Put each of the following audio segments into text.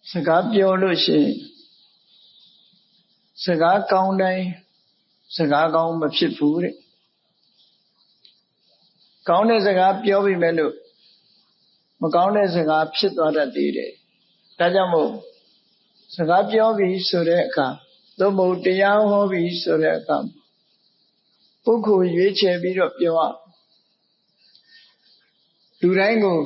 စကားပြောလို့ရှိရင်စကားကောင်းတိုင်းစကားကောင်းမဖြစ်ဘူးတဲ့ကောင်းတဲ့စကားပြောပြီးမဲ့လို့မကောင်းတဲ့စကားဖြစ်သွားတတ်သေးတယ်ဒါကြောင့်မို့စကားပြောပြီးဆိုတဲ့အခါသို့မဟုတ်တရားဟောပြီးဆိုတဲ့အခါပုဂ္ဂိုလ်ရွေးချယ်ပြီးတော့ပြောရလူတိုင်းကို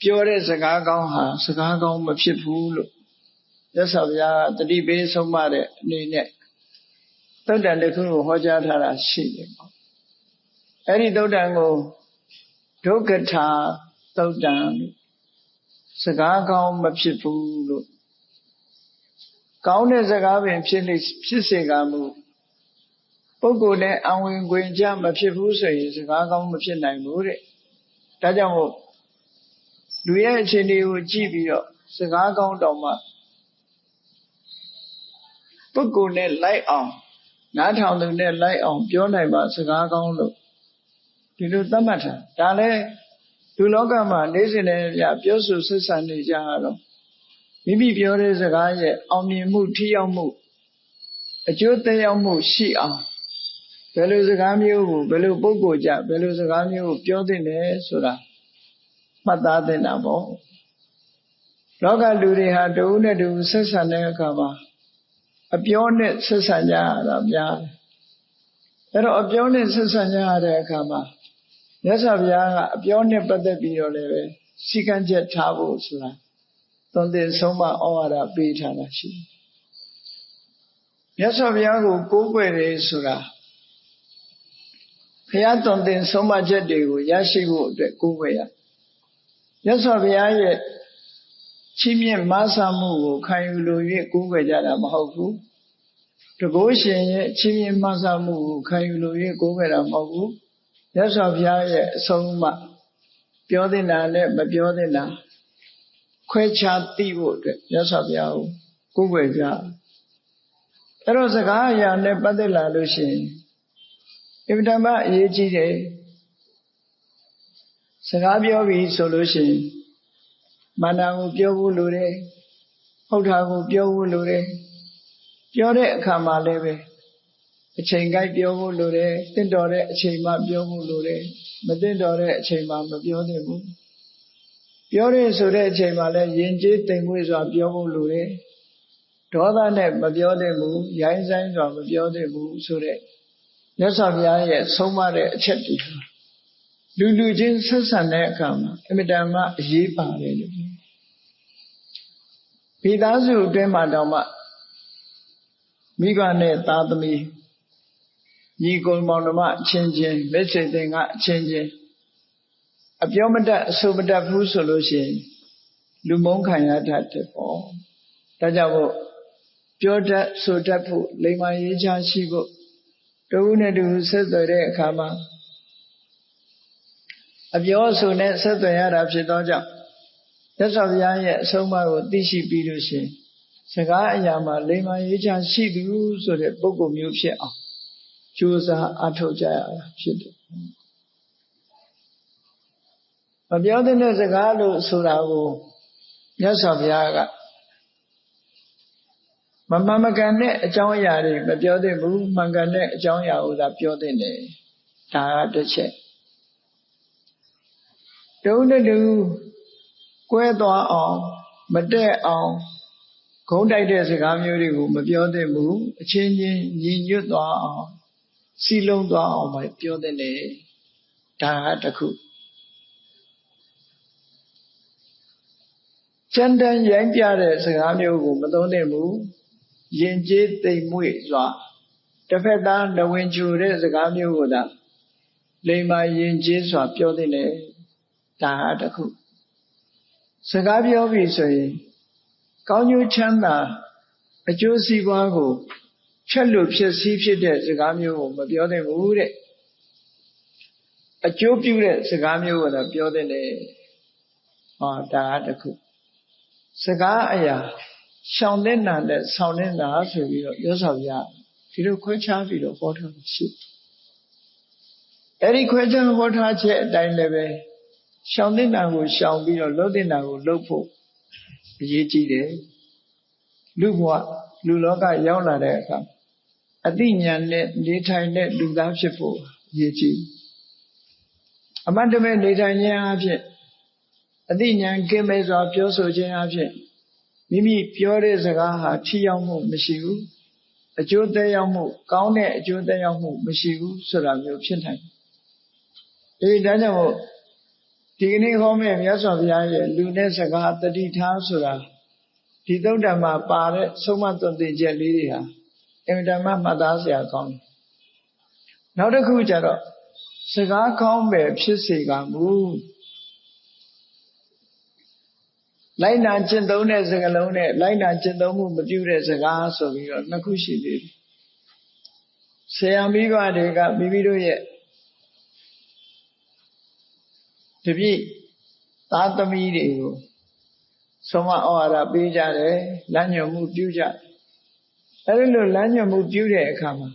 ပြောတဲ့စကားကောင်းဟာစကားကောင်းမဖြစ်ဘူးလို့မြတ်စွာဘုရားတတိပေးဆုံးမတဲ့အနေနဲ့သုတ်တန်တစ်ခုကိုဟောကြားထားတာရှိတယ်ပေါ့အဲ့ဒီသုတ်တန်ကိုဒုက္ခထာသုတ်တန်စကားကောင်းမဖြစ်ဘူးလို့ကောင်းတဲ့စကားပင်ဖြစ်စေကမူပုဂ္ဂိုလ်နဲ့အဝင်ခွင်ကြမဖြစ်ဘူးဆိုရင်စကားကောင်းမဖြစ်နိုင်ဘူးတဲ့ဒါကြောင့်မို့လူရဲ့အခြေအနေကိုကြည့်ပြီးတော့စကားကောင်းတောင်မှပုဂ္ဂိုလ်နဲ့လိုက်အောင်နားထောင်သူနဲ့လိုက်အောင်ပြောနိုင်ပါစကားကောင်းလို့ဒီလိုသတ်မှတ်တာဒါလည်းလူလောကမှာနေ့စဉ်နဲ့ပြောဆိုဆက်ဆံနေကြတော့မိမိပြောတဲ့စကားရဲ့အောင်မြင်မှုထိရောက်မှုအကျိုးသက်ရောက်မှုရှိအောင်ဘယ်လိုစကားမျိုးကိုဘယ်လိုပုဂ္ဂိုလ်ကြဘယ်လိုစကားမျိုးကိုပြောသင့်တယ်ဆိုတာမှတ်သားသင့်တာပေါ့လောကလူတွေဟာတဦးနဲ့တဦးဆက်ဆံတဲ့အခါမှာအပြောနဲ့ဆက်ဆံကြရတာများတယ်အဲ့တော့အပြောနဲ့ဆက်ဆံကြရတဲ့အခါမှာမြတ်စွာဘုရားကအပြောနဲ့ပတ်သက်ပြီးတော့လည်းပဲစီကံချက်ထားဖို့ဆိုတာသွန်သင်ဆုံးမဩဝါဒပေးထားတာရှိတယ်မြတ်စွာဘုရားကိုကိုးကွယ်တယ်ဆိုတာဘုရားသွန်သင်ဆုံးမချက်တွေကိုရရှိဖို့အတွက်ကိုးကွယ်ရမြတ်စွာဘုရားရဲ့ချီးမြှင့်မဆမှုကိုခံယူလို့၍ကိုးကွယ်ကြတာမဟုတ်ဘူးတကုရှင်ရဲ့ချီးမြှင့်မဆမှုကိုခံယူလို့၍ကိုးကွယ်တာမဟုတ်ဘူးမြတ်စွာဘုရားရဲ့အဆုံးအမပြောသင့်တာနဲ့မပြောသင့်တာခွဲခြားသိဖို့အတွက်မြတ်စွာဘုရားကိုကိုးကွယ်ကြအဲ့တော့စကားအရာနဲ့ပတ်သက်လာလို့ရှိရင်အင်မတန်မှအရေးကြီးတယ်စကားပြောပြီးဆိုလို့ရှိရင်မာနကိုပြောဖို့လိုတယ်ဟုတ်တာကိုပြောဖို့လိုတယ်ပြောတဲ့အခါမှာလည်းပဲအချိန်ကိုက်ပြောဖို့လိုတယ်တင့်တော်တဲ့အချိန်မှပြောဖို့လိုတယ်မတင့်တော်တဲ့အချိန်မှမပြောသင့်ဘူးပြောရဆိုတဲ့အချိန်မှာလည်းယဉ်ကျေးတိမ်မွေ့စွာပြောဖို့လိုတယ်ဒေါသနဲ့မပြောသင့်ဘူးရိုင်းဆိုင်စွာမပြောသင့်ဘူးဆိုတဲ့မြတ်စွာဘုရားရဲ့ဆုံးမတဲ့အချက်တွေလူချင်းဆက်ဆံတဲ့အခါမှာအမြဲတမ်းအရေးပါတယ်လို့မိသားစုအတွင်းမှာတောင်မှမိဘနဲ့သားသမီးညီကိုမောင်နှမအချင်းချင်းမိတ်ဆွေသင်္ကာအချင်းချင်းအပြောမတတ်အဆိုမတတ်ဘူးဆိုလို့ရှိရင်လူမုန်းခံရတတ်တယ်ပေါ့ဒါကြောင့်မို့ပြောတတ်ဆိုတတ်ဖို့လိမ္မာရေးချရှိဖို့တဦးနဲ့တဦးဆက်သွယ်တဲ့အခါမှာအပြောအဆိုနဲ့ဆက်သွယ်ရတာဖြစ်သောကြောင့်မြတ်စွာဘုရားရဲ့အဆုံးအမကိုသိရှိပြီးလို့ရှိရင်စကားအရာမှာလိမ္မာရေးချရှိသူဆိုတဲ့ပုဂ္ဂိုလ်မျိုးဖြစ်အောင်ကြိုးစားအားထုတ်ကြရတာဖြစ်တယ်မပြောတဲ့စကားလို့ဆိုတာကိုမြတ်စွာဘုရားကမမှန်မကန်တဲ့အကြောင်းအရာတွေမပြောသင့်ဘူးမှန်ကန်တဲ့အကြောင်းအရာကိုသာပြောသင့်တယ်ဒါကတစ်ချက်တုံးတူကွဲသွားအောင်မတက်အောင်ဂုံးတိုက်တဲ့စကားမျိုးတွေကိုမပြောသင့်ဘူးအချင်းချင်းညီညွတ်သွားအောင်စီလုံးသွားအောင်ပဲပြောသင့်တယ်ဒါကတစ်ခုစံတန်ရိုင်းပြတဲ့စကားမျိုးကိုမသုံးသင့်ဘူးယဉ်ကျေးသိမ်မွေ့စွာတစ်ဖက်သားနဝင်ချိုတဲ့စကားမျိုးကိုသာလိမ္မာယဉ်ကျေးစွာပြောသင့်တယ်ဒါဟာတစ်ခုစကားပြောပြီဆိုရင်ကောင်းကျိုးချမ်းသာအကျိုးစီးပွားကိုဖြတ်လို့ဖြစ်စည်းဖြစ်တဲ့စကားမျိုးကိုမပြောသင့်ဘူးတဲ့အကျိုးပြုတဲ့စကားမျိုးကိုသာပြောသင့်တယ်ဟောဒါဟာတစ်ခုစကားအရာရှောင်တဲ့နာနဲ့ဆောင်တဲ့နာဆိုပြီးတော့ပြောဆောင်ရဒီလိုခွဲခြားပြီးတော့ဟောထားရှိအဲ့ဒီခွဲခြားဟောထားချက်အတိုင်းလည်းပဲရှောင်တဲ့နာကိုရှောင်ပြီးတော့လှုပ်တဲ့နာကိုလှုပ်ဖို့ အရေးကြီးတယ်လူဘဝလူလောကရောက်လာတဲ့အခါအသိဉာဏ်နဲ့နေထိုင်တဲ့လူသားဖြစ်ဖို့အရေးကြီးအမတ်တမဲ့နေထိုင်ခြင်းအဖြစ်အသိဉာဏ်ကင်းမဲ့စွာပြောဆိုခြင်းအဖြစ်မိမိပြောတဲ့စကားဟာထိရောက်မှုမရှိဘူးအကျိုးသက်ရောက်မှုကောင်းတဲ့အကျိုးသက်ရောက်မှုမရှိဘူးဆိုတာမျိုးဖြစ်နိုင်တယ်ဒါကြောင့်ဒီကနေ့ဟောမယ့်မြတ်စွာဘုရားရဲ့လူနဲ့စကားတတိထားဆိုတာဒီသုတ္တမှာပါတဲ့ဆုံးမသွန်သင်ချက်လေးတွေဟာအင်မတန်မှမှတ်သားစရာကောင်းတယ်နောက်တစ်ခုကျတော့စကားကောင်းပဲဖြစ်စေကမူလိုက်နာကျင့်သုံးတဲ့စကားလုံးနဲ့လိုက်နာကျင့်သုံးမှုမပြုတဲ့စကားဆိုပြီးတော့နှစ်ခုရှိသေးတယ်ဆရာမိဘတွေကမိမိတို့ရဲ့တပည့်သားသမီးတွေကိုဆုံးမဩဝါဒပေးကြတယ်လမ်းညွှန်မှုပြုကြအဲဒီလိုလမ်းညွှန်မှုပြုတဲ့အခါမှာ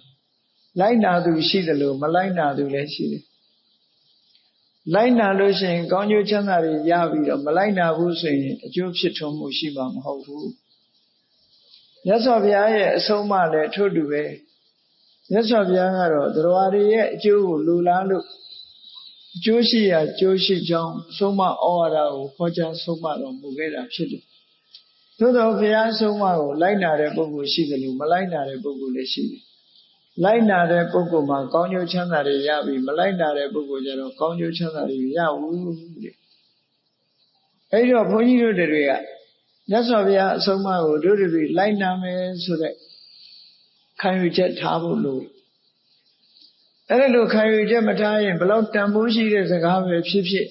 လိုက်နာသူရှိသလိုမလိုက်နာသူလည်းရှိတယ်လိုက်နာလို့ရှိရင်ကောင်းကျိုးချမ်းသာတွေရပြီးတော့မလိုက်နာဘူးဆိုရင်အကျိုးဖြစ်ထွန်းမှုရှိမှာမဟုတ်ဘူးမြတ်စွာဘုရားရဲ့အဆုံးအမလည်းထို့တူပဲမြတ်စွာဘုရားကတော့သရဝါတွေရဲ့အကျိုးကိုလူလားလို့အကျိုးရှိရာအကျိုးရှိကြောင်းဆုံးမဩဝါဒကိုဟောကြားဆုံးမတော်မူခဲ့တာဖြစ်တယ်သို့သောဘုရားဆုံးမကိုလိုက်နာတဲ့ပုဂ္ဂိုလ်ရှိတယ်လို့မလိုက်နာတဲ့ပုဂ္ဂိုလ်လည်းရှိတယ်လိုက်နာတဲ့ပုဂ္ဂိုလ်မှာကောင်းကျိုးချမ်းသာတွေရပြီးမလိုက်နာတဲ့ပုဂ္ဂိုလ်ကျတော့ကောင်းကျိုးချမ်းသာတွေမရဘူးတဲ့အဲဒီတော့ဘုန်းကြီးတို့တွေကမြတ်စွာဘုရားအဆုံးအမကိုတို့တွေလိုက်နာမယ်ဆိုတဲ့ခံယူချက်ထားဖို့လို့အဲ့လိုခံယူချက်မထားရင်ဘလောက်တန်ဖိုးရှိတဲ့စကားပဲဖြစ်ဖြစ်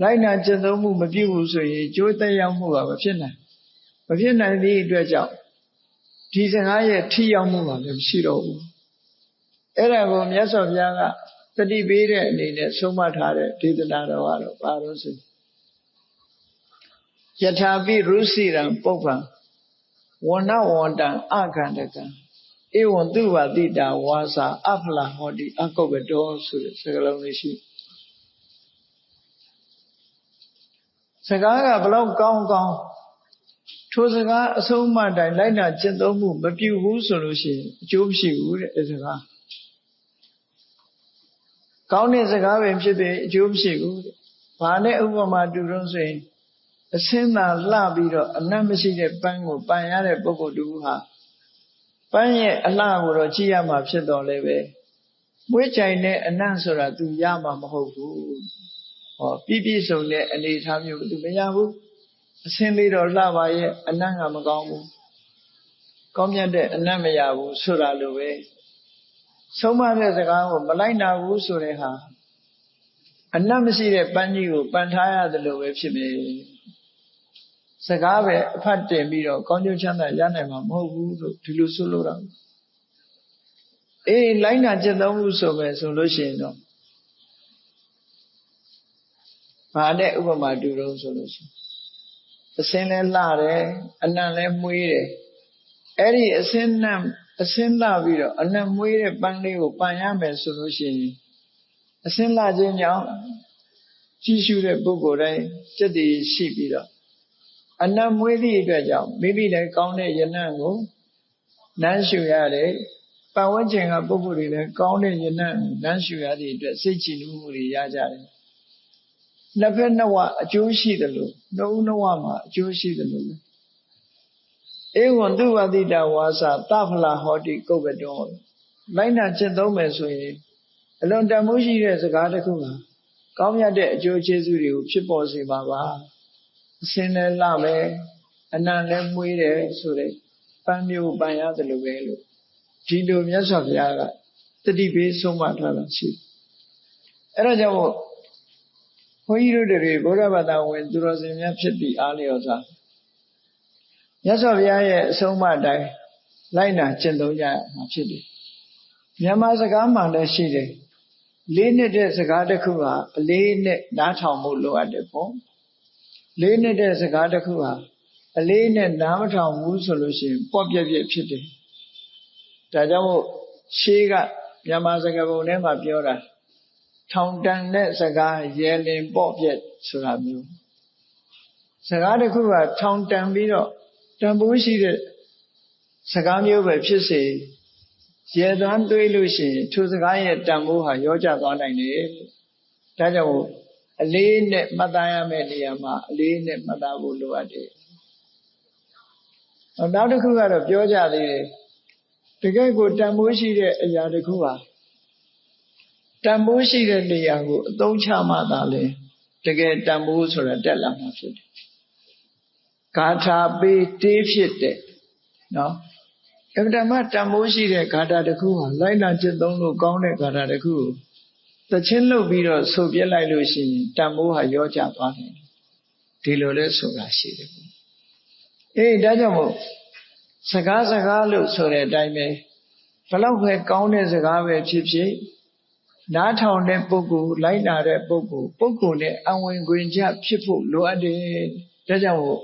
လိုက်နာကျင့်သုံးမှုမပြုဘူးဆိုရင်ကျိုးသက်ရောက်မှုကမဖြစ်နိုင်သည့်အတွက်ကြောင့်ဒီစကားရဲ့ထိရောက်မှုကလည်းမရှိတော့ဘူးအဲ့ဒါကိုမြတ်စွာဘုရားကတတိပေးတဲ့အနေနဲ့ဆုံးမထားတဲ့ဒေသနာတော်ကတော့ပါလို့ဆိုယထာပိရုစီရံပုပ္ပံဝဏဝန္တံအခန္ဓကံဧဝံသူဝတိတာဝါစာအဖလာဟောတိအကုပ္ပတောဆိုတဲ့စကားလုံးလေးရှိစကားကဘလောက်ကောင်းထိုစကားအဆုံးအမတိုင်းလိုက်နာကျင့်သုံးမှုမပြုဘူးဆိုလို့ရှိရင်အကျိုးမရှိဘူးတဲ့အဲစကားကောင်းတဲ့စကားပဲဖြစ်ဖြစ်အကျိုးမရှိဘူးတဲ့ဘာနဲ့ဥပမာတူတော့ဆိုရင်အစင်းသာလှပြီးတော့အနတ်မရှိတဲ့ပန်းကိုပန်ရတဲ့ပုဂ္ဂိုလ်တူဟာပန်းရဲ့အလှကိုတော့ကြည့်ရမှာဖြစ်တော်လဲပဲမွေးကြိုင်တဲ့အနတ်ဆိုတာ तू ရမှာမဟုတ်ဘူးဟောပြည့်စုံတဲ့အနေအထားမျိုး तू မရဘူးအစင်းလေးတော့လှပါရဲ့အနတ်ကမကောင်းဘူးကောင်းမြတ်တဲ့အနတ်မရဘူးဆိုတာလိုပဲဆုံးမတဲ့စကားကိုမလိုက်နာဘူးဆိုတဲ့ဟာအနတ်မရှိတဲ့ပန်းကြီးကိုပန်ထားရတယ်လို့ပဲဖြစ်မယ်စကားပဲအဖတ်တင်ပြီးတော့ကောင်းကျိုးချမ်းသာရနိုင်မှာမဟုတ်ဘူးလို့ဒီလိုဆိုလိုတာလိုက်နာကျင့်သုံးမှုဆိုမယ်ဆိုလို့ရှိရင်တော့ဘာနဲ့ဥပမာတူတော့ဆိုလို့ရှိရင်အစင်းလဲလှတယ်အနံ့လဲမွေးတယ်အဲ့ဒီအစင်းလှပြီးတော့အနံ့မွေးတဲ့ပန်းလေးကိုပန်ရမယ်ဆိုလို့ရှိရင်အစင်းလှခြင်းကြောင့်ကြည့်ရှုတဲ့ပုဂ္ဂိုလ်တိုင်းစိတ်တည်ရှိပြီးတော့အနံ့မွေးသည့်အတွက်ကြောင့်မိမိလည်းကောင်းတဲ့ယနံ့ကိုနမ်းရှုရတယ်ပတ်ဝန်းကျင်ကပုဂ္ဂိုလ်တွေလည်းကောင်းတဲ့ယနံ့ကိုနမ်းရှုရသည့်အတွက်စိတ်ကြည်နူးမှုတွေရကြတယ်နှစ်ဖက်နှစ်ဝအကျိုးရှိတယ်လို့နှစ်ဦးနှစ်ဝမှာအကျိုးရှိတယ်လို့ဧဝံသူဝတိတဝါစာသဖလာဟောတိကုပ္ပတောလိုက်နာကျင့်သုံးမယ်ဆိုရင်အလွန်တန်ဖိုးရှိတဲ့စကားတစ်ခုဟာကောင်းမြတ်တဲ့အကျိုးကျေးဇူးတွေကိုဖြစ်ပေါ်စေပါပါအစင်းလည်းလှမယ်အနံ့လည်းမွေးတယ်ဆိုတဲ့ပန်းမျိုးပန်ရတယ်လို့ပဲလို့ဒီလိုမြတ်စွာဘုရားကတတိပေးဆုံးမထားတာရှိတယ်အဲ့ဒါကြောင့်ဘုန်းကြီးတို့တွေဗုဒ္ဓဘာသာဝင်သူတော်စင်များဖြစ်ပြီးအားလျော်စွာမြတ်စွာဘုရားရဲ့အဆုံးအမတိုင်းလိုက်နာကျင့်သုံးကြရမှာဖြစ်တယ်မြန်မာစကားမှလည်းရှိတယ်လေးနှစ်တဲ့စကားတစ်ခုဟာအလေးနဲ့နားထောင်ဖို့လိုအပ်တယ်ပေါ့လေးနှစ်တဲ့စကားတစ်ခုဟာအလေးနဲ့နားမထောင်ဘူးဆိုလို့ရှိရင်ပေါ့ပြက်ပြက်ဖြစ်တယ်ဒါကြောင့်မို့ရှေးကမြန်မာစကားပုံထဲမှာပြောတာထောင်တန်တဲ့စကားရဲလင်ပေါ့ပြက်ဆိုတာမျိုး စကားတစ်ခုကထောင်တန်ပြီးတော့တန်ဖိုးရှိတဲ့စကားမျိုးပဲဖြစ်စေရေသွမ်းတွေးလို့ရှိရင်ထိုစကားရဲ့တန်ဖိုးဟာရောကျသွားနိုင်တယ်ဒါကြောင့်အလေးနဲ့မှတ်သားရမယ့်နေရာမှာအလေးနဲ့မှတ်သားဖို့လိုအပ်တယ်နောက်တစ်ခုကတော့ပြောကြသေးတယ်တကယ်ကိုတန်ဖိုးရှိတဲ့အရာတစ်ခုဟာတန်ဖိုးရှိတဲ့နေရာကိုအသုံးချမှသာလေတကယ်တန်ဖိုးဆိုတာတက်လာမှာဖြစ်တယ်ဂါထာပေးတေးဖြစ်တဲ့နော်အမှန်တမ်းတန်ဖိုးရှိတဲ့ဂါထာတစ်ခုဟာလိုက်နာကျင့်သုံးလို့ကောင်းတဲ့ဂါထာတစ်ခုကိုသချင်းလုပ်ပြီးတော့ဆိုပြလိုက်လို့ရှိရင်တန်ဖိုးဟာရောကျသွားတယ်ဒီလိုလဲဆိုတာရှိတယ်ဒါကြောင့်မို့စကားလို့ဆိုတဲ့အတိုင်းပဲဘလောက်ပဲကောင်းတဲ့စကားပဲဖြစ်ဖြစ်နားထောင်တဲ့ပုဂ္ဂိုလ်လိုက်နာတဲ့ပုဂ္ဂိုလ်နဲ့အဝင်ခွင်ကျဖြစ်ဖို့လိုအပ်တယ်ဒါကြောင့်မို့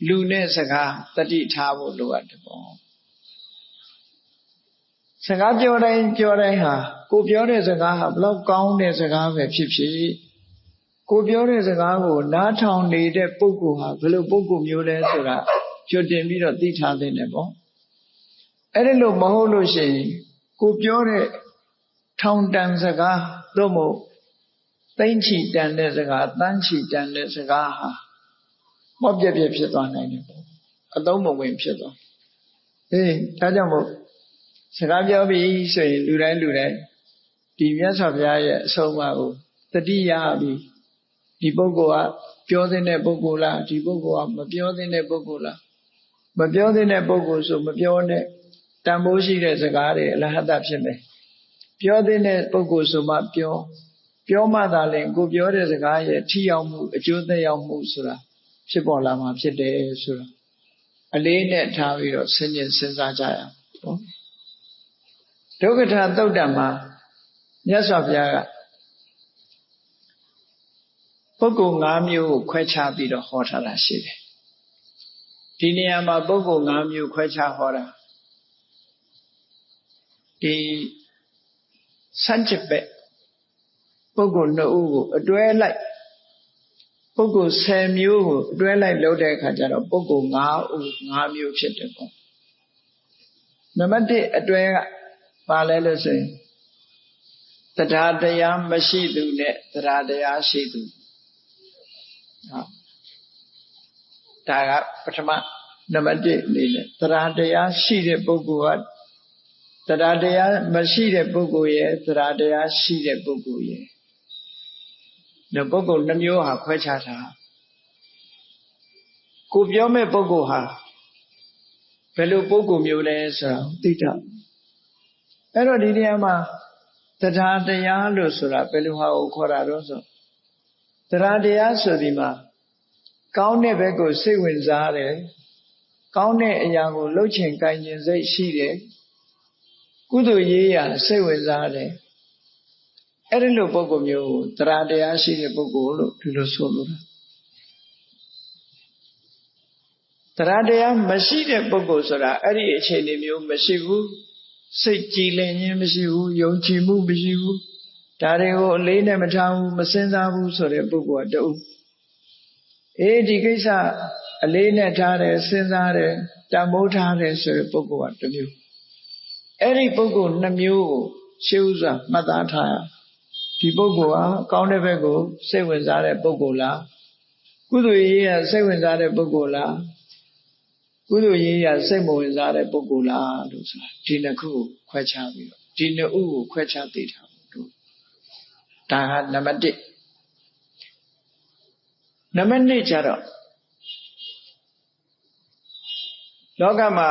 လူနဲ့စကားတတိထားဖို့လိုအပ်တယ်ပေါ့စကားပြောတိုင်းဟာကိုပြောတဲ့စကားဟာဘလောက်ကောင်းတဲ့စကားပဲဖြစ်ဖြစ်ကိုပြောတဲ့စကားကိုနားထောင်နေတဲ့ပုဂ္ဂိုလ်ဟာဘယ်လိုပုဂ္ဂိုလ်မျိုးလဲဆိုတာကြိုတင်ပြီးတော့သိထားသင့်တယ်ပေါ့အဲ့ဒီလိုမဟုတ်လို့ရှိရင်ကိုပြောတဲ့ထောင်တန်စကားသို့မဟုတ်သိမ့်ချီတန်တဲ့စကားတန်းချီတန်တဲ့စကားဟာမော့ပြက်ပြက်ဖြစ်သွားနိုင်တယ်ပေါ့အသုံးမဝင်ဖြစ်သွားဒါကြောင့်မို့စကားပြောပြီးဆိုရင်လူတိုင်းဒီမြတ်စွာဘုရားရဲ့အဆုံးအမကိုတတိယပြီးဒီပုဂ္ဂိုလ်ကပြောသင့်တဲ့ပုဂ္ဂိုလ်လားဒီပုဂ္ဂိုလ်ကမပြောသင့်တဲ့ပုဂ္ဂိုလ်လားမပြောသင့်တဲ့ပုဂ္ဂိုလ်ဆိုမပြောနဲ့တန်ဖိုးရှိတဲ့စကားတွေအလဟတဖြစ်မယ်ပြောသင့်တဲ့ပုဂ္ဂိုလ်ဆိုမှပြောမှသာလျှင်ကိုပြောတဲ့စကားရဲ့ထိရောက်မှုအကျိုးသက်ရောက်မှုဆိုတာဖြစ်ပေါ်လာမှာဖြစ်တယ်ဆိုတာအလေးနဲ့ထားပြီးတော့စဉ်းကျင်စဉ်းစားကြရအောင်ပေါ့ဒုက္ခထာသုတ်တံမှာမြတ်စွာဘုရားကပုဂ္ဂိုလ်၅မျိုးကိုခွဲခြားပြီးတော့ဟောထားတာရှိတယ်ဒီနေရာမှာပုဂ္ဂိုလ်၅မျိုးခွဲခြားဟောတာဒီစัจจิဘက်ပုဂ္ဂိုလ်2ဦးကိုအတွဲလိုက်ပုဂ္ဂိုလ်10မျိုးကိုအတွဲလိုက်လုပ်တဲ့အခါကျတော့ပုဂ္ဂိုလ်5ဦး5မျိုးဖြစ်တယ်ပေါ့နံပါတ်1အတွဲကပါလဲလို့ဆိုရင်တရားတရားမရှိသူနဲ့တရားတရားရှိသူဒါကပထမနံပါတ်1အနေနဲ့တရားတရားရှိတဲ့ပုဂ္ဂိုလ်ကတရားတရားမရှိတဲ့ပုဂ္ဂိုလ်ရဲ့တရားတရားရှိတဲ့ပုဂ္ဂိုလ်ရဲ့ဒီပုဂ္ဂိုလ်2မျိုးဟာခွဲခြားတာကိုပြောမဲ့ပုဂ္ဂိုလ်ဟာဘယ်လိုပုဂ္ဂိုလ်မျိုးလဲဆိုတာသိတာအဲ့တော့ဒီနေရာမှာတရားတရားလို့ဆိုတာဘယ်လိုဟာကိုခေါ်တာတော့ဆိုတရားတရားဆိုဒီမှာကောင်းတဲ့ဘက်ကိုစိတ်ဝင်စားတယ်ကောင်းတဲ့အရာကိုလှုပ်ချင်ကိုင်ချင်စိတ်ရှိတယ်ကုသိုလ်ရေးရာစိတ်ဝင်စားတယ်အဲ့ဒီလိုပုဂ္ဂိုလ်မျိုးကိုတရားတရားရှိတဲ့ပုဂ္ဂိုလ်လို့ဒီလိုဆိုလို့တရားတရားမရှိတဲ့ပုဂ္ဂိုလ်ဆိုတာအဲ့ဒီအခြေအနေမျိုးမရှိဘူးစိတ်ကြည်လင်ခြင်းမရှိဘူးယုံကြည်မှုမရှိဘူးဒါတွေကိုအလေးနဲ့မထားဘူးမစဉ်းစားဘူးဆိုတဲ့ပုဂ္ဂိုလ်ကတူဒီကိစ္စအလေးနဲ့ထားတယ်စဉ်းစားတယ်တန်ဖိုးထားတယ်ဆိုတဲ့ပုဂ္ဂိုလ်ကတစ်မျိုးအဲ့ဒီပုဂ္ဂိုလ်2မျိုးကိုရှေးဥစွာမှတ်သားထားရဒီပုဂ္ဂိုလ်ဟာကောင်းတဲ့ဘက်ကိုစိတ်ဝင်စားတဲ့ပုဂ္ဂိုလ်လားကုသိုလ်ရေးရစိတ်ဝင်စားတဲ့ပုဂ္ဂိုလ်လားကုသိုလ်ရေးရစိတ်မဝင်စားတဲ့ပုဂ္ဂိုလ်လားလို့ဆိုတာဒီနှစ်ခုကိုခွဲခြားပြီးတော့ဒီနှစ်ဦးကိုခွဲခြားသိထားဖို့ဒါကနံပါတ်1နံပါတ်2ကျတော့လောကမှာ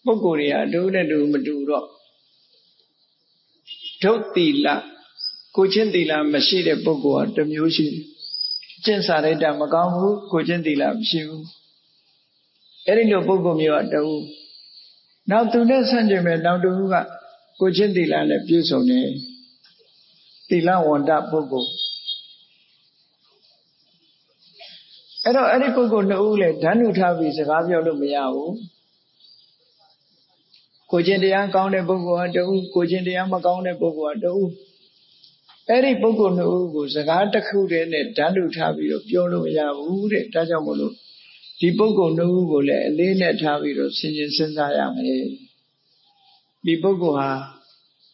ပုဂ္ဂိုလ်တွေဟာတူနဲ့တူမတူတော့ဒုတ်သီလကိုချင်းသီလမရှိတဲ့ပုဂ္ဂိုလ်ဟာတစ်မျိုးရှိတယ်ကျင့်စာရိတ္တမကောင်းဘူးကိုချင်းသီလမရှိဘူးအဲ့ဒီလိုပုဂ္ဂိုလ်မျိုးကတူနောက်သူနဲ့ဆန့်ကျင်မဲ့နောက်တူကကိုချင်းသီလနဲ့ပြည့်စုံတယ်သီလဝန္တပုဂ္ဂိုလ်အဲ့တော့အဲ့ဒီပုဂ္ဂိုလ်2ဦးလည်းဓာတ်နုထားပြီးစကားပြောလို့မရဘူးကိုချင်းတရားကောင်းတဲ့ပုဂ္ဂိုလ်ဟာတူကိုချင်းတရားမကောင်းတဲ့ပုဂ္ဂိုလ်ဟာတူ အဲ့ဒီပုဂ္ဂိုလ်နှစ်ဦးကိုစကားတစ်ခုတည်းနဲ့ဓာတ်လူထားပြီးတော့ပြောလို့မရဘူးတဲ့ဒါကြောင့်မို့လို့ဒီပုဂ္ဂိုလ်နှစ်ဦးကိုလည်းအလေးနဲ့ထားပြီးတော့ဆင်ခြင်စဉ်းစားရမယ်ဒီပုဂ္ဂိုလ်ဟာ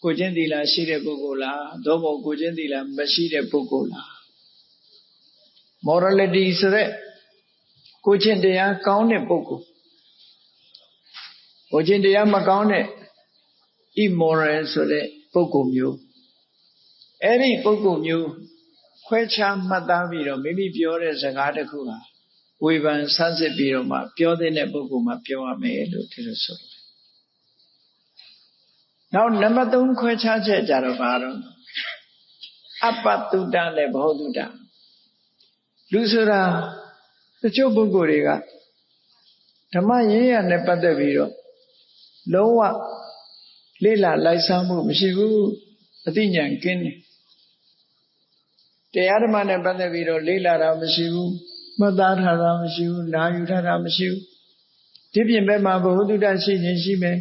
ကိုကျင့်သီလရှိတဲ့ပုဂ္ဂိုလ်လားသို့မဟုတ်ကိုကျင့်သီလမရှိတဲ့ပုဂ္ဂိုလ်လား morality ဆိုတဲ့ကိုကျင့်တရားကောင်းတဲ့ပုဂ္ဂိုလ်ကိုကျင့်တရားမကောင်းတဲ့ immoral ဆိုတဲ့ပုဂ္ဂိုလ်မျိုးအဲ့ဒီပုဂ္ဂိုလ်မျိုးခွဲခြားမှတ်သားပြီးတော့မိမိပြောတဲ့စကားတစ်ခုဟာဝေဖန်ဆန်းစစ်ပြီးတော့မှပြောတဲ့ပုဂ္ဂိုလ်မှာပြောရမယ်လို့ဒီလိုဆိုတယ်နောက်နံပါတ်3ခွဲခြားချက်ကြတော့ဘာတော့အပ္ပတုတ္တနဲ့ဘောဓုတ္တလူဆိုတာတချို့ပုဂ္ဂိုလ်တွေကဓမ္မရေးရနဲ့ပတ်သက်ပြီးတော့လုံးဝလေ့လာလိုက်စားမှုမရှိဘူးအသိဉာဏ်ကင်းတယ်တရားဓမ္မနဲ့ပတ်သက်ပြီးတော့လေ့လာတာမရှိဘူးမှတ်သားထားတာမရှိဘူးနာယူထားတာမရှိဘူးဒီပြင်ဘက်မှာဘောဓုတ္တရှိရင်ရှိမယ်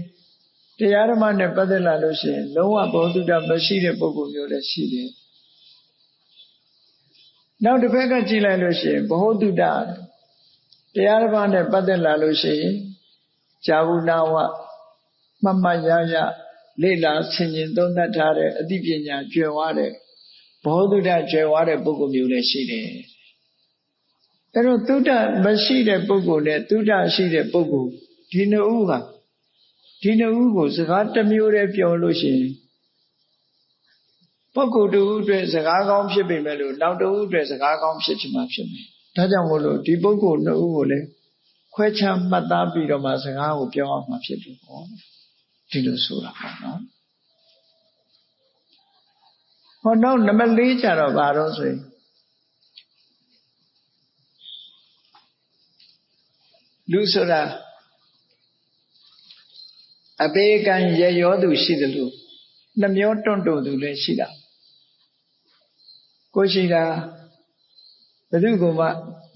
တရားဓမ္မနဲ့ပတ်သက်လာလို့ရှိရင်လုံးဝဘောဓုတ္တမရှိတဲ့ပုဂ္ဂိုလ်မျိုးလည်းရှိတယ်နောက်တစ်ဖက်ကကြည့်လိုက်လို့ရှိရင်ဘောဓုတ္တတရားဓမ္မနဲ့ပတ်သက်လာလို့ရှိရင်ဇာဝနာဝမှတ်မှတ်ရရလေ့လာဆင်ခြင်သုံးသပ်ထားတဲ့အသိပညာကျွယ်ဝတဲ့ဘောဓုတ္တကျွယ်ဝတဲ့ပုဂ္ဂိုလ်မျိုးလည်းရှိတယ်အဲ့တော့သုဒ္ဓမရှိတဲ့ပုဂ္ဂိုလ်နဲ့သုဒ္ဓရှိတဲ့ပုဂ္ဂိုလ်ဒီနှစ်ဦးဟာဒီနှစ်ဦးကိုစကားတစ်မျိုးတည်းပြောလို့ရှိရင်ပုဂ္ဂိုလ်တူအတွက်စကားကောင်းဖြစ်ပေမဲ့လို့နောက်တူအတွက်စကားကောင်းဖြစ်ချင်မှဖြစ်မယ်ဒါကြောင့်မို့လို့ဒီပုဂ္ဂိုလ်နှစ်ဦးကိုလည်းခွဲခြားမှတ်သားပြီးတော့မှစကားကိုပြောအောင်မှဖြစ်တယ်ပေါ့ဒီလိုဆိုတာပေါ့နော်ဟောနောက်နံပါတ်4ကျတော့ဘာတော့ဆိုရင်လူဆိုတာအပေကံရရောသူရှိတယ်လို့နှမျောတွန့်တိုသူလည်းရှိတာကိုရှိတာဘယ်သူကမှ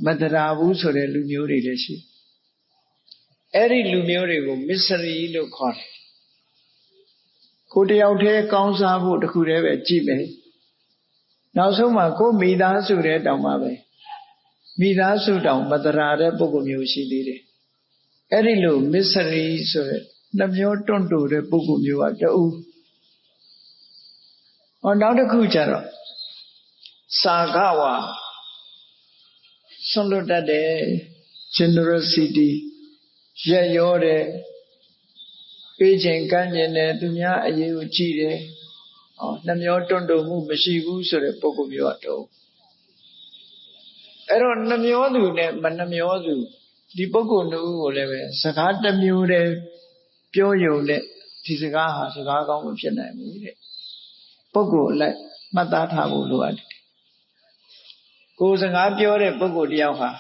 မတရားဘူးဆိုတဲ့လူမျိုးတွေလည်းရှိအဲ့ဒီလူမျိုးတွေကိုမစ္စရိလို့ခေါ်တယ်ကိုတယောက်တည်းကောင်းစားဖို့တခုတည်းပဲကြည့်မယ်နောက်ဆုံးမှာကိုမိသားစုတဲ့တောင်မှပဲမိသားစုတောင်မတရားတဲ့ပုဂ္ဂိုလ်မျိုးရှိသေးတယ်အဲ့ဒီလိုမစ္စရိဆိုတဲ့နှမျောတွန့်တိုတဲ့ပုဂ္ဂိုလ်မျိုးကတူနောက်တစ်ခုကျတော့စာဂဝါဆွန့်လွတ်တတ်တယ် generosity ရက်ရောတယ်ပေးခြင်းကမ်းခြင်းနဲ့သူများအရေးကိုကြည့်တယ်နှမျောတွန့်တိုမှုမရှိဘူးဆိုတဲ့ပုဂ္ဂိုလ်မျိုးကတော့အဲ့တော့နှမျောသူနဲ့မနှမျောသူဒီပုဂ္ဂိုလ်နှစ်ဦးကိုလည်းပဲစကားတစ်မျိုးတည်းပြောရုံနဲ့ဒီစကားဟာစကားကောင်းမဖြစ်နိုင်ဘူးတဲ့ပုဂ္ဂိုလ်အလိုက်မှတ်သားထားဖို့လိုအပ်တယ်ကိုယ်စကားပြောတဲ့ပုဂ္ဂိုလ်တယောက်ဟာ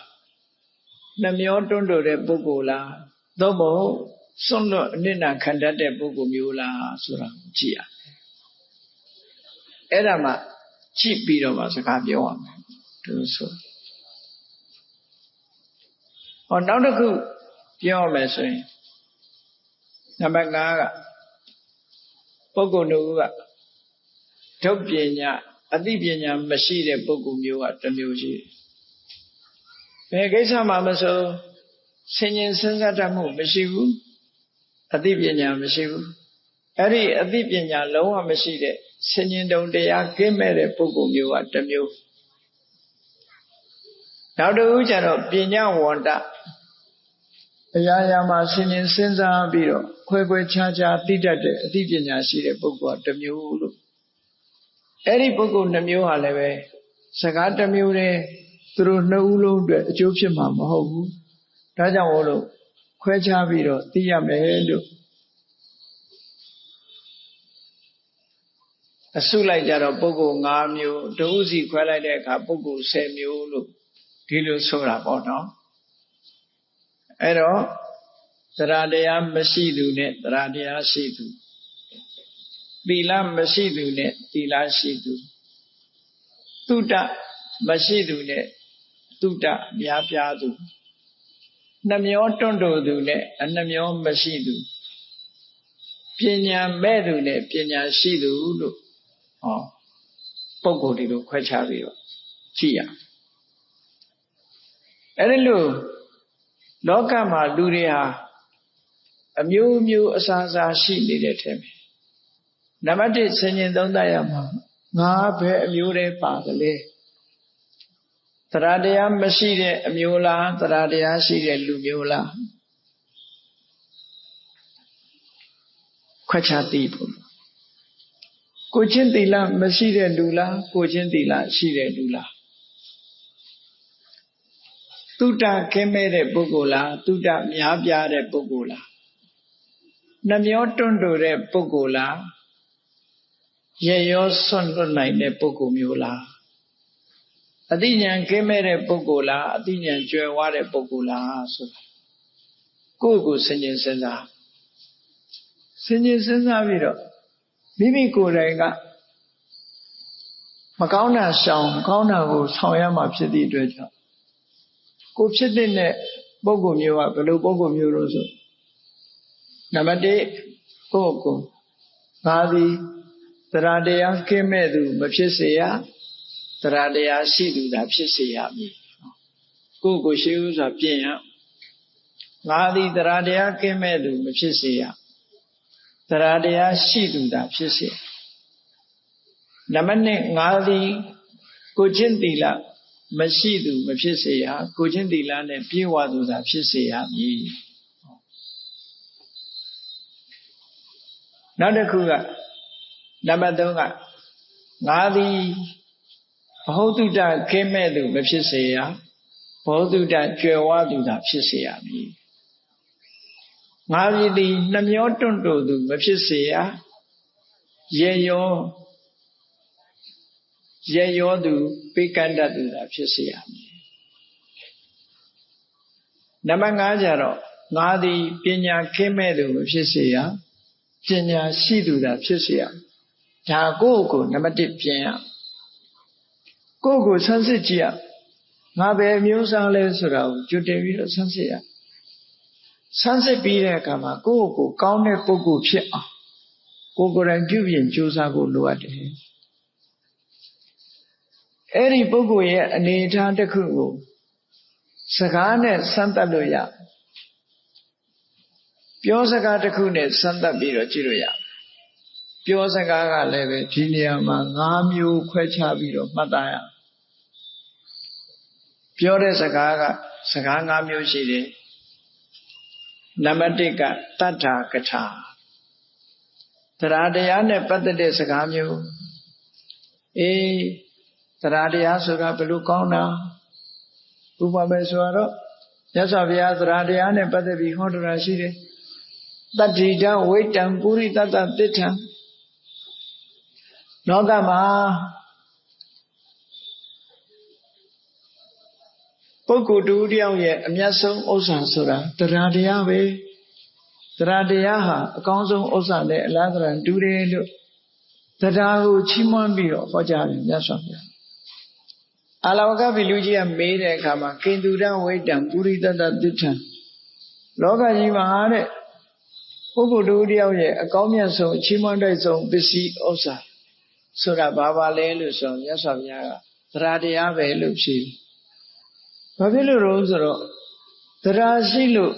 နှမျောတွန့်တိုတဲ့ပုဂ္ဂိုလ်လားသို့မဟုတ်စွန့်လွတ်အနစ်နာခံတတ်တဲ့ပုဂ္ဂိုလ်မျိုးလားဆိုတာကိုကြည့်ရအဲ့ဒါမှကြည့်ပြီးတော့မှစကားပြောရမယ်သူဆိုနောက်တစ်ခုပြောရမယ်ဆိုရင်နံပါတ်5ကပုဂ္ဂိုလ်တို့ကဒုပညာအသိပညာမရှိတဲ့ပုဂ္ဂိုလ်မျိုးကတစ်မျိုးရှိတယ်ဘယ်ကိစ္စမှမဆိုဆင်ញင်စဉ်းစားတတ်မှုမရှိဘူးအသိပညာမရှိဘူးအဲ့ဒီအသိပညာလုံးဝမရှိတဲ့ဆင်ញင်တုံတရားကင်းမဲ့တဲ့ပုဂ္ဂိုလ်မျိုးကတစ်မျိုးနောက်တစ်ခုကျတော့ပညာဝန္တအရာရာမှာဆင်ញင်စဉ်းစားပြီးတော့ခွဲခွဲခြားခြားသိတတ်တဲ့အသိပညာရှိတဲ့ပုဂ္ဂိုလ်ကတစ်မျိုးလို့အဲ့ဒီပုဂ္ဂိုလ်နှမျိုးဟာလည်းပဲစကားတစ်မျိုးတည်းသူတို့နှစ်ဦးလုံးအတွက်အကျိုးဖြစ်မှာမဟုတ်ဘူးဒါကြောင့်မို့လို့ခွဲခြားပြီးတော့သိရမယ်လို့အစုလိုက်ကြတော့ပုဂ္ဂိုလ်5မျိုးတဦးစီခွဲလိုက်တဲ့အခါပုဂ္ဂိုလ်10မျိုးလို့ဒီလိုဆိုတာပေါ့နော်အဲ့တော့တရားတရားမရှိသူနဲ့တရားတရားရှိသူသီလမရှိသူနဲ့သီလရှိသူသုတ္တမရှိသူနဲ့သုတ္တများပြားသူနှမျောတွန့်တိုသူနဲ့အနှမျောမရှိသူပညာမဲ့သူနဲ့ပညာရှိသူလို့ ပုဂ္ဂိုလ်တွေလိုခွဲခြားပြီးတော့ကြည့်ရအဲ့ဒီလိုလောကမှာလူတွေဟာအမျိုးမျိုးအစားအစာရှိနေတဲ့ထဲမှာနံပါတ်1ဆင်ញင်သုံးသပ်ရမှာငါဘယ်အမျိုးတည်းပါသလဲတရားတရားမရှိတဲ့အမျိုးလားတရားတရားရှိတဲ့လူမျိုးလားခွဲခြားသိဖို့ကိုချင်းသီလမရှိတဲ့လူလားကိုချင်းသီလရှိတဲ့လူလားတုဒ္ဒကဲမဲ့တဲ့ပုဂ္ဂိုလ်လားတုဒ္ဒများပြားတဲ့ပုဂ္ဂိုလ်လားနှမျောတွန့်တိုတဲ့ပုဂ္ဂိုလ်လားရေရောစွန့်လွတ်နိုင်တဲ့ပုဂ္ဂိုလ်မျိုးလားအသိဉာဏ်ကဲမဲ့တဲ့ပုဂ္ဂိုလ်လားအသိဉာဏ်ကျွယ်ဝတဲ့ပုဂ္ဂိုလ်လားဆိုတာကိုယ့်ကိုယ်ဆင်ခြင်စဉ်းစားပြီးတော့မိမိကိုယ်တိုင်ကမကောင်းတာရှောင်ကောင်းတာကိုဆောင်ရမှာဖြစ်သည့်အတွက်ကြောင့်ကိုဖြစ်တဲ့ပုဂ္ဂိုလ်မျိုးကဘယ်လိုပုဂ္ဂိုလ်မျိုးလို့ဆိုနံပါတ်1ကိုယ့်ကိုငါသည်တရားတရားကင်းမဲ့သူမဖြစ်စေရတရားတရားရှိသူသာဖြစ်စေရမည်ကိုယ့်ကိုရှိဥစွာပြင်ရငါသည်တရားတရားကင်းမဲ့သူမဖြစ်စေရတရားတရားရှိသူသာဖြစ်စေနံပါတ်2ငါသည်ကိုချင်းသီလမရှိသူမဖြစ်စေရကိုချင်းသီလနဲ့ပြည့်ဝသူသာဖြစ်စေရမည်နောက်တစ်ခုကနံပါတ်3ကငါသည်ဘဟုတုတကဲမဲ့သူမဖြစ်စေရဘဟုတုတကြွယ်ဝသူသာဖြစ်စေရမည်ငါသည်နှမျောတွန့်တိုသူမဖြစ်စေရရေရောသူပိကန္တသူသာဖြစ်စေရမည်နံပါတ်5ကျတော့ငါသည်ပညာခင်းမဲ့သူမဖြစ်စေရပညာရှိသူသာဖြစ်စေရဒါကိုယ့်ကိုနံပါတ်1ပြင်ရကိုယ့်ကိုဆန်းစစ်ကြည့်ရငါပဲမျိုးစားလဲဆိုတာကိုကြွတင်ပြီးတော့ဆန်းစစ်ရဆန်းစစ်ပြီးတဲ့အခါမှာကိုယ့်ကိုကောင်းတဲ့ပုဂ္ဂိုလ်ဖြစ်အောင်ကိုယ်ကိုယ်တိုင်ပြုပြင်ကြိုးစားဖို့လိုအပ်တယ်အဲ့ဒီပုဂ္ဂိုလ်ရဲ့အနေအထားတစ်ခုကိုစကားနဲ့စမ်းသပ်လို့ရပြောစကားတစ်ခုနဲ့စမ်းသပ်ပြီးတော့ကြည့်လို့ရပြောစကားကလည်းပဲဒီနေရာမှာ5မျိုးခွဲခြားပြီးတော့မှတ်သားရပြောတဲ့စကားကစကား5မျိုးရှိတယ်နံပါတ်1ကတတ္ထာကထာတရားတရားနဲ့ပတ်သက်တဲ့စကားမျိုးတရားတရားဆိုတာဘယ်လိုကောင်းတာဥပမာဆိုတော့မြတ်စွာဘုရားတရားတရားနဲ့ပတ်သက်ပြီးဟောတာရှိတယ်တတ္တိတဝိတ္တံပုရိသတ္တသစ္ထံလောကမှာပုဂ္ဂိုလ်တူတယောက်ရဲ့အမြတ်ဆုံးဥစ္စာဆိုတာတရားတရားပဲတရားတရားဟာအကောင်းဆုံးဥစ္စာနဲ့အလားတန်တူတယ်လို့တရားကိုချီးမွမ်းပြီးတော့ဟောကြားတယ်မြတ်စွာဘုရားအာလဝကပိလူကြီးကမေးတဲ့အခါမှာကိန္တုရဝိတ္တံပုရိသတ္တသစ္ထံလောကကြီးမှာတဲ့ပုဂ္ဂိုလ်တူတယောက်ရဲ့အကောင်းမြတ်ဆုံးချီးမွမ်းတိုက်ဆုံးပစ္စည်းဥစ္စာဆိုတာဘာပါလဲလို့ဆိုမြတ်စွာဘုရားကတရားတရားပဲလို့ဖြေဘာဖြစ်လို့လဲဆိုတော့တရားရှိလို့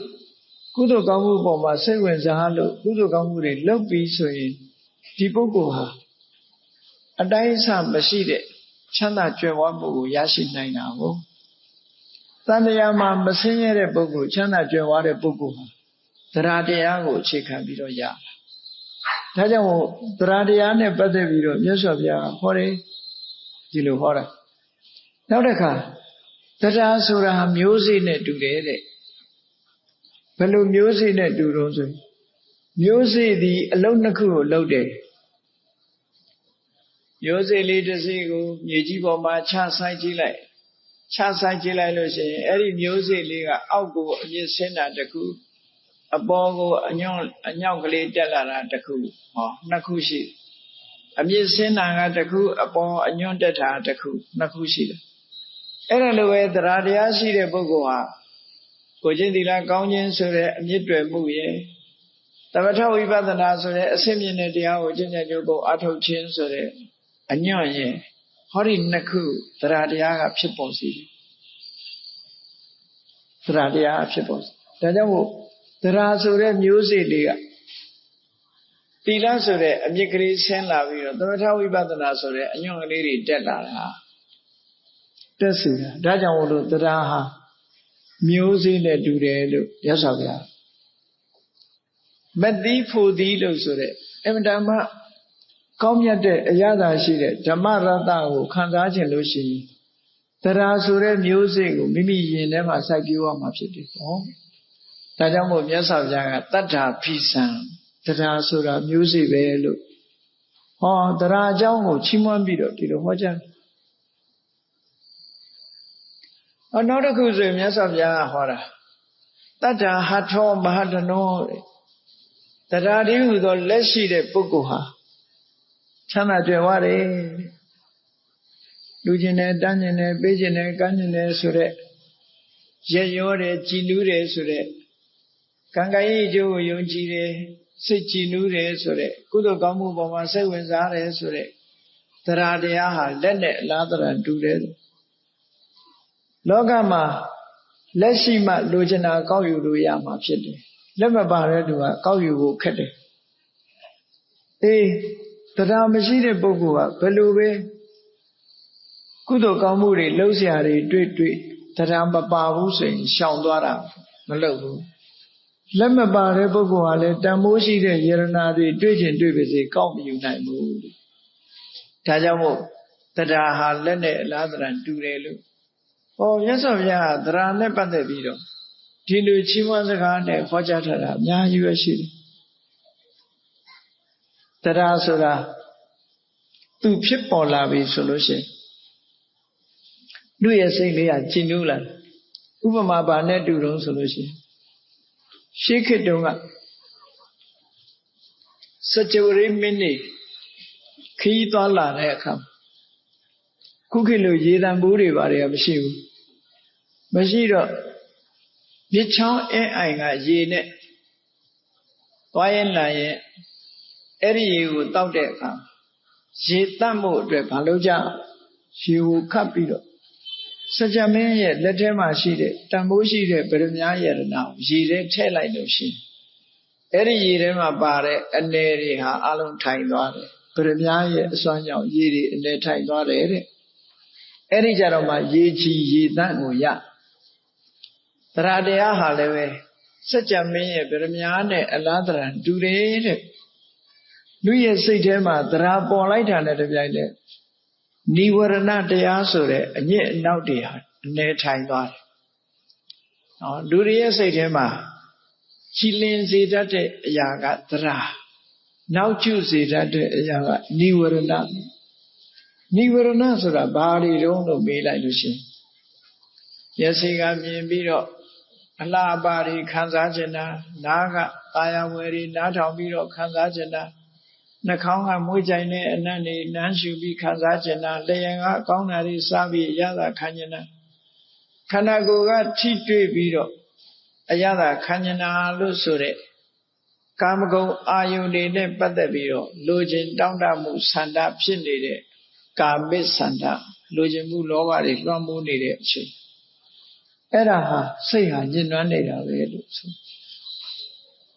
ကုသိုလ်ကောင်းမှုပေါ်မှာစိတ်ဝင်စားလို့ကုသိုလ်ကောင်းမှုတွေလုပ်ပြီးဆိုရင်ဒီပုဂ္ဂိုလ်ဟာအတိုင်းအဆမရှိတဲ့ချမ်းသာကြွယ်ဝမှုကိုရရှိနိုင်တာကိုတန်တရားမှာမဆင်းရဲတဲ့ပုဂ္ဂိုလ်ချမ်းသာကြွယ်ဝတဲ့ပုဂ္ဂိုလ်ဟာတရားတရားကိုအခြေခံပြီးတော့ရတာဒါကြောင့်တရားတရားနဲ့ပတ်သက်ပြီးတော့မြတ်စွာဘုရားဟောတယ်ဒီလိုဟောတာနောက်တစ်ခါတရားဆိုတာမျိုးစေ့နဲ့တူတယ်တဲ့ဘယ်လိုမျိုးစေ့နဲ့တူတော့ဆိုမျိုးစေ့ဒီအလုံးနှစ်ခုကိုလှုပ်တယ်မျိုးစေ့လေးတစ်စီးကိုမြေကြီးပေါ်မှာချဆိုင်ကြည့်လိုက်လို့ရှိရင်အဲ့ဒီမျိုးစေ့လေးကအောက်ကိုအမြင့်ဆင်းတာတစ်ခုအပေါ်ကိုအညောက်ကလေးတက်လာတာတစ်ခုနှစ်ခုရှိအမြင့်ဆင်းတာကတစ်ခုအပေါ်အညွန့်တက်တာတစ်ခုနှစ်ခုရှိတယ်အဲ့ဒါလိုပဲတရားတရားရှိတဲ့ပုဂ္ဂိုလ်ဟာကိုချင်းသီလကောင်းခြင်းဆိုတဲ့အမြင့်တွယ်မှုရဲ့သမထဝိပဿနာဆိုတဲ့အဆင့်မြင့်တဲ့တရားကိုကျင့်ကြံကြိုးကိုအထောက်ခြင်းဆိုတဲ့အညွန့်ရဲ့ ဟောဒီနှစ်ခုတရားတရားကဖြစ်ပေါ်စေတယ်တရားတရားဖြစ်ပေါ်စေဒါကြောင့်မို့တရားဆိုတဲ့မျိုးစေ့တွေကသီလဆိုတဲ့အမြစ်ကလေးဆင်းလာပြီးတော့သမထဝိပဿနာဆိုတဲ့အညွန့်ကလေးတွေတက်လာတာတက်စီတာဒါကြောင့်မို့လို့တရားဟာမျိုးစေ့နဲ့တူတယ်လို့ရသော်ဗျာမတိဖို့သည်လို့ဆိုတဲ့အမှန်တမ်းကောင်းမြတ်တဲ့အရာသာရှိတဲ့ဓမ္မရတ္တကိုခံစားခြင်းလို့ရှိရင်တရားဆိုတဲ့မျိုးစေ့ကိုမိမိရင်ထဲမှာစိုက်ပျိုးရမှာဖြစ်တယ်ပေါ့ဒါကြောင့်မို့မြတ်စွာဘုရားကတတ္ထာဖိစံတရားဆိုတာမျိုးစေ့ပဲလို့ဟောတရားအကြောင်းကိုချီးမွမ်းပြီးတော့ဒီလိုဟောကြားနောက်တစ်ခုဆိုရင်မြတ်စွာဘုရားကဟောတာတတ္ထာဟထောမဟာတနောတရားဒီဟုသောလက်ရှိတဲ့ပုဂ္ဂိုလ်ဟာချမ်းသာကြွယ်ဝတယ်လူကျင်တယ်တန်းကျင်တယ်ပေးကျင်တယ်ကမ်းကျင်တယ်ဆိုတဲ့ရက်ရောတယ်ကြည်နူးတယ်ဆိုတဲ့ကံကံရဲ့အကျိုးကိုယုံကြည်တယ်စိတ်ကြည်နူးတယ်ဆိုတဲ့ကုသိုလ်ကောင်းမှုပေါ်မှာစိတ်ဝင်စားတယ်ဆိုတဲ့တရားတရားဟာလက်နဲ့အလားတရာတူတယ်လောကမှာလက်ရှိမှလိုချင်တာကောက်ယူလို့ရမှာဖြစ်တယ်လက်မပါတဲ့သူကကောက်ယူဖို့ခက်တယ်တရားမရှိတဲ့ပုဂ္ဂိုလ်ကဘယ်လိုပဲကုသိုလ်ကောင်းမှုတွေလှုပ်ရှားတွေတွေ့တရားမပါဘူးဆိုရင်ရှောင်သွားတာမလုပ်ဘူးလက်မပါတဲ့ပုဂ္ဂိုလ်ကလည်းတန်ဖိုးရှိတဲ့ယရနာတွေတွေ့ချင်တွေ့ပါစေကောက်မယူနိုင်ဘူးဒါကြောင့်မို့တရားဟာလက်နဲ့အလားတရာတူတယ်လို့ဟောမြတ်စွာဘုရားကတရားနဲ့ပတ်သက်ပြီးတော့ဒီလိုချီးမွမ်းစကားနဲ့ဟောကြားထားတာအများကြီးပဲရှိတယ်တရားဆိုတာသူဖြစ်ပေါ်လာပြီဆိုလို့ရှိရင်လူရဲ့စိတ်လေးကကြည်နူးလာဥပမာပါနဲ့တူတော့ဆိုလို့ရှိရင်ရှေးခေတ်တုန်းကစကြဝဠာမင်းနေခီးသွားလာတဲ့အခါခုခေတ်လိုရေတံပိုးတွေပါတယ်မရှိဘူးမရှိတော့မြစ်ချောင်းအဲအိုင်ကရေနဲ့သွားရင်လာရင်အဲ့ဒီရေကိုတောက်တဲ့အခါရေတတ်မှုအတွက်ဘာလို့ကြရေကိုခတ်ပြီးတော့စကြမင်းရဲ့လက်ထဲမှာရှိတဲ့တန်ဖိုးရှိတဲ့ဗရမ ्या ယရနာကိုရေထဲထည့်လိုက်လို့ရှိရင်အဲ့ဒီရေထဲမှာပါတဲ့အနယ်တွေဟာအလုံးထိုင်သွားတယ်ဗရမ ्या ရဲ့အစွမ်းကြောင့်ရေတွေအနယ်ထိုင်သွားတယ်တဲ့အဲ့ဒီကြတော့မှရေချီရေတန့်ကိုရတရားတရားဟာလည်းပဲစကြမင်းရဲ့ဗရမ ्या နဲ့အလားတရာတူတယ်တဲ့လူရဲ့စိတ်ထဲမှာတရားပေါ်လိုက်တာနဲ့တပြိုင်တည်းနိဝရဏတရားဆိုတဲ့အညစ်အနောက်တွေဟာအနေထိုင်သွားတယ်။လူတွေရဲ့စိတ်ထဲမှာကြည်လင်စေတတ်တဲ့အရာကတရားနောက်ကျစေတတ်တဲ့အရာကနိဝရဏနိဝရဏဆိုတာဘာတွေတုံးလို့မေးလိုက်လို့ရှိရင်မျက်စိကမြင်ပြီးတော့အလှအပတွေခံစားကျင်တာနားကသာယာဝယ်တွေနားထောင်ပြီးတော့ခံစားကျင်တာနှာခေါင်းကမွေးကြိုင်တဲ့အနံ့တွေနမ်းရှူပြီးခံစားကျင်တာလျှံကကောင်းတာတွေစားပြီးအရသာခံကျင်တာခန္ဓာကိုယ်ကထိတွေ့ပြီးတော့အရသာခံကျင်တာလို့ဆိုတဲ့ကာမဂုဏ်အာယုန်တွေနဲ့ပတ်သက်ပြီးတော့လိုချင်တောင့်တမှုဆန္ဒဖြစ်နေတဲ့ကာမိဆန္ဒလိုချင်မှုလောဘတွေလွှမ်းမိုးနေတဲ့အချိန်အဲ့ဒါဟာစိတ်ဟာညှဉ်းနှွမ်းနေတာပဲလို့ဆို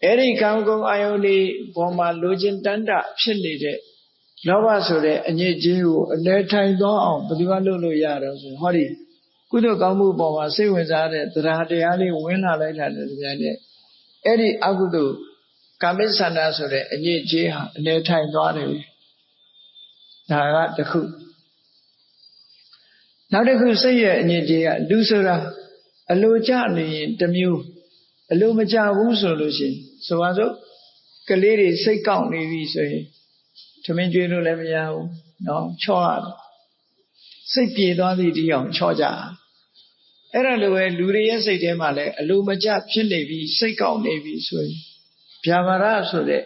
အဲ့ဒီကာမဂုဏ်အာယုန်တွေပေါ်မှာလိုချင်တန်တဖြစ်နေတဲ့လောဘဆိုတဲ့အညစ်အကြေးကိုအလဲထိုင်သွားအောင်ဘယ်သူကလုပ်လို့ရတော့ဆိုဟောဒီကုသိုလ်ကောင်းမှုပေါ်မှာစိတ်ဝင်စားတဲ့တရားတရားလေးဝင်လာလိုက်တာလည်းပြန်တဲ့အဲ့ဒီအကုသိုလ်ကာမိဆန္ဒဆိုတဲ့အညစ်အကြေးဟာအလဲထိုင်သွားတယ်ဒါကတစ်ခုနောက်တစ်ခုစိတ်ရဲ့အညစ်အကြေးကလူဆိုတာအလိုကြနေရင်တစ်မျိုးအလိုမကြဘူးဆိုလို့ရှိရင်ဆိုပါစို့ကလေးတွေစိတ်ကောက်နေပြီဆိုရင်ထမင်းကျွေးလို့လည်းမရဘူးเนาะချော့ရတယ်စိတ်ပြေသွားသည့်ဒီအောင်ချော့ကြအဲ့ဒါလိုပဲလူတွေရဲ့စိတ်ထဲမှာလည်းအလိုမကြဖြစ်နေပြီစိတ်ကောက်နေပြီဆိုရင်ဗျာပါဒဆိုတဲ့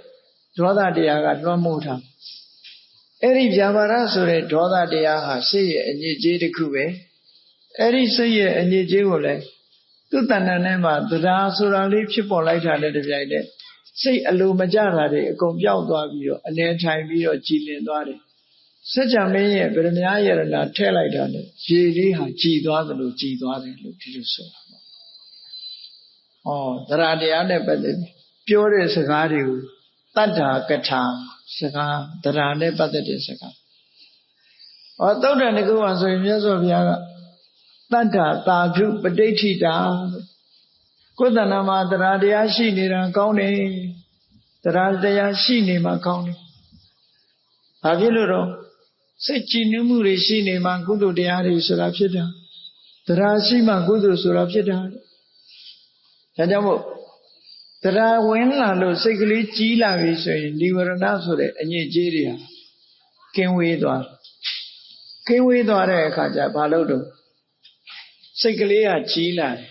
ဒေါသတရားကလွှမ်းမိုးထားအဲ့ဒီဗျာပါဒဆိုတဲ့ဒေါသတရားဟာစိတ်ရဲ့အညစ်အကြေးတစ်ခုပဲအဲ့ဒီစိတ်ရဲ့အညစ်အကြေးကိုလည်းသူ့တဏ္ဍာနဲ့မှာတရားဆိုတာလေးဖြစ်ပေါ်လိုက်တာနဲ့တပြိုင်တည်းစိတ်အလိုမကျတာတွေအကုန်ပြောက်သွားပြီးတော့အနေထိုင်ပြီးတော့ကြည်လင်သွားတယ် စัจ जा မင်းရဲ့ဗရမ ्या ယရဏထဲလိုက်တာနဲ့ရေလေးဟာကြည်သွားသလိုကြည်သွားတယ်လို့ဒီလိုဆိုတာပေါ့။တရားတရားနဲ့ပတ်သက်ပြီးပြောတဲ့စကားတွေကိုတတ္ထာကထာစကားတရားနဲ့ပတ်သက်တဲ့စကား။သုတ်တန်တကူမှာဆိုရင်မြတ်စွာဘုရားကတတ္ထာတာဓုပဋိဋ္ဌိတာကိုယ်တဏ္ဍာမှာတရားတရားရှိနေတာကောင်းတယ်။တရားတရားရှိနေမှကောင်းတယ်။ဘာဖြစ်လို့တော့စိတ်ကြည်နူးမှုတွေရှိနေမှကုသိုလ်တရားတွေဆိုတာဖြစ်တာတရားရှိမှကုသိုလ်ဆိုတာဖြစ်တာဒါကြောင့်မို့တရားဝင်လာလို့စိတ်ကလေးကြီးလာပြီဆိုရင်និဝရဏဆိုတဲ့အညစ်အကြေးတွေဟာကင်းဝေးသွားတဲ့အခါကျဘာလို့တော့စိတ်ကလေးကကြီးလာတယ်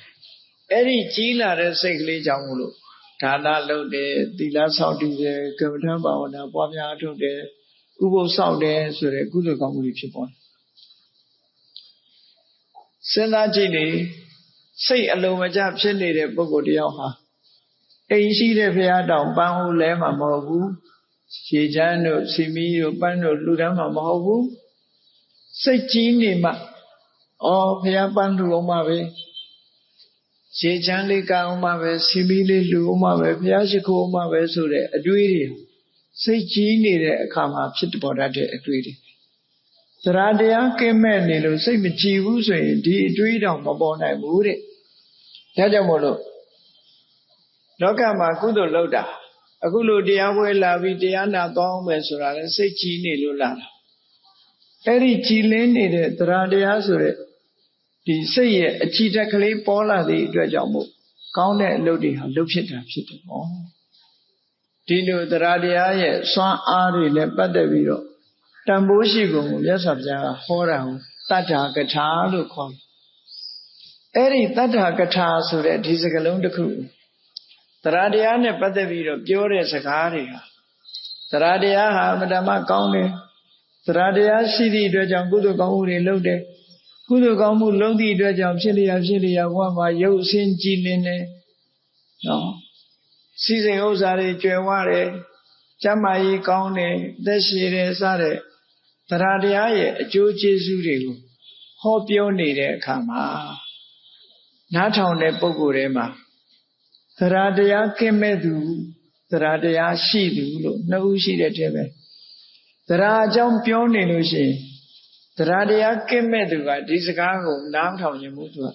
အဲ့ဒီကြီးလာတဲ့စိတ်ကလေးကြောင့်မို့လို့ဒါနလုပ်တယ်သီလဆောက်တည်တယ်ကမ္မဋ္ဌာန်းဘာဝနာပွားများထုတ်တယ်ဥပုသ်ဆောက်တယ်ဆိုတဲ့ကုသိုလ်ကောင်းမှုတွေဖြစ်ပေါ်တယ်စဉ်းစားကြည့်နေစိတ်အလုံးမကျဖြစ်နေတဲ့ပုဂ္ဂိုလ်တယောက်ဟာအိမ်ရှိတဲ့ဘုရားတောင်ပန်းဦးလဲမှာမဟုတ်ဘူးရေချမ်းတို့စီမီတို့ပန်းတို့လူတန်းမှာမဟုတ်ဘူးစိတ်ကြီးနေမှဘုရားပန်းလူအောင်မှာပဲရေချမ်းလေးကအောင်မှာပဲစီမီလေးလူအောင်မှာပဲဘုရားရှိခိုးအောင်မှာပဲဆိုတဲ့အတွေးတွေစိတ်ကြီးနေတဲ့အခါမှာဖြစ်ပေါ်တတ်တဲ့အတွေ့တွေတရားတရားကင်းမဲ့နေလို့စိတ်မကြည်ဘူးဆိုရင်ဒီအတွေ့တောင်မပေါ်နိုင်ဘူးတဲ့ဒါကြောင့်မို့လို့လောကမှာကုသိုလ်လုပ်တာအခုလိုတရားပွဲလာပြီးတရားနာသွားအောင်မယ်ဆိုတာလည်းစိတ်ကြည်နေလို့လာတာအဲ့ဒီကြည်လင်းနေတဲ့တရားတရားဆိုတဲ့ဒီစိတ်ရဲ့အကြည်တက်ကလေးပေါ်လာသည့်အတွက်ကြောင့်မို့ကောင်းတဲ့အလုပ်တွေဟာလုပ်ဖြစ်တာဖြစ်တယ်ပေါ့ဒီလိုတရားတရားရဲ့စွမ်းအားတွေနဲ့ပတ်သက်ပြီးတော့တန်ဖိုးရှိကုန်ကိုမြတ်စွာဘုရားကဟောတာကိုတတ္ထာကထာလို့ခေါ်တယ်။အဲ့ဒီတတ္ထာကထာဆိုတဲ့ဒီစကားလုံးတစ်ခုတရားတရားနဲ့ပတ်သက်ပြီးတော့ပြောတဲ့စကားတွေဟာတရားတရားဟာအမှန်တမ်းကောင်းတယ်။တရားတရားရှိသည့်အတွက်ကြောင့်ကုသိုလ်ကောင်းမှုတွေလုပ်တယ်။ကုသိုလ်ကောင်းမှုလုပ်သည့်အတွက်ကြောင့်ဖြစ်လျာဘဝမှာရုပ်အစဉ်ကြည်လင်တယ်။နော်စီစဉ်ဥစ္စာတွေကျွယ်ဝတယ်ကျမ်းမာရေးကောင်းတယ်သက်ရှည်တယ်စတဲ့တရားတရားရဲ့အကျိုးကျေးဇူးတွေကိုဟောပြောနေတဲ့အခါမှာနားထောင်တဲ့ပုဂ္ဂိုလ်တွေမှာတရားတရားကင်းမဲ့သူတရားတရားရှိသူလို့နှစ်ဦးရှိတဲ့တည်းပဲတရားအကြောင်းပြောနေလို့ရှိရင်တရားတရားကင်းမဲ့သူကဒီစကားကိုနားထောင်ရင်ဘူးသူက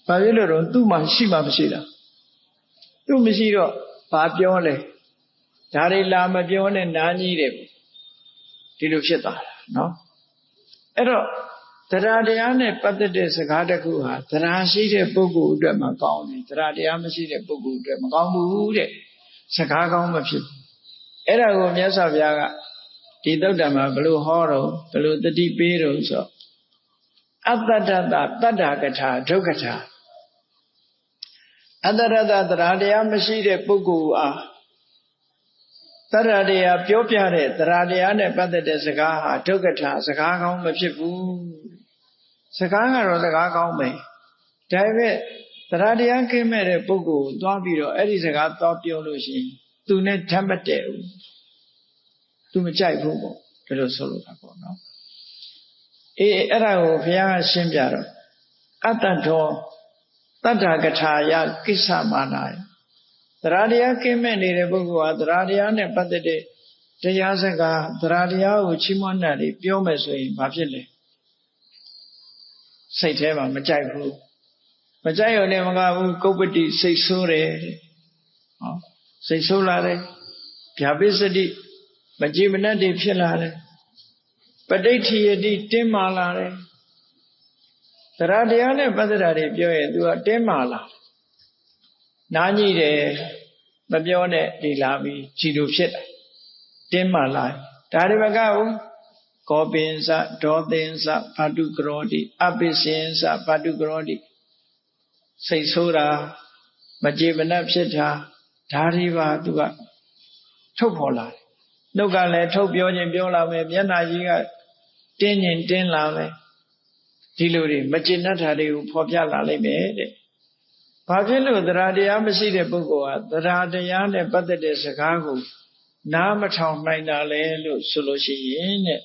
ဘာဖြစ်လို့တော့သူ့မှာရှိမှမရှိတာသူမရှိတော့ဘာပြောလဲဒါတွေလာမပြောနဲ့နားကြီးတယ်ဒီလိုဖြစ်သွားတာနော်အဲ့တော့တရားတရားနဲ့ပတ်သက်တဲ့စကားတစ်ခုဟာတရားရှိတဲ့ပုဂ္ဂိုလ်အတွက်မှကောင်းတယ်တရားတရားမရှိတဲ့ပုဂ္ဂိုလ်အတွက်မကောင်းဘူးတဲ့စကားကောင်းမဖြစ်ဘူးအဲ့ဒါကိုမြတ်စွာဘုရားကဒီသုတ်တံမှာဘယ်လိုဟောတော့ဘယ်လိုတတိပေးတော့ဆိုအတ္တတ္တတတ္တာကထာဒုက္ခထာအတ္တရတ္တတရားတရားမရှိတဲ့ပုဂ္ဂိုလ်အားတရားတရားပြောပြတဲ့တရားတရားနဲ့ပတ်သက်တဲ့စကားဟာဒုက္ခထာစကားကောင်းမဖြစ်ဘူးစကားကတော့စကားကောင်းပဲဒါပေမဲ့တရားတရားကင်းမဲ့တဲ့ပုဂ္ဂိုလ်ကိုသွားပြီးတော့အဲ့ဒီစကားသွားပြောလို့ရှိရင်သူနဲ့ဓာတ်မတည့်ဘူးသူမကြိုက်ဘူးပေါ့ဒီလိုဆိုလို့တာပေါ့နော်အဲ့ဒါကိုဘုရားကရှင်းပြတော့အတ္တတော်တတ္ထာကထာယကိစ္စမာနာယတရားတရားကင်းမဲ့နေတဲ့ပုဂ္ဂိုလ်ဟာတရားတရားနဲ့ပတ်သက်တဲ့တရားစကားတရားတရားကိုချီးမွမ်းတာတွေပြောမယ်ဆိုရင်ဘာဖြစ်လဲစိတ်ထဲမှာမကြိုက်ဘူးမကြိုက်ရုံနဲ့မကဘူးကုပ္ပတိစိတ်ဆိုးတယ်ဟောစိတ်ဆိုးလာတယ်ဗျာပိစတိမကြည်မနှက်တွေဖြစ်လာတယ်ပဋိဋ္ဌိယတိတင်းမာလာတယ်တရားတရားနဲ့ပတ်သက်တာတွေပြောရင် तू ကတင်းမာလာနားညိတယ်မပြောနဲ့ဒီလာပြီးခြေလိုဖြစ်တယ်တင်းမာလာဒါတွေမကဘူးကောပင်္စဒေါသင်္စဘာတုကရောတိအပိစင်္စဘာတုကရောတိစိတ်ဆိုးတာမကြည်မနှက်ဖြစ်တာဒါတွေပါ तू ကထုတ်ဖော်လာတယ်နှုတ်ကလည်းထုတ်ပြောခြင်းပြောလာမယ်မျက်နှာကြီးကတင်းရင်တင်းလာမယ်ဒီလိုတွေမကျေနပ်တာတွေကိုဖော်ပြလာလိမ့်မယ်တဲ့ဘာဖြစ်လို့တရားတရားမရှိတဲ့ပုဂ္ဂိုလ်ဟာတရားတရားနဲ့ပတ်သက်တဲ့စကားကိုနားမထောင်နိုင်တာလဲလို့ဆိုလို့ရှိရင်တဲ့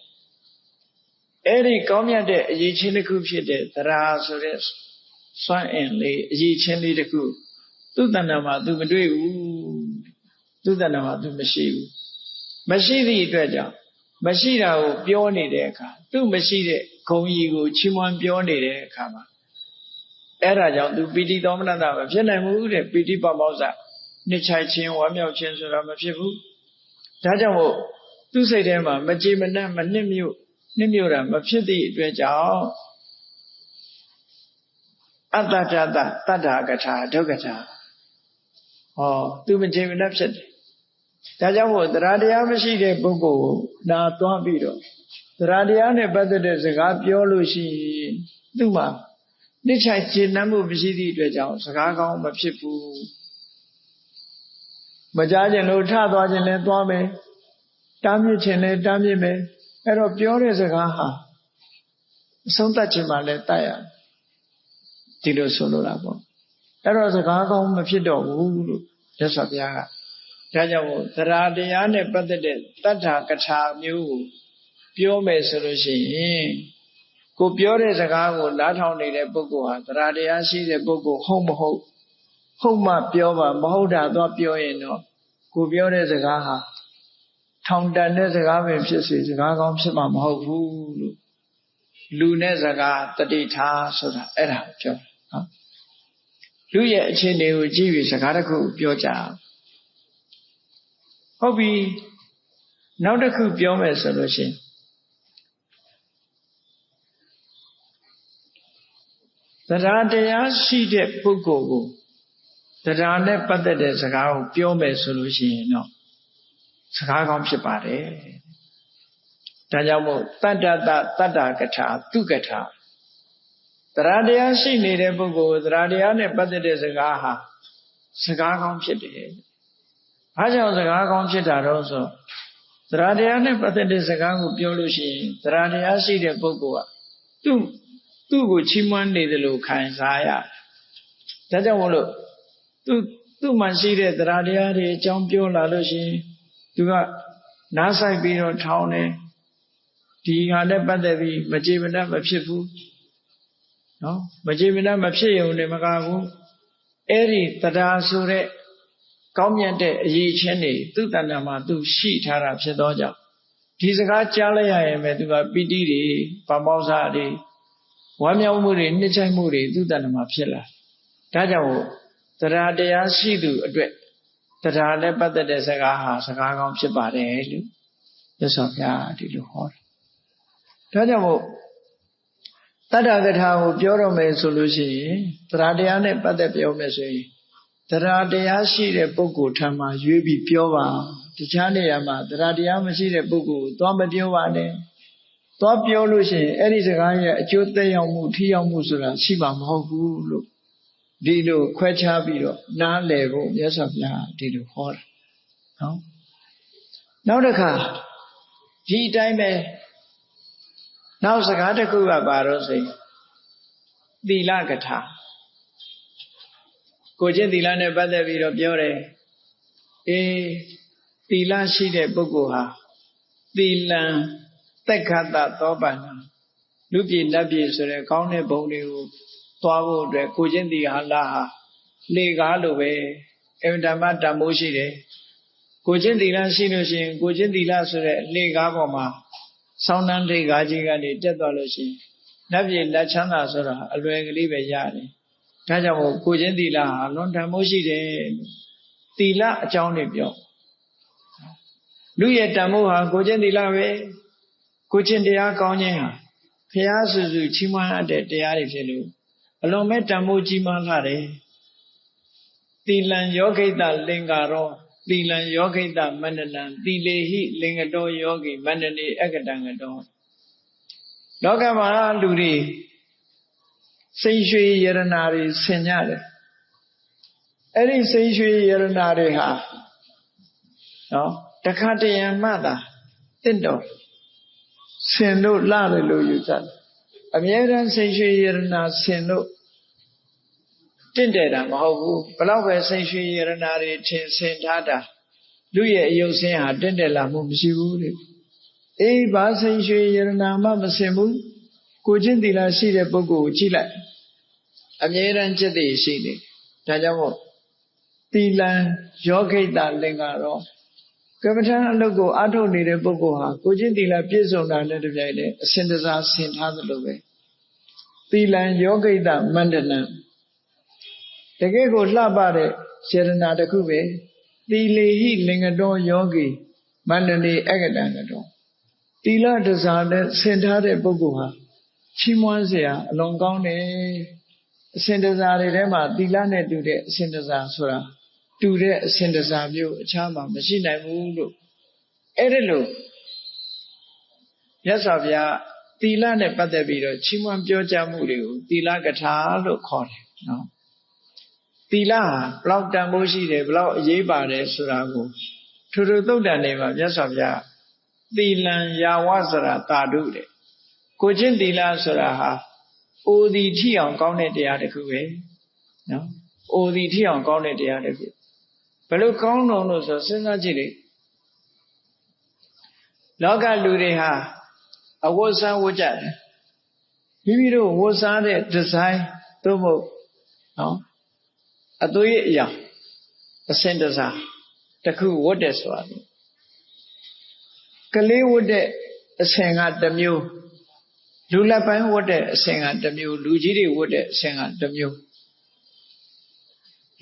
အဲ့ဒီကောင်းမြတ်တဲ့အရေးချင်းတစ်ခုဖြစ်တဲ့သရာဆိုတဲ့စွမ်းအင်လေးအရေးချင်းလေးတစ်ခုသူ့တဏ္ဍာမှာသူမတွေ့ဘူးသူ့တဏ္ဍာမှာသူမရှိဘူးမရှိသည့်အတွက်ကြောင့်မရှိတာကိုပြောနေတဲ့အခါသူမရှိတဲ့ဂုဏ်ကြီးကိုချီးမွမ်းပြောနေတဲ့အခါမှာအဲ့ဒါကြောင့်သူပီတိသောမနတမဖြစ်နိုင်ဘူးတဲ့ပီတိပမောဇ္ဇနှစ်ချိုက်ခြင်းဝမ်းမြောက်ခြင်းဆိုတာမဖြစ်ဘူးဒါကြောင့်မို့သူ့စိတ်ထဲမှာမကြေမနက်မနှစ်မြို့တာမဖြစ်သည့်အတွက်ကြောင့်အတ္တတတတတ္တာကထာဒုက္ခထာသူမကြေမနက်ဖြစ်တယ်ဒါကြောင့်မို့တရားတရားမရှိတဲ့ပုဂ္ဂိုလ်ကိုနာသွားပြီးတော့တရားတရားနဲ့ပတ်သက်တဲ့စကားပြောလို့ရှိရင်သူ့မှာနှစ်ချိုက်ကျေနပ်မှုမရှိသည့်အတွက်ကြောင့်စကားကောင်းမဖြစ်ဘူးမကြားခြင်းလို့ထသွားခြင်းလည်းသွားမယ်တားမြစ်ခြင်းလည်းတားမြစ်မယ်အဲ့တော့ပြောတဲ့စကားဟာအဆုံးသတ်ခြင်းမှလည်းတတ်ရဒီလိုဆိုလိုတာပေါ့အဲ့တော့စကားကောင်းမဖြစ်တော့ဘူးလို့မြတ်စွာဘုရားကဒါကြောင့်တရားတရားနဲ့ပတ်သက်တဲ့တတ္ထာကထာမျိုးကိုပြောမယ်ဆိုလို့ရှိရင်ကိုပြောတဲ့စကားကိုနားထောင်နေတဲ့ပုဂ္ဂိုလ်ဟာတရားတရားရှိတဲ့ပုဂ္ဂိုလ်ဟုတ်မဟုတ်ဟုတ်မှပြောပါမဟုတ်တာတော့ပြောရင်တော့ကိုပြောတဲ့စကားဟာထောင်တန်တဲ့စကားပဲဖြစ်စေစကားကောင်းဖြစ်မှာမဟုတ်ဘူးလို့လူနဲ့စကားတတိထားဆိုတာအဲ့ဒါပြောနော်လူရဲ့အခြေအနေကိုကြည့်ပြီးစကားတစ်ခုပြောကြဟုတ်ပြီနောက်တစ်ခုပြောမယ်ဆိုလို့ရှိရင်တရားတရားရှိတဲ့ပုဂ္ဂိုလ်ကိုတရားနဲ့ပတ်သက်တဲ့စကားကိုပြောမယ်ဆိုလို့ရှိရင်တော့စကားကောင်းဖြစ်ပါတယ်ဒါကြောင့်မို့တတ္တတတတ္တာကထာသူကထာတရားတရားရှိနေတဲ့ပုဂ္ဂိုလ်တရားတရားနဲ့ပတ်သက်တဲ့စကားဟာစကားကောင်းဖြစ်တယ်ဘာကြောင့်စကားကောင်းဖြစ်တာတော့ဆိုတရားတရားနဲ့ပတ်သက်တဲ့စကားကိုပြောလို့ရှိရင်တရားတရားရှိတဲ့ပုဂ္ဂိုလ်ကသူ့ကိုချီးမွမ်းနေတယ်လို့ခံစားရဒါကြောင့်မို့လို့သူ့မှာရှိတဲ့တရားတရားတွေအကြောင်းပြောလာလို့ရှိရင်သူကနားဆိုင်ပြီးတော့ထောင်းတယ်ဒီဟာနဲ့ပတ်သက်ပြီးမကြေမနပ်မဖြစ်ဘူးနော်မကြေမနပ်မဖြစ်ရုံနဲ့မကဘူးအဲ့ဒီတရားဆိုတဲ့ကောင်းမြတ်တဲ့အရေးချင်းတွေသူ့တဏ္ဍာမှာသူရှိထားတာဖြစ်သောကြောင့်ဒီစကားကြားလိုက်ရရင်ပဲသူကပီတိတွေပမောဇ္ဇတွေဝမ်းမြောက်မှုတွေနှစ်ချိုက်မှုတွေသူ့တဏ္ဍာမှာဖြစ်လာဒါကြောင့်တရားတရားရှိသူအတွက်တရားနဲ့ပတ်သက်တဲ့စကားဟာစကားကောင်းဖြစ်ပါတယ်လို့မြတ်စွာဘုရားဒီလိုဟောတယ်ဒါကြောင့်မို့တတ္တကထာကိုပြောရမယ်ဆိုလို့ရှိရင်တရားတရားနဲ့ပတ်သက်ပြောမယ်ဆိုရင်တရားတရားရှိတဲ့ပုဂ္ဂိုလ်ထံမှာရွေးပြီးပြောပါတခြားနေရာမှာတရားတရားမရှိတဲ့ပုဂ္ဂိုလ်ကိုသွားမပြောပါနဲ့သွားပြောလို့ရှိရင်အဲ့ဒီစကားရဲ့အကျိုးသက်ရောက်မှုထိရောက်မှုဆိုတာရှိမှာမဟုတ်ဘူးလို့ဒီလိုခွဲခြားပြီးတော့နားလည်ဖို့မြတ်စွာဘုရားဒီလိုဟောတာနော်နောက်တစ်ခါဒီအတိုင်းပဲနောက်စကားတစ်ခုကပါတော့ဆိုရင်သီလကထာကိုကျင့်သီလနဲ့ပတ်သက်ပြီးတော့ပြောတယ်သီလရှိတဲ့ပုဂ္ဂိုလ်ဟာသီလံသက်ခတသောပန္နလူပြည်နတ်ပြည်ဆိုတဲ့ကောင်းတဲ့ဘုံတွေကိုသွားဖို့အတွက်ကိုကျင့်သီလဟာလေကားလိုပဲအမှန်တမ်းတန်ဖိုးရှိတယ်ကိုကျင့်သီလရှိလို့ရှိရင်ကိုကျင့်သီလဆိုတဲ့လေကားပေါ်မှာဆောင်းနှန်းထိပ်ကားကြီးကနေတက်သွားလို့ရှိရင်နတ်ပြည်လက်ချမ်းသာဆိုတာအလွယ်ကလေးပဲရတယ်ဒါကြောင့်မို့ကိုကျင့်သီလဟာလွန်တန်ဖိုးရှိတယ်သီလအကြောင်းတွေပြောလူရဲ့တန်ဖိုးဟာကိုကျင့်သီလပဲကိုကျင့်တရားကောင်းခြင်းဟာဘုရားစုစုချီးမွမ်းအပ်တဲ့တရားတွေဖြစ်လို့အလွန်မဲ့တန်ဖိုးကြီးမားလာတယ်သီလံယောဂိတလင်္ကာရောသီလံယောဂိတမန္တနံသီလေဟိလင်္ကတောယောဂိမန္တနေအက္ကတံကတောလောကမှာလူတွေစိတ်ရွှေယရနာတွေဆင်ကြတယ်အဲ့ဒီစိတ်ရွှေယရနာတွေဟာနော်တခါတရံမှသာတင့်တော်ဆင်လို့လှတယ်လို့ယူဆတယ်အမြဲတမ်းစိတ်ရွှေယရနာဆင်လို့တင့်တယ်တာမဟုတ်ဘူးဘလောက်ပဲစိတ်ရွှေယရနာတွေထင်ဆင်ထားတာလူရဲ့အယုတ်ဆင်းဟာတင့်တယ်လာမှုမရှိဘူးတဲ့ ဘာစိန်ရွှေယရနာမှမစင်ဘူးကိုချင်းသီလရှိတဲ့ပုဂ္ဂိုလ်ကိုကြည့်လိုက်အမြဲတမ်းจิตသိရှိနေဒါကြောင့်မို့သီလံယောဂိတလင်္ကာရောကမ္မထာအလုပ်ကိုအားထုတ်နေတဲ့ပုဂ္ဂိုလ်ဟာကိုချင်းသီလပြည့်စုံတာနဲ့တပြိုင်တည်းအစဉ်တစားဆင်ထားသလိုပဲသီလံယောဂိတမန္တနံတကယ်ကိုလှပတဲ့စေရနာတစ်ခုပဲသီလေဟိလင်္ကတောယောဂီမန္တနေအက္ကတံကတောသီလတစားနဲ့ဆင်ထားတဲ့ပုဂ္ဂိုလ်ဟာချီးမွမ်းเสียအလွန်ကောင်းတယ်အစဉ်တစားတွေထဲမှာသီလနဲ့တူတဲ့အစဉ်တစားဆိုတာတူတဲ့အစဉ်တစားမျိုးအခြားမှာမရှိနိုင်ဘူးလို့အဲ့ဒါလို့မြတ်စွာဘုရားသီလနဲ့ပတ်သက်ပြီးတော့ချီးမွမ်းပြောကြားမှုတွေကိုသီလကထာလို့ခေါ်တယ်နော်သီလဟာဘလောက်တန်ဖိုးရှိတယ်ဘလောက်အရေးပါတယ်ဆိုတာကိုထိုသုတ်တန်တွေမှာမြတ်စွာဘုရားသီလံယာဝစရာတာဓုတဲ့ကိုချင်းသီလဆိုတာဟာအိုသည်ထိအောင်ကောင်းတဲ့တရားတစ်ခုပဲနော်အိုသည်ထိအောင်ကောင်းတဲ့တရားတစ်ခုဘယ်လိုကောင်းတော့လို့ဆိုစဉ်းစားကြည့်လေလောကလူတွေဟာအဝတ်စားဝတ်ကြတယ်မိမိတို့ဝတ်စားတဲ့ဒီဇိုင်းသို့မဟုတ်နော်အသွေးအရာအစင်တစားတစ်ခုဝတ်တယ်ဆိုတာကလေးဝတ်တဲ့အစင်ကတစ်မျိုးလူလက်ပိုင်းဝတ်တဲ့အစင်ကတစ်မျိုးလူကြီးတွေဝတ်တဲ့အစင်ကတစ်မျိုး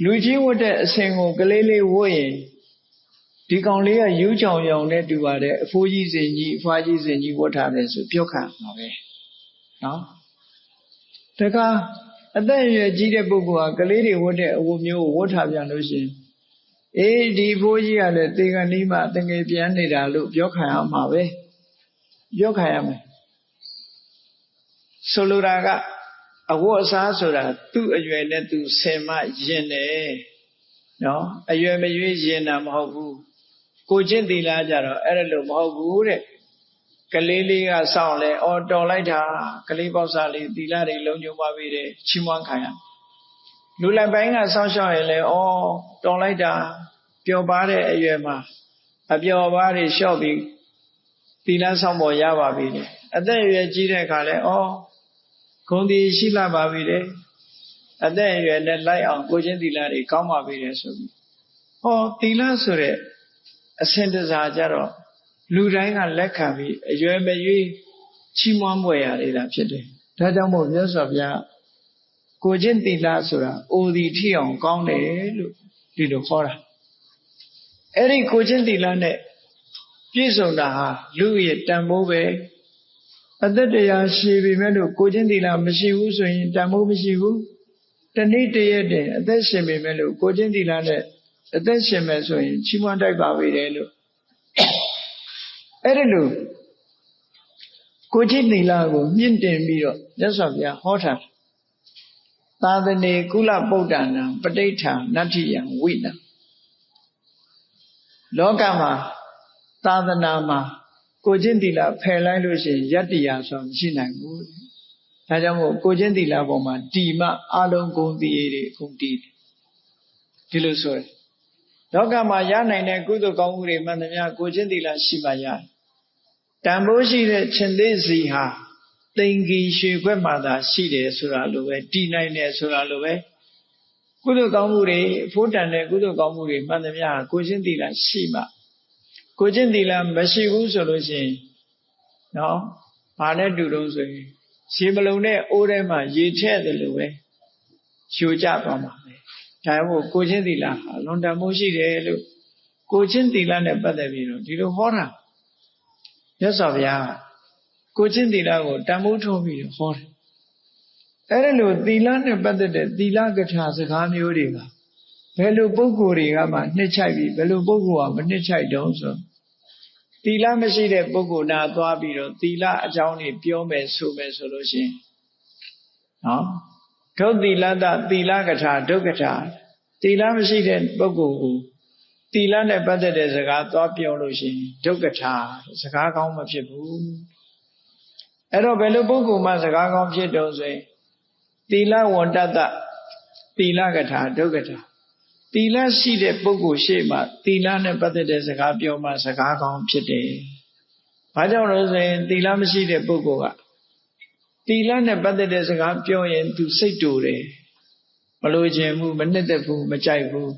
လူကြီးဝတ်တဲ့အစင်ကိုကလေးလေးဝတ်ရင်ဒီကောင်လေးကယူးချောင်ရောင်နဲ့တူပါတယ်အဖိုးကြီးစင်ကြီးအဖွားကြီးစင်ကြီးဝတ်ထားတယ်ဆိုပြောခံမှာပဲနော်တခါအသက်အရွယ်ကြီးတဲ့ပုဂ္ဂိုလ်ဟာကလေးတွေဝတ်တဲ့အဝတ်မျိုးကိုဝတ်ထားပြန်လို့ရှိရင်ဒီအဖိုးကြီးကလည်းတေကန်ဒီမှတငယ်ပြန်နေတာလို့ပြောခံရမှာပဲပြောခံရမယ်ဆိုလိုတာကအဝတ်အစားဆိုတာသူ့အရွယ်နဲ့သူဆင်မရင်တယ်နော်အရွယ်မရွေးရင်တာမဟုတ်ဘူးကိုချင်းသီလကြတော့အဲ့ဒါလို့မဟုတ်ဘူးတဲ့ကလေးလေးကစောင့်လဲအော်တော်လိုက်တာကလေးပေါက်စားလေးသီလတွေလုံးညုံပါပြီတဲ့ချီးမွမ်းခံရလူလက်ပိုင်းကစောင့်ရှောက်ရင်လဲအော်တော်လိုက်တာပျော်ပါတဲ့အရွယ်မှာအပျော်ပါးတွေလျှော့ပြီးသီလဆောင်ပေါ်ရပါပြီတဲ့အသက်အရွယ်ကြီးတဲ့အခါလဲအော်ဂုဏ်ဒီရှိလာပါပြီတဲ့အသက်အရွယ်နဲ့လိုက်အောင်ကိုချင်းသီလတွေကောင်းပါပြီတဲ့ဆိုပြီးဟောသီလဆိုတဲ့အစဉ်တစားကြတော့လူတိုင်းကလက်ခံပြီးအရွယ်မရွေးချီးမွမ်းပွဲရနေတာဖြစ်တယ်ဒါကြောင့်မို့မြတ်စွာဘုရားကိုချင်းသီလဆိုတာအိုဒီထိအောင်ကောင်းတယ်လို့ဒီလိုခေါ်တာအဲ့ဒီကိုချင်းသီလနဲ့ပြည့်စုံတာဟာလူရဲ့တန်ဖိုးပဲအသက်တရားရှိပြီမဲ့လို့ကိုချင်းသီလမရှိဘူးဆိုရင်တန်ဖိုးမရှိဘူးတနေ့တရက်တည်းအသက်ရှင်ပြီမဲ့လို့ကိုချင်းသီလနဲ့အသက်ရှင်မယ်ဆိုရင်ချီးမွမ်းတိုက်ပါပြီတယ်လို့အဲ့ဒီလိုကိုချင်းသီလကိုမြင့်တင်ပြီးတော့မြတ်စွာဘုရားဟောထားသာသနေကုလပုဒ္ဒနာပဋိဋ္ဌာနတ္ထိယံဝိနံလောကမှာသာသနာမှာကိုချင်းသီလဖယ်လိုက်လို့ရှိရင်ယတ္တိယဆိုမရှိနိုင်ဘူးဒါကြောင့်မို့ကိုချင်းသီလပေါ်မှာတီမအလုံးဂုဏ်တည်တွေဂုဏ်တည်ဒီလိုဆိုတယ်လောကမှာရနိုင်တဲ့ကုသိုလ်ကောင်းမှုတွေမှန်သမျှကိုချင်းသီလရှိမှရတယ်တန်ဖိုးရှိတဲ့ရှင်သေစီဟာတိမ်ကြီးရွှေခွက်မှသာရှိတယ်ဆိုတာလိုပဲတည်နိုင်တယ်ဆိုတာလိုပဲကုသိုလ်ကောင်းမှုတွေအဖို့တန်တဲ့ကုသိုလ်ကောင်းမှုတွေမှန်သမျှကိုချင်းသီလရှိမှကိုချင်းသီလမရှိဘူးဆိုလို့ရှိရင်နော်ဘာနဲ့တူတုံးဆိုရင်ရေမလုံတဲ့အိုးထဲမှာရေထည့်တယ်လို့ပဲယူကြသွားမှာပဲဒါမို့ကိုချင်းသီလဟာလွန်တန်မိုးရှိတယ်လို့ကိုချင်းသီလနဲ့ပတ်သက်ပြီးတော့ဒီလိုဟောတာမြတ်စွာဘုရားကိုချင်းသီလကိုတန်ဖိုးထုတ်ပြီးဟောတယ်အဲ့ဒါလို့သီလနဲ့ပတ်သက်တဲ့သီလကထာစကားမျိုးတွေကဘယ်လိုပုဂ္ဂိုလ်တွေကမှနှစ်ချိုက်ပြီးဘယ်လိုပုဂ္ဂိုလ်ကမနှစ်ချိုက်တုံးဆိုသီလမရှိတဲ့ပုဂ္ဂိုလ်နာသွားပြီးတော့သီလအကြောင်းတွေပြောမယ်ဆိုမယ်ဆိုလို့ရှိရင်နော်ဒုသီလတသီလကထာဒုက္ကထာသီလမရှိတဲ့ပုဂ္ဂိုလ်ကိုသီလနဲ့ပတ်သက်တဲ့စကားသွားပြောလို့ရှိရင်ဒုက္ကထာစကားကောင်းမဖြစ်ဘူးအဲ့တော့ဘယ်လိုပုဂ္ဂိုလ်မှစကားကောင်းဖြစ်တုံးဆိုရင်သီလဝန္တတသီလကထာဒုက္ကထာသီလရှိတဲ့ပုဂ္ဂိုလ်ရှေ့မှာသီလနဲ့ပတ်သက်တဲ့စကားပြောမှစကားကောင်းဖြစ်တယ် ဘာကြောင့်လဲဆိုရင်သီလမရှိတဲ့ပုဂ္ဂိုလ်ကသီလနဲ့ပတ်သက်တဲ့စကားပြောရင်သူစိတ်တူတယ်မလိုချင်ဘူးမနှစ်သက်ဘူးမကြိုက်ဘူး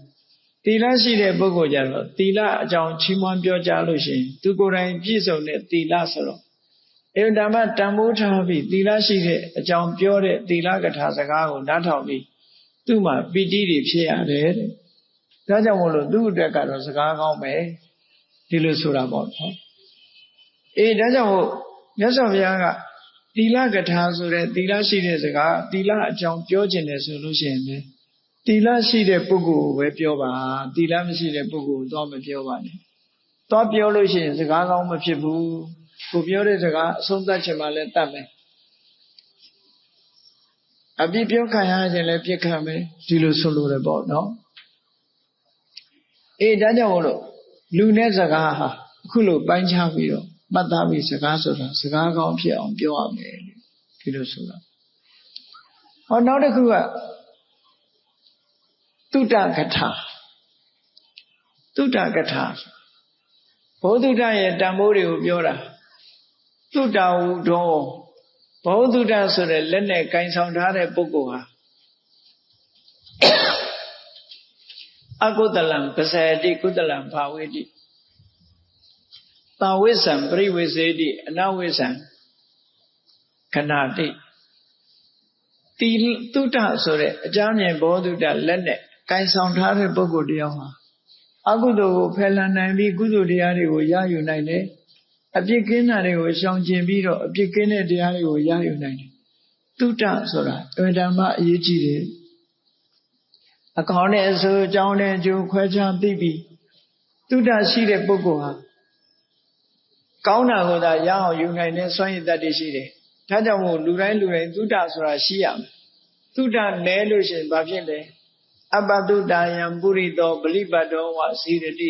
သီလရှိတဲ့ပုဂ္ဂိုလ်ကြတော့သီလအကြောင်းချီးမွမ်းပြောကြားလို့ရှိရင်သူကိုယ်တိုင်ပြည့်စုံတဲ့သီလဆိုတော့ဓမ္မတန်ဖိုးထားပြီးသီလရှိတဲ့အကြောင်းပြောတဲ့သီလကထာစကားကိုနားထောင်ပြီးသူ့မှာပီတိတွေဖြစ်ရတယ်တဲ့ဒါကြောင့်မို့လို့သူ့အတွက်ကတော့စကားကောင်းပဲဒီလိုဆိုတာပေါ့နော်ဒါကြောင့်မို့မြတ်စွာဘုရားကသီလကထာဆိုတဲ့သီလရှိတဲ့စကားသီလအကြောင်းပြောခြင်းတယ်ဆိုလို့ရှိရင်လည်းသီလရှိတဲ့ပုဂ္ဂိုလ်ကိုပဲပြောပါသီလမရှိတဲ့ပုဂ္ဂိုလ်ကိုတော့မပြောပါနဲ့တော့ပြောလို့ရှိရင်စကားကောင်းမဖြစ်ဘူးကိုပြောတဲ့စကားအဆုံးသတ်ခြင်းမှလည်းတတ်မယ်အပြစ်ပြောခံရခြင်းလည်းပြစ်ခံမယ်ဒီလိုဆိုလိုတယ်ပေါ့နော်ဒါကြောင့်မို့လို့လူနဲ့စကားဟာအခုလိုပိုင်းခြားပြီးတော့မှတ်သားပြီးစကားဆိုတာစကားကောင်းဖြစ်အောင်ပြောရမယ်ဒီလိုဆိုတာနောက်တစ်ခုကတုဒ္ဒကထာတုဒ္ဒကထာဘောဓုဒ္ဒရဲ့တန်ဖိုးတွေကိုပြောတာတုဒ္ဒဝုဒောဘောဓုဒ္ဒဆိုတဲ့လက်နဲ့ကင်ဆောင်ထားတဲ့ပုဂ္ဂိုလ်ဟာအကုသလံပဇယတိကုသလံဘာဝေတိသာဝိဇ္ဇံပရိဝေစေတိအနဝိဇ္ဇံခဏတိတိတုဒ္ဒဆိုတဲ့အကြမ်းမြင်ဘောဓုဒ္ဒလက်နဲ့ကင်ဆောင်ထားတဲ့ပုဂ္ဂိုလ်တယောက်ဟာအကုသိုလ်ကိုဖယ်လှန်နိုင်ပြီးကုသိုလ်တရားတွေကိုရယူနိုင်တယ်အပြစ်ကင်းတာတွေကိုရှောင်ကျဉ်ပြီးတော့အပြစ်ကင်းတဲ့တရားတွေကိုရယူနိုင်တယ်တုဒ္ဒဆိုတာအမှန်တမ်းအရေးကြီးတယ်အကောင်းနဲ့အဆိုးအကြောင်းနဲ့အကျိုးခွဲခြားသိပြီးတုဒ္ဒရှိတဲ့ပုဂ္ဂိုလ်ဟာကောင်းတာကိုသာရအောင်ယူနိုင်တဲ့စွမ်းရည်တတ်သိရှိတယ်ဒါကြောင့်မို့လူတိုင်းတုဒ္ဒဆိုတာရှိရမယ်တုဒ္ဒလဲလို့ရှိရင်ဘာဖြစ်လဲအပတုဒ္ဒယံပုရိသောပလိပတ်တော်ဝဇီရတိ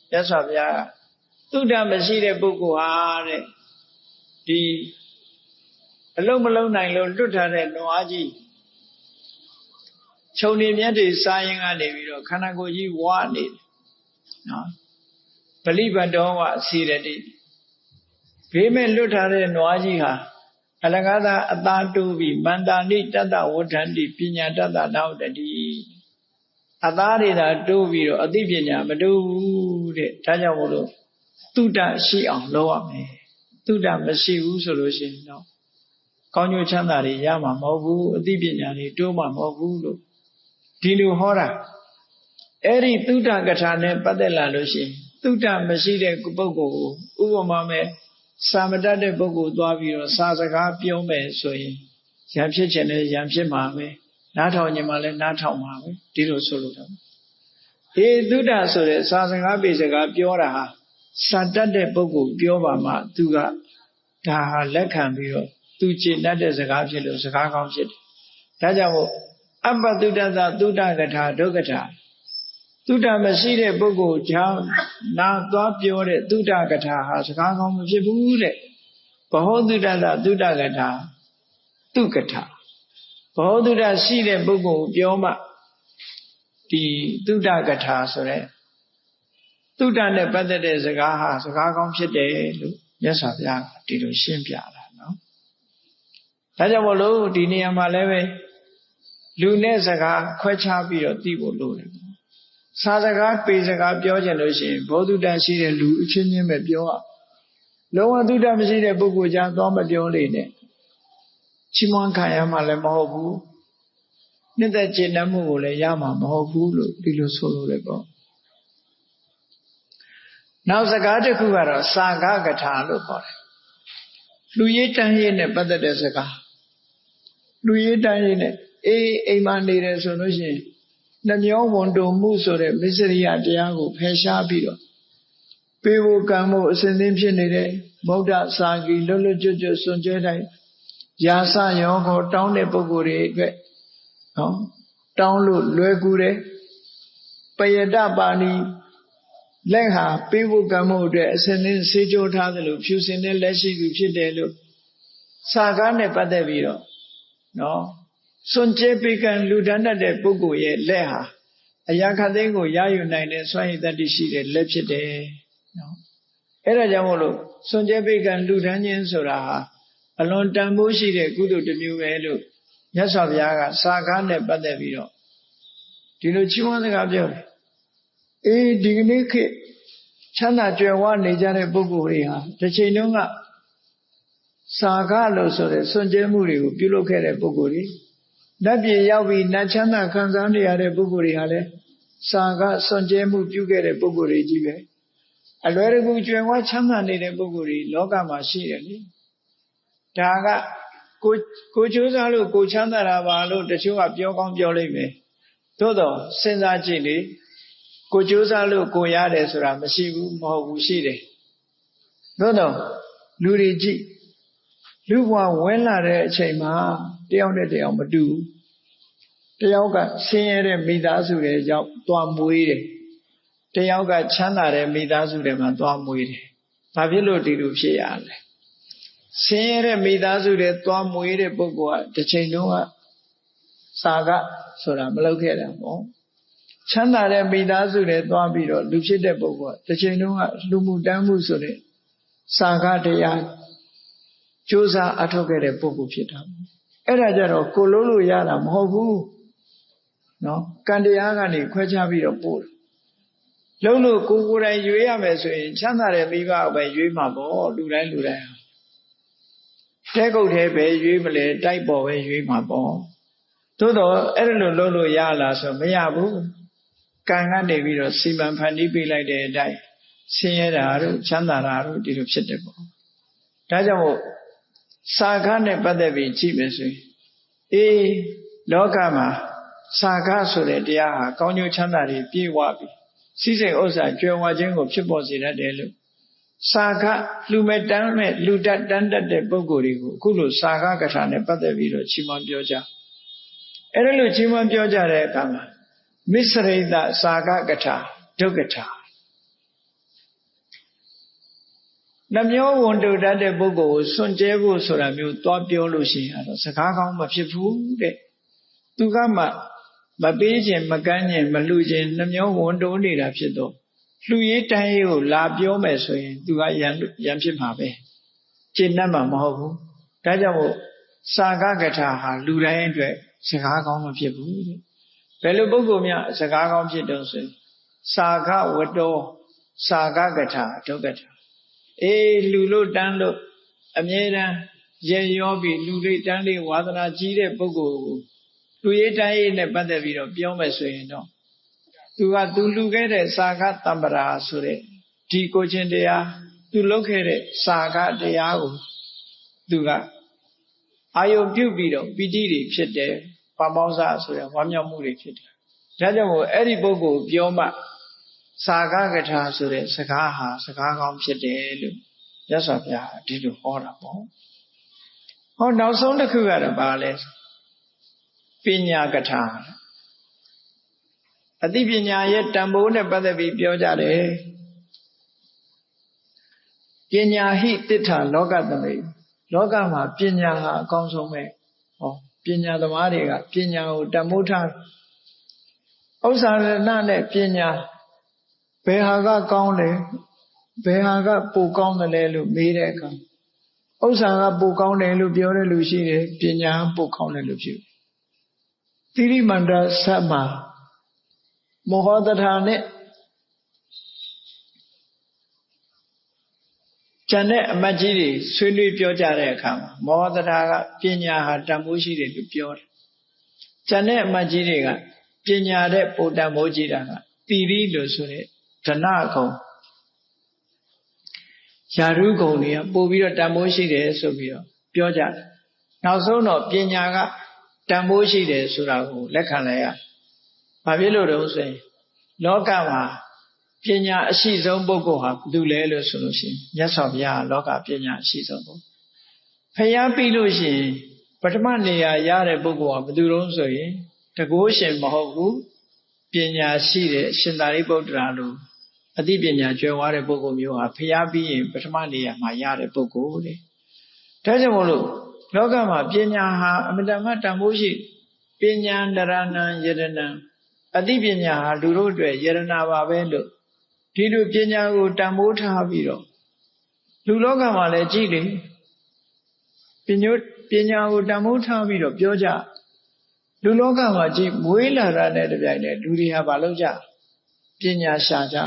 မြတ်စွာဘုရားတုဒ္ဒမရှိတဲ့ပုဂ္ဂိုလ်ဟာတဲ့ဒီအလုံးမလုံးနိုင်လို့လွတ်ထားတဲ့နွားကြီးခြုံနေမြတ်တွေစားရင်ကနေပြီးတော့ခန္ဓာကိုယ်ကြီးဝါနေတယ်နော်ပလိပတ်တော်ဝဇီရတိဘေးမဲ့လွတ်ထားတဲ့နွားကြီးဟာအလကားသာအသာတိုးပြီးမန္တာနိတတ္တဝဋ္ဌန္တိပညာတတ္တနောက်တတိအသားတွေသာတိုးပြီးတော့အသိပညာမတိုးဘူးတဲ့ဒါကြောင့်မို့လို့တုဒ္ဒရှိအောင်လုပ်ရမယ်တုဒ္ဒမရှိဘူးဆိုလို့ရှိရင်တော့ကောင်းကျိုးချမ်းသာတွေရမှာမဟုတ်ဘူးအသိပညာတွေတိုးမှာမဟုတ်ဘူးလို့ဒီလိုဟောတာအဲ့ဒီတုဒ္ဒကထာနဲ့ပတ်သက်လာလို့ရှိရင်တုဒ္ဒမရှိတဲ့ပုဂ္ဂိုလ်ကိုဥပမာမဲ့စာမတတ်တဲ့ပုဂ္ဂိုလ်သွားပြီးတော့စာစကားပြောမယ်ဆိုရင်ရံဖြစ်ခြင်းနဲ့ရံဖြစ်မှာပဲနားထောင်ခြင်းမှလည်းနားထောင်မှာပဲဒီလိုဆိုလို့တော့တုဒ္ဒဆိုတဲ့စာစကားပေစကားပြောတာဟာစာတတ်တဲ့ပုဂ္ဂိုလ်ပြောပါမှသူကဒါဟာလက်ခံပြီးတော့သူကျင့်တတ်တဲ့စကားဖြစ်လို့စကားကောင်းဖြစ်တယ်ဒါကြောင့်မို့အပ္ပတုဒ္ဒသတုဒ္ဒကထာဒုက္ကထာတုဒ္ဒမရှိတဲ့ပုဂ္ဂိုလ်ကြောင့်နာသွားပြောတဲ့တုဒ္ဒကထာဟာစကားကောင်းမဖြစ်ဘူးတဲ့ဘောဓုဒ္ဒသတုဒ္ဒကထာတုကထာဘောဓုဒ္ဒရှိတဲ့ပုဂ္ဂိုလ်ပြောမှဒီတုဒ္ဒကထာဆိုတဲ့တုဒ္ဒနဲ့ပတ်သက်တဲ့စကားဟာစကားကောင်းဖြစ်တယ်လို့မြတ်စွာဘုရားကဒီလိုရှင်းပြတာနော်ဒါကြောင့်မို့လို့ဒီနေရာမှာလည်းပဲလူနဲ့စကားခွဲခြားပြီးတော့သိဖို့လိုတယ်စာစကားပေစကားပြောကြလို့ရှိရင်ဘောဓုတ္တရှိတဲ့လူအချင်းချင်းပဲပြောရလုံးဝတုဒ္ဒမရှိတဲ့ပုဂ္ဂိုလ်ကြားသွားမပြောလေနဲ့ချီးမွမ်းခံရမှလည်းမဟုတ်ဘူးနှစ်သက်ကျေနပ်မှုကိုလည်းရမှာမဟုတ်ဘူးလို့ဒီလိုဆိုလိုတယ်ပေါ့နောက်စကားတစ်ခုကတော့စာကကထာလို့ခေါ်တယ်လူရေးတန်းရေးနဲ့ပတ်သက်တဲ့စကားလူရေးတန်းရေးနဲ့အိမ်မှာနေတယ်ဆိုလို့ရှိရင်နှမျောဝန်တုံမှုဆိုတဲ့မစ္စရိယတရားကိုဖယ်ရှားပြီးတော့ပေးဖို့ကံဖို့အစဉ်သင်းဖြစ်နေတဲ့ဗုဒ္ဓစာကီလွတ်လွတ်ကျွတ်ကျွတ်စွန့်ကြဲတိုင်းယာစယောကိုတောင်းတဲ့ပုဂ္ဂိုလ်တွေအတွက်နော်တောင်းလို့လွယ်ကူတယ်ပယတပါဏိလက်ဟာပေးဖို့ကံဖို့အတွက်အစဉ်သင်းဆေးကြောထားသလိုဖြူစင်တဲ့လက်ရှိသူဖြစ်တယ်လို့စာကားနဲ့ပတ်သက်ပြီးတော့နော်စွန့်ကြဲပေးကံလူဒဏ်တတ်တဲ့ပုဂ္ဂိုလ်ရဲ့လက်ဟာအရာခသိန်းကိုရယူနိုင်တဲ့စွမ်းရည်တတ္တိရှိတဲ့လက်ဖြစ်တယ်နော် အဲ့ဒါကြောင့်မို့လို့စွန့်ကြဲပိတ်ကလူထမ်းခြင်းဆိုတာဟာအလွန်တန်ဖိုးရှိတဲ့ကုသိုလ်တစ်မျိုးပဲလို့မြတ်စွာဘုရားကစာကားနဲ့ပတ်သက်ပြီးတော့ဒီလိုချီးမွမ်းစကားပြောတယ်ဒီကနေ့ခေတ်ချမ်းသာကြွယ်ဝနေကြတဲ့ပုဂ္ဂိုလ်တွေဟာတစ်ချိန်လုံးကစာကားလို့ဆိုတဲ့စွန့်ကြဲမှုတွေကိုပြုလုပ်ခဲ့တဲ့ပုဂ္ဂိုလ်တွေနတ်ပြည်ရောက်ပြီးနတ်ချမ်းသာခံစားနေရတဲ့ပုဂ္ဂိုလ်တွေဟာလည်းစာကားစွန့်ကြဲမှုပြုခဲ့တဲ့ပုဂ္ဂိုလ်တွေကြီးပဲအလွယ်တကူကြွယ်ဝချမ်းသာနေတဲ့ပုဂ္ဂိုလ်တွေလောကမှာရှိတယ်လေဒါကကိုကြိုးစားလို့ကိုချမ်းသာတာပါလို့တချို့ကပြောကောင်းပြောလိမ့်မယ်သို့တော့စဉ်းစားကြည့်လေကိုကြိုးစားလို့ကိုရတယ်ဆိုတာမရှိဘူးမဟုတ်ဘူးရှိတယ်သို့တော့လူတွေကြည့်လူဘဝဝင်လာတဲ့အချိန်မှာတယောက်နဲ့တယောက်မတူဘူးတယောက်ကဆင်းရဲတဲ့မိသားစုတွေကြောင့်သွားမွေးတယ်တယောက်ကချမ်းသာတဲ့မိသားစုတွေမှာသွားမွေးတယ်ဘာဖြစ်လို့ဒီလိုဖြစ်ရလဲဆင်းရဲတဲ့မိသားစုတွေသွားမွေးတဲ့ပုဂ္ဂိုလ်ကတစ်ချိန်လုံးကစာကဆိုတာမလုပ်ခဲ့တာပေါ့ချမ်းသာတဲ့မိသားစုတွေသွားပြီးတော့လူဖြစ်တဲ့ပုဂ္ဂိုလ်ကတစ်ချိန်လုံးကလူမှုတန်းမှုဆိုတဲ့စာကတရားကြိုးစားအထောက်ခဲ့တဲ့ပုဂ္ဂိုလ်ဖြစ်တာအဲ့ဒါကြတော့ကိုလုံးလို့ရတာမဟုတ်ဘူးနော်ကံတရားကနေခွဲခြားပြီးတော့ပို့တယ်လုံးလို့ကိုယ်တိုင်ရွေးရမယ်ဆိုရင်ချမ်းသာတဲ့မိဘပဲရွေးမှာပေါ့လူတိုင်းတဲကုတ်သေးပဲရွေးမလဲတိုက်ပေါ်ပဲရွေးမှာပေါ့သို့တော့အဲ့လိုလုံးလို့ရလားဆိုမရဘူးကံကနေပြီးတော့စီမံဖန်တီးပေးလိုက်တဲ့အတိုင်းဆင်းရဲတာတို့ချမ်းသာတာတို့ဒီလိုဖြစ်တယ်ပေါ့ဒါကြောင့်မို့စာခနဲ့ပတ်သက်ပြီးကြည့်မယ်ဆိုရင်လောကမှာစာခဆိုတဲ့တရားဟာကောင်းကျိုးချမ်းသာတွေပြည့်ဝပြီးစိစိမ်ဥစ္စာကြွယ်ဝခြင်းကိုဖြစ်ပေါ်စေတတ်တယ်လို့စာခလူမဲ့တန်းမဲ့လူတတ်တန်းတတ်တဲ့ပုဂ္ဂိုလ်တွေကိုအခုလိုစာခကထာနဲ့ပတ်သက်ပြီးတော့ချီးမွမ်းပြောကြအဲ့ဒါလို့ချီးမွမ်းပြောကြတဲ့အခါမှာမစ္စရိတစာခကထာဒုက္ကထာနှမျောဝန်တုတတ်တဲ့ပုဂ္ဂိုလ်ကိုစွန့်ကြဲဖို့ဆိုတာမျိုးသွားပြောလို့ရှိရင်အဲ့တော့စကားကောင်းမဖြစ်ဘူးတဲ့သူကမှမပေးခြင်းမကမ်းခြင်းမလှူခြင်းနှမျောဝန်တုနေတာဖြစ်တော့လှူရေးတန်းရေးကိုလာပြောမယ်ဆိုရင်သူကရန်ဖြစ်မှာပဲကျင့်တတ်မှာမဟုတ်ဘူးဒါကြောင့်မို့စာကကထာဟာလူတိုင်းအတွက်စကားကောင်းမဖြစ်ဘူးတဲ့ဘယ်လိုပုဂ္ဂိုလ်များစကားကောင်းဖြစ်တော့ဆိုရင်စာကဝတ္တောစာကကထာဒုက္ကထာလူလို့တန်းလို့အမြဲတမ်းရေရောပြီးလူတွေတန်းလေးဝါသနာကြီးတဲ့ပုဂ္ဂိုလ်ကိုလူရေးတန်းရေးနဲ့ပတ်သက်ပြီးတော့ပြောမယ်ဆိုရင်တော့သူလူခဲ့တဲ့စာကတမ္ပရာဆိုတဲ့ဒီကိုချင်းတရားသူလုပ်ခဲ့တဲ့စာကတရားကိုသူကအာယုပြုပြီးတော့ပီတိတွေဖြစ်တယ်ပါမောဇဆိုတဲ့ဝမ်းမြောက်မှုတွေဖြစ်တယ်ဒါကြောင့်မို့အဲ့ဒီပုဂ္ဂိုလ်ပြောမှစာကကထာဆိုတဲ့စကားဟာစကားကောင်းဖြစ်တယ်လို့မြတ်စွာဘုရားဒီလိုဟောတာပေါ့ဟောနောက်ဆုံးတစ်ခုကတော့ဘာလဲပညာကထာအသိပညာရဲ့တန်ဖိုးနဲ့ပတ်သက်ပြီးပြောကြတယ်ပညာဟိတိဋ္ဌလောကသမိလောကမှာပညာဟာအကောင်းဆုံးပဲဟောပညာသမားတွေကပညာကိုတန်ဖိုးထားဥစ္စာရဏနဲ့ပညာဘယ်ဟာကကောင်းလဲဘယ်ဟာကပိုကောင်းတယ်လဲလို့မေးတဲ့အခါဥစ္စာကပိုကောင်းတယ်လို့ပြောတဲ့လူရှိတယ်ပညာပိုကောင်းတယ်လို့ပြောသီရိမန္တဆက်မှာမောဟတထာနဲ့ကျန်တဲ့အမတ်ကြီးတွေဆွေးနွေးပြောကြတဲ့အခါမှာမောဟတထာကပညာဟာတန်ဖိုးရှိတယ်လို့ပြောတယ်ကျန်တဲ့အမတ်ကြီးတွေကပညာတဲ့ပိုတန်ဖိုးကြီးတာကသီရိလို့ဆိုတဲ့ဓနကုံယာရုကုံတွေကပို့ပြီးတော့တန်ဖိုးရှိတယ်ဆိုပြီးတော့ပြောကြတယ်နောက်ဆုံးတော့ပညာကတန်ဖိုးရှိတယ်ဆိုတာကိုလက်ခံလိုက်ရဘာဖြစ်လို့တုံးဆိုရင်လောကမှာပညာအရှိဆုံးပုဂ္ဂိုလ်ဟာဘယ်သူလဲလို့ဆိုလို့ရှိရင်မြတ်စွာဘုရားလောကပညာအရှိဆုံးပုဂ္ဂိုလ်ဖျားပြီးလို့ရှိရင်ပထမနေရာရတဲ့ပုဂ္ဂိုလ်ကဘယ်သူတုံးဆိုရင်တကုရှင်မဟုတ်ဘူးပညာရှိတဲ့ရှင်သာရိပုတ္တရာလိုအသိပညာကျွယ်ဝတဲ့ပုဂ္ဂိုလ်မျိုးဟာဖျားပြီးရင်ပထမနေရာမှာရတဲ့ပုဂ္ဂိုလ်တဲ့ဒါကြောင့်မို့လို့လောကမှာပညာဟာအမတန်မှတန်ဖိုးရှိပညာနရဏံယရဏံအသိပညာဟာလူတို့အတွက်ယရဏပါပဲလို့ဒီလိုပညာကိုတန်ဖိုးထားပြီးတော့ လူလောကမှာလည်းကြည့်လေပညာကိုတန်ဖိုးထားပြီးတော့ပြောကြလူလောကမှာကြည့်မွေးလာတာနဲ့တပြိုင်တည်းလူတွေဟာမလုပ်ကြပညာရှာကြ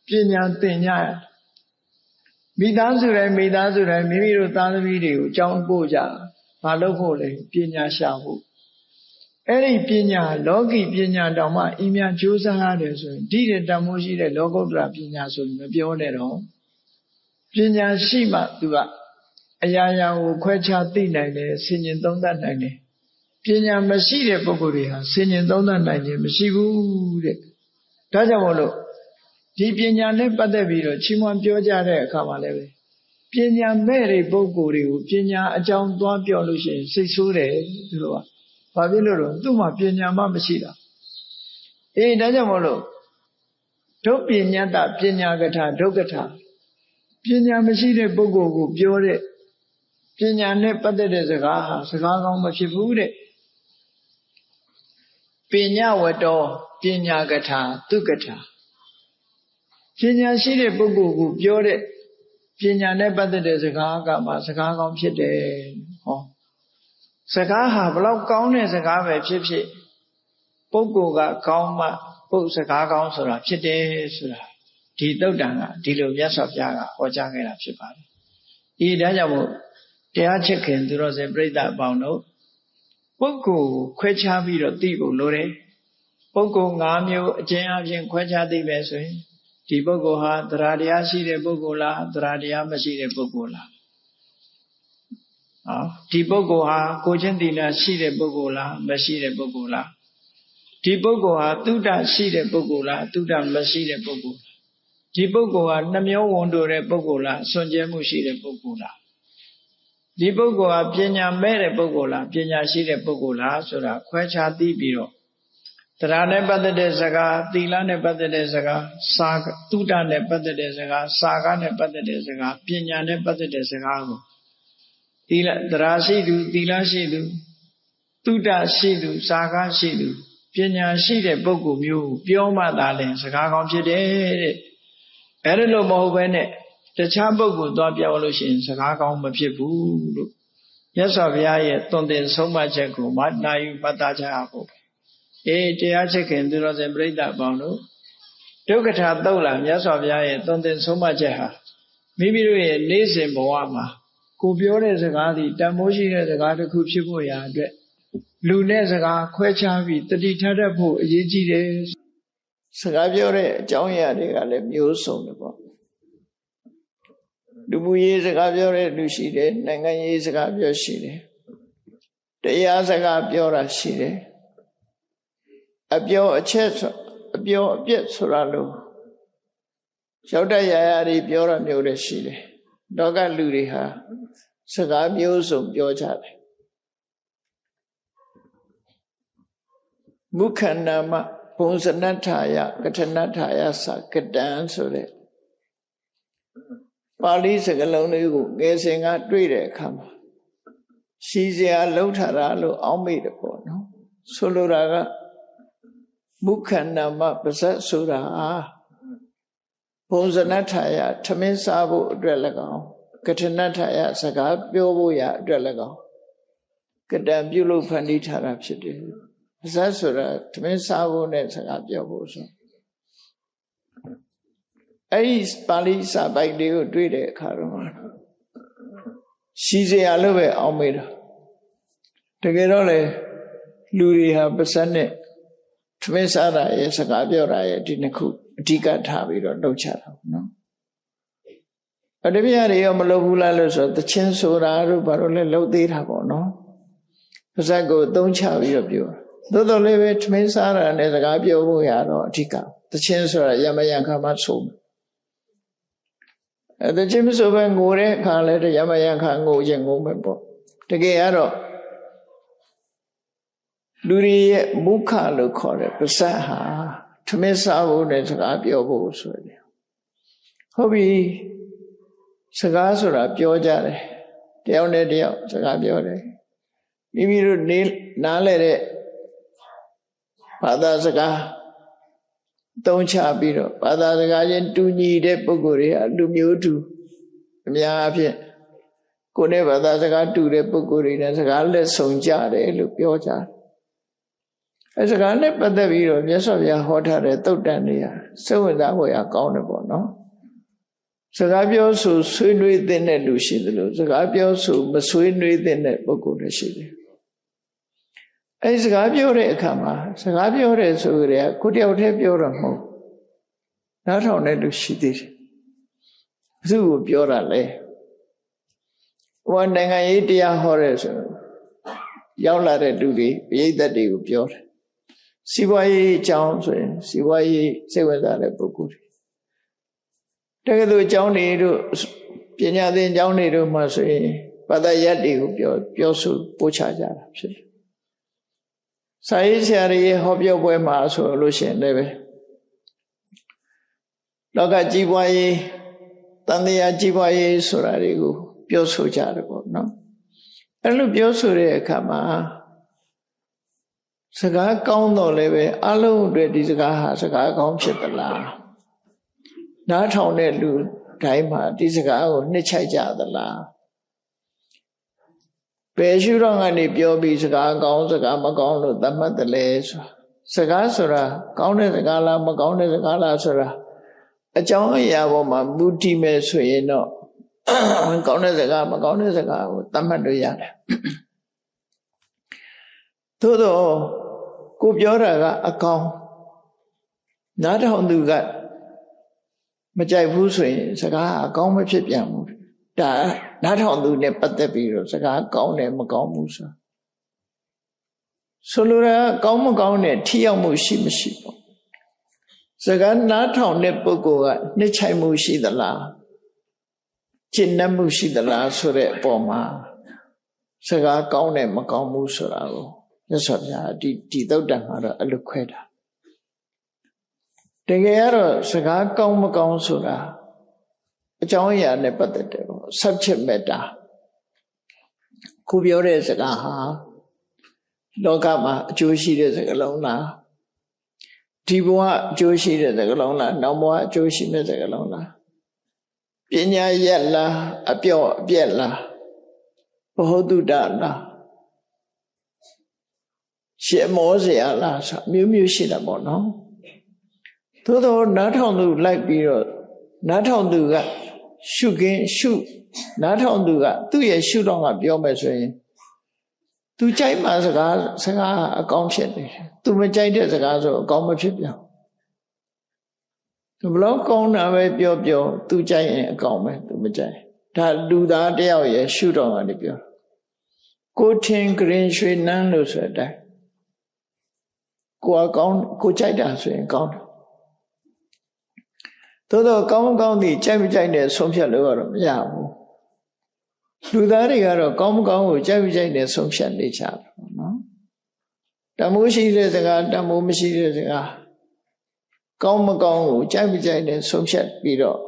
ပညာသင်ကြမိသားစုတိုင်းမိမိတို့သားသမီးတွေကိုကြောင်းပို့ကြမလုပ်ဖို့လေပညာရှာဖို့အဲ့ဒီပညာလောကီပညာတောင်မှအင်းများကြိုးစားရတယ်ဆိုရင်ဒီတဲ့တန်ဖိုးရှိတဲ့လောကုတ္တရာပညာဆိုရင်မပြောနဲ့တော့ပညာရှိမှသူကအရာရာကိုခွဲခြားသိနိုင်တယ်ဆင်ញင်သုံးသပ်နိုင်တယ်ပညာမရှိတဲ့ပုဂ္ဂိုလ်တွေဟာဆင်ញင်သုံးသပ်နိုင်ခြင်းမရှိဘူးတဲ့ဒါကြောင့်မို့လို့ဒီပညာနဲ့ပတ်သက်ပြီးတော့ချီးမွမ်းပြောကြတဲ့အခါမှာလည်းပဲပညာမဲ့တဲ့ပုဂ္ဂိုလ်တွေကိုပညာအကြောင်းသွားပြောလို့ရှိရင်စိတ်ဆိုးတယ်သူတို့ကဘာဖြစ်လို့လဲသူ့မှာပညာမှမရှိတာဒါကြောင့်မို့လို့ဒုပညာတပညာကထာဒုက္ကထာပညာမရှိတဲ့ပုဂ္ဂိုလ်ကိုပြောတဲ့ပညာနဲ့ပတ်သက်တဲ့စကားဟာစကားကောင်းမဖြစ်ဘူးတဲ့ပညာဝတ္တောပညာကထာသူကထာပညာရှိတဲ့ပုဂ္ဂိုလ်ကိုပြောတဲ့ပညာနဲ့ပတ်သက်တဲ့စကားကမှစကားကောင်းဖြစ်တယ်ဟောစကားဟာဘလောက်ကောင်းတဲ့စကားပဲဖြစ်ဖြစ်ပုဂ္ဂိုလ်ကကောင်းမှစကားကောင်းဆိုတာဖြစ်တယ်ဆိုတာဒီသုတ်တံကဒီလိုမြတ်စွာဘုရားကဟောကြားခဲ့တာဖြစ်ပါတယ်ဒါကြောင့်မို့တရားချစ်ခင်သူတော်စင်ပြိဿအပေါင်းတို့ပုဂ္ဂိုလ်ကိုခွဲခြားပြီးတော့သိဖို့လိုတယ်ပုဂ္ဂိုလ်၅မျိုးအကျဉ်းအပြင်ခွဲခြားသိမယ်ဆိုရင်ဒီပုဂ္ဂိုလ်ဟာသရတရားရှိတဲ့ပုဂ္ဂိုလ်လားသရတရားမရှိတဲ့ပုဂ္ဂိုလ်လားဒီပုဂ္ဂိုလ်ဟာကိုချင်းသီလရှိတဲ့ပုဂ္ဂိုလ်လားမရှိတဲ့ပုဂ္ဂိုလ်လားဒီပုဂ္ဂိုလ်ဟာသုဒ္ဓရှိတဲ့ပုဂ္ဂိုလ်လားသုဒ္ဓမရှိတဲ့ပုဂ္ဂိုလ်ဒီပုဂ္ဂိုလ်ဟာနှမျောဝန်တိုတဲ့ပုဂ္ဂိုလ်လားစွန့်ကြဲမှုရှိတဲ့ပုဂ္ဂိုလ်လားဒီပုဂ္ဂိုလ်ဟာပညာမဲ့တဲ့ပုဂ္ဂိုလ်လားပညာရှိတဲ့ပုဂ္ဂိုလ်လားဆိုတာခွဲခြားသိပြီးတော့တရားနဲ့ပတ်သက်တဲ့စကားသီလနဲ့ပတ်သက်တဲ့စကားစာသုဒ္ဓနဲ့ပတ်သက်တဲ့စကားစာကနဲ့ပတ်သက်တဲ့စကားပညာနဲ့ပတ်သက်တဲ့စကားကိုသီလတရားရှိသူသီလရှိသူသုဒ္ဓရှိသူစာကရှိသူပညာရှိတဲ့ပုဂ္ဂိုလ်မျိုးပြောမှသာလဲစကားကောင်းဖြစ်တယ်တဲ့အဲ့ဒါလို့မဟုတ်ဘဲနဲ့တခြားပုဂ္ဂိုလ်သွားပြောလို့ရှိရင်စကားကောင်းမဖြစ်ဘူးလို့မြတ်စွာဘုရားရဲ့သွန်သင်ဆုံးမချက်ကိုမနာယူမှတ်သားကြဖို့တရားချစ်ခင်သူတော်စင်ပြိဿအပေါင်းတို့ဒုက္ခထာသုတ်လာမြတ်စွာဘုရားရဲ့သွန်သင်ဆုံးမချက်ဟာမိမိတို့ရဲ့နေ့စဉ်ဘဝမှာကိုပြောတဲ့စကားသည်တန်ဖိုးရှိတဲ့စကားတစ်ခုဖြစ်ဖို့ရာအတွက်လူနဲ့စကားခွဲခြားပြီးတတိထတတ်ဖို့အရေးကြီးတယ်စကားပြောတဲ့အကြောင်းအရာတွေကလည်းမျိုးစုံတယ်ပေါ့လူမှုရေးစကားပြောတဲ့လူရှိတယ်နိုင်ငံရေးစကားပြောရှိတယ်တရားစကားပြောတာရှိတယ်အပြောအချက်အပြောအပြက်ဆိုတာလို့ရောက်တဲ့ရာရာတွေပြောတာမျိုးလည်းရှိတယ်လောကလူတွေဟာစကားမျိုးစုံပြောကြတယ်မုခန္ဓမဘုံစနထာယကထနထာယသကတံဆိုတဲ့ပါဠိစကားလုံးလေးကိုငယ်စဉ်ကတွေ့တဲ့အခါမှာရှိစရာလှုပ်ထားတာလို့အောက်မေ့တယ်ပေါ့နော်ဆိုလိုတာကမုခန္ဓမပါဇက်ဆိုတာဘုံစနထာယထမင်းစားဖို့အတွက်၎င်းကထနထာယစကားပြောဖို့ရအတွက်၎င်းကတံပြုလုပ်ဖန်တီးထားတာဖြစ်တယ်ပါဇက်ဆိုတာထမင်းစားဖို့နဲ့စကားပြောဖို့ဆိုအဲ့ဒီပါဠိစာပိုက်လေးကိုတွေ့တဲ့အခါတော့ရှိစရာလို့ပဲအောင်းမေးတာတကယ်တော့လေလူတွေဟာပါဇက်နဲ့ထမင်းစားတာရဲ့စကားပြောတာရဲ့ဒီနှစ်ခုအဓိကထားပြီးတော့လုပ်ချတာနော်အတပြားတွေရောမလုပ်ဘူးလားလို့ဆိုတော့တချင်းဆိုတာတို့ဘာလို့လဲလှုပ်သေးတာပေါ့နော်ပါဇက်ကိုသုံးချပြီးတော့ပြောသို့တော်လည်းပဲထမင်းစားတာနဲ့စကားပြောဖို့ရတော့အဓိကတချင်းဆိုတာရမယံခါမှဆိုတချင်းမဆိုပဲငိုတဲ့အခါလဲရမယံခါငိုခြင်းငိုမယ်ပေါ့တကယ်ကတော့လူတွေရဲ့မုခလို့ခေါ်တဲ့ပါဇက်ဟာထမင်းစားဖို့နဲ့စကားပြောဖို့ဆိုတယ်ဟုတ်ပြီစကားဆိုတာပြောကြတယ်တယောက်နဲ့တယောက်စကားပြောတယ်မိမိတို့နားလဲတဲ့ဘာသာစကားသုံးချပြီးတော့ဘာသာစကားချင်းတူညီတဲ့ပုဂ္ဂိုလ်တွေဟာလူမျိုးတူ အများအားဖြင့်ကိုယ်နဲ့ဘာသာစကားတူတဲ့ပုဂ္ဂိုလ်တွေနဲ့စကားလက်ဆုံကြတယ်လို့ပြောကြတယ်အဲစကားနဲ့ပတ်သက်ပြီးတော့မြတ်စွာဘုရားဟောထားတဲ့သုတ်တန်တွေကစိတ်ဝင်စားဖို့ရကောင်းတယ်ပေါ့နော်စကားပြောဆိုဆွေးနွေးတဲ့လူရှိတယ်လို့စကားပြောဆိုမဆွေးနွေးတဲ့ပုဂ္ဂိုလ်တွေရှိတယ်အဲစကားပြောတဲ့အခါမှာစကားပြောတယ်ဆိုကြတဲ့ကိုတယောက်တည်းပြောတော့မဟုတ်နားထောင်တဲ့လူရှိသေးတယ်ဘယ်သူကိုပြောတာလဲဟိုနိုင်ငံရေးတရားဟောတဲ့ဆိုရောက်လာတဲ့လူတွေပရိသတ်တွေကိုပြောတယ်စီးပွားရေးအကြောင်းဆိုရင်စီးပွားရေးစိတ်ဝင်စားတဲ့ပုဂ္ဂိုလ်တွေတကယ်လို့အကြောင်းတွေတို့ပညာသင်အကြောင်းတွေတို့မှဆိုရင်ဘာသာရပ်တွေကိုပြောဆိုပို့ချကြတာဖြစ်တယ်စာရေးဆရာတွေဟောပြောပွဲမှာဆိုလို့ရှိရင်လည်းပဲလောကကြီးပွားရေးတန်တရားကြီးပွားရေးဆိုတာတွေကိုပြောဆိုကြတယ်ပေါ့နော်အဲ့လိုပြောဆိုတဲ့အခါမှာစကားကောင်းတော့လည်းပဲအလုံးအတွက်ဒီစကားဟာစကားကောင်းဖြစ်သလားနားထောင်တဲ့လူတိုင်းမှာဒီစကားကိုနှစ်ချိုက်ကြသလားဘယ်ရှုတော့ကနေပြောပြီးစကားကောင်းစကားမကောင်းလို့သတ်မှတ်တယ်လဲစကားဆိုတာကောင်းတဲ့စကားလားမကောင်းတဲ့စကားလားဆိုတာအကြောင်းအရာပေါ်မှာမူတည်မယ်ဆိုရင်တော့ကောင်းတဲ့စကားမကောင်းတဲ့စကားကိုသတ်မှတ်လို့ရတယ်သို့တော့ကိုပြောတာကအကောင်းနားထောင်သူကမကြိုက်ဘူးဆိုရင်စကားအကောင်းမဖြစ်ပြန်ဘူးဒါနားထောင်သူနဲ့ပတ်သက်ပြီးတော့စကားကောင်းတယ်မကောင်းဘူးဆိုလိုတာကောင်းမကောင်းနဲ့ထိရောက်မှုရှိမရှိပေါ့စကားနားထောင်တဲ့ပုဂ္ဂိုလ်ကနှစ်ချိုက်မှုရှိသလားကျင့်တတ်မှုရှိသလားဆိုတဲ့အပေါ်မှာစကားကောင်းတယ်မကောင်းဘူးဆိုတာကိုမြတ်စွာဘုရားဒီသုတ်တံမှာတော့အဲ့လိုခွဲတာတကယ်ကတော့စကားကောင်းမကောင်းဆိုတာအကြောင်းအရာနဲ့ပတ်သက်တယ်ပေါ့ subject matter ခုပြောတဲ့စကားဟာလောကမှာအကျိုးရှိတဲ့စကားလုံးလားဒီဘဝအကျိုးရှိတဲ့စကားလုံးလားနောက်ဘဝအကျိုးရှိတဲ့စကားလုံးလားပညာရက်လားအပြော့အပြက်လားဘဟုတုတလားရှေမောစရာလားဆိုမျိုးမျိုးရှိတာပေါ့နော်သို့တော့နားထောင်သူလိုက်ပြီးတော့နားထောင်သူကရှုနားထောင်သူကသူ့ရဲ့ရှုတော့ကပြောမယ်ဆိုရင်သူကြိုက်မှစကားအကောင်းဖြစ်တယ်သူမကြိုက်တဲ့စကားဆိုအကောင်းမဖြစ်ပြန်သူဘလောက်ကောင်းတာပဲပြောသူကြိုက်ရင်အကောင်းပဲသူမကြိုက်ဒါလူသားတယောက်ရဲ့ရှုတော့ကနေပြောကိုထင်ဂရင်ရွှေနန်းလို့ဆိုတဲ့အတိုင်းကိုကကောင်းကိုကြိုက်တာဆိုရင်ကောင်းတယ်သို့တော့ကောင်းကောင်းသည်ကြိုက်မကြိုက်နဲ့ဆုံးဖြတ်လို့ကတော့မရဘူးလူသားတွေကတော့ကောင်းမကောင်းကိုကြိုက်မကြိုက်နဲ့ဆုံးဖြတ်နေကြတယ်နော်တမိုးရှိတဲ့စကားတမိုးမရှိတဲ့စကားကောင်းမကောင်းကိုကြိုက်မကြိုက်နဲ့ဆုံးဖြတ်ပြီးတော့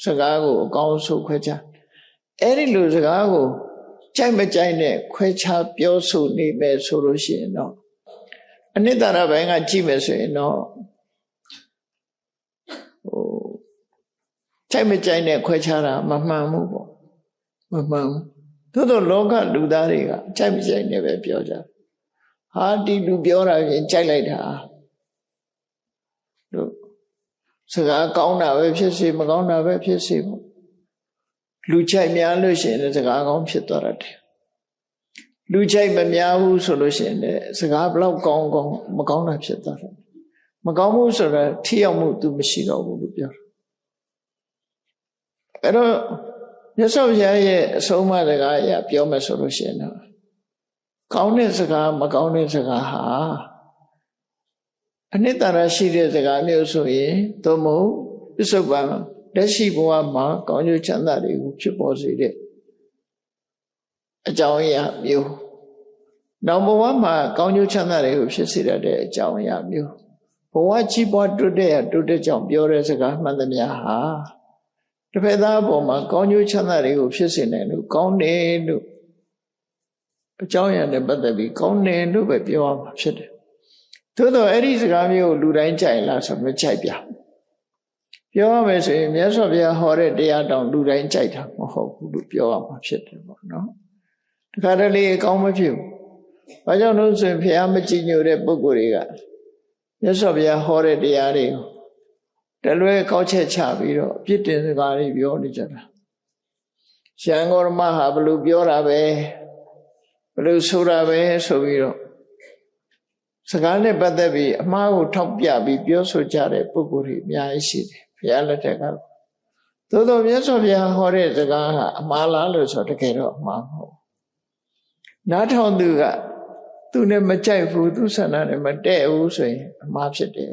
စကားကိုအကောင်းဆုံးခွဲခြားအဲ့ဒီလိုစကားကိုကြိုက်မကြိုက်နဲ့ခွဲခြားပြောဆိုနေမယ်ဆိုလို့ရှိရင်တော့အနိတ္တရဘိုင်းကကြည့်မယ်ဆိုရင်တော့ကြိုက်မကြိုက်နဲ့ခွဲခြားတာမမှန်ဘူးပေါ့မမှန်ဘူးသို့တော့လောကလူသားတွေကကြိုက်မကြိုက်နဲ့ပဲပြောကြဟာဒီလူပြောတာရင်ကြိုက်လိုက်တာတို့စကားကောင်းတာပဲဖြစ်စေမကောင်းတာပဲဖြစ်စေပေါ့လူကြိုက်များလို့ရှိရင်လည်းစကားကောင်းဖြစ်သွားတယ်လူကြိုက်မများဘူးဆိုလို့ရှိရင်လည်းစကားဘလောက်ကောင်းမကောင်းတာဖြစ်သွားတယ်မကောင်းဘူးဆိုတာထိရောက်မှုသူမရှိတော့ဘူးလို့ပြောတယ်အဲ့တော့မြတ်စွာဘုရားရဲ့အဆုံးအမစကားအရပြောမယ်ဆိုလို့ရှိရင်တော့ကောင်းတဲ့စကားမကောင်းတဲ့စကားဟာအနှစ်သာရရှိတဲ့စကားမျိုးဆိုရင်သို့မဟုတ်ပစ္စုပန်လက်ရှိဘဝမှာကောင်းကျိုးချမ်းသာတွေကိုဖြစ်ပေါ်စေတဲ့အကြောင်းအရာမျိုးနောက်ဘဝမှာကောင်းကျိုးချမ်းသာတွေကိုဖြစ်စေတဲ့အကြောင်းအရာမျိုးဘဝကြီးပွားတိုးတက်ကြောင့်ပြောတဲ့စကားမှန်သမျှဟာတစ်ဖက်သားအပေါ်မှာကောင်းကျိုးချမ်းသာတွေကိုဖြစ်စေနိုင်လို့ကောင်းတယ်လို့အကြောင်းအရာနဲ့ပတ်သက်ပြီးကောင်းတယ်လို့ပဲပြောရမှာဖြစ်တယ်သို့တော့အဲ့ဒီစကားမျိုးလူတိုင်းကြိုက်လားဆိုမကြိုက်ပြ ပြောရမယ်ဆိုရင်မြတ်စွာဘုရားဟောတဲ့တရားတောင်လူတိုင်းကြိုက်တာမဟုတ်ဘူးလို့ပြောရမှာဖြစ်တယ်ပေါ့နော်တခါတလေအကောင်းမဖြစ်ဘူးဘာကြောင့်လို့ဆိုရင်ဘုရားမကြည်ညိုတဲ့ပုဂ္ဂိုလ်တွေကမြတ်စွာဘုရားဟောတဲ့တရားတွေကိုတလွဲကောက်ချက်ချပြီးတော့အပြစ်တင်စကားတွေပြောနေကြတာရှံဂေါရမဟာဘလို့ပြောတာပဲဘလို့ဆိုတာပဲဆိုပြီးတော့စကားနဲ့ပတ်သက်ပြီးအမှားကိုထောက်ပြပြီးပြောဆိုကြတဲ့ပုဂ္ဂိုလ်တွေအများကြီးရှိတယ်ဘုရားလက်ထက်ကသို့တော်မြတ်စွာဘုရားဟောတဲ့စကားဟာအမှားလားလို့ဆိုတကယ်တော့အမှားမဟုတ်နားထောင်သူကသူနဲ့မကြိုက်ဘူးသူဆန္ဒနဲ့မတည့်ဘူးဆိုရင်အမှားဖြစ်တယ်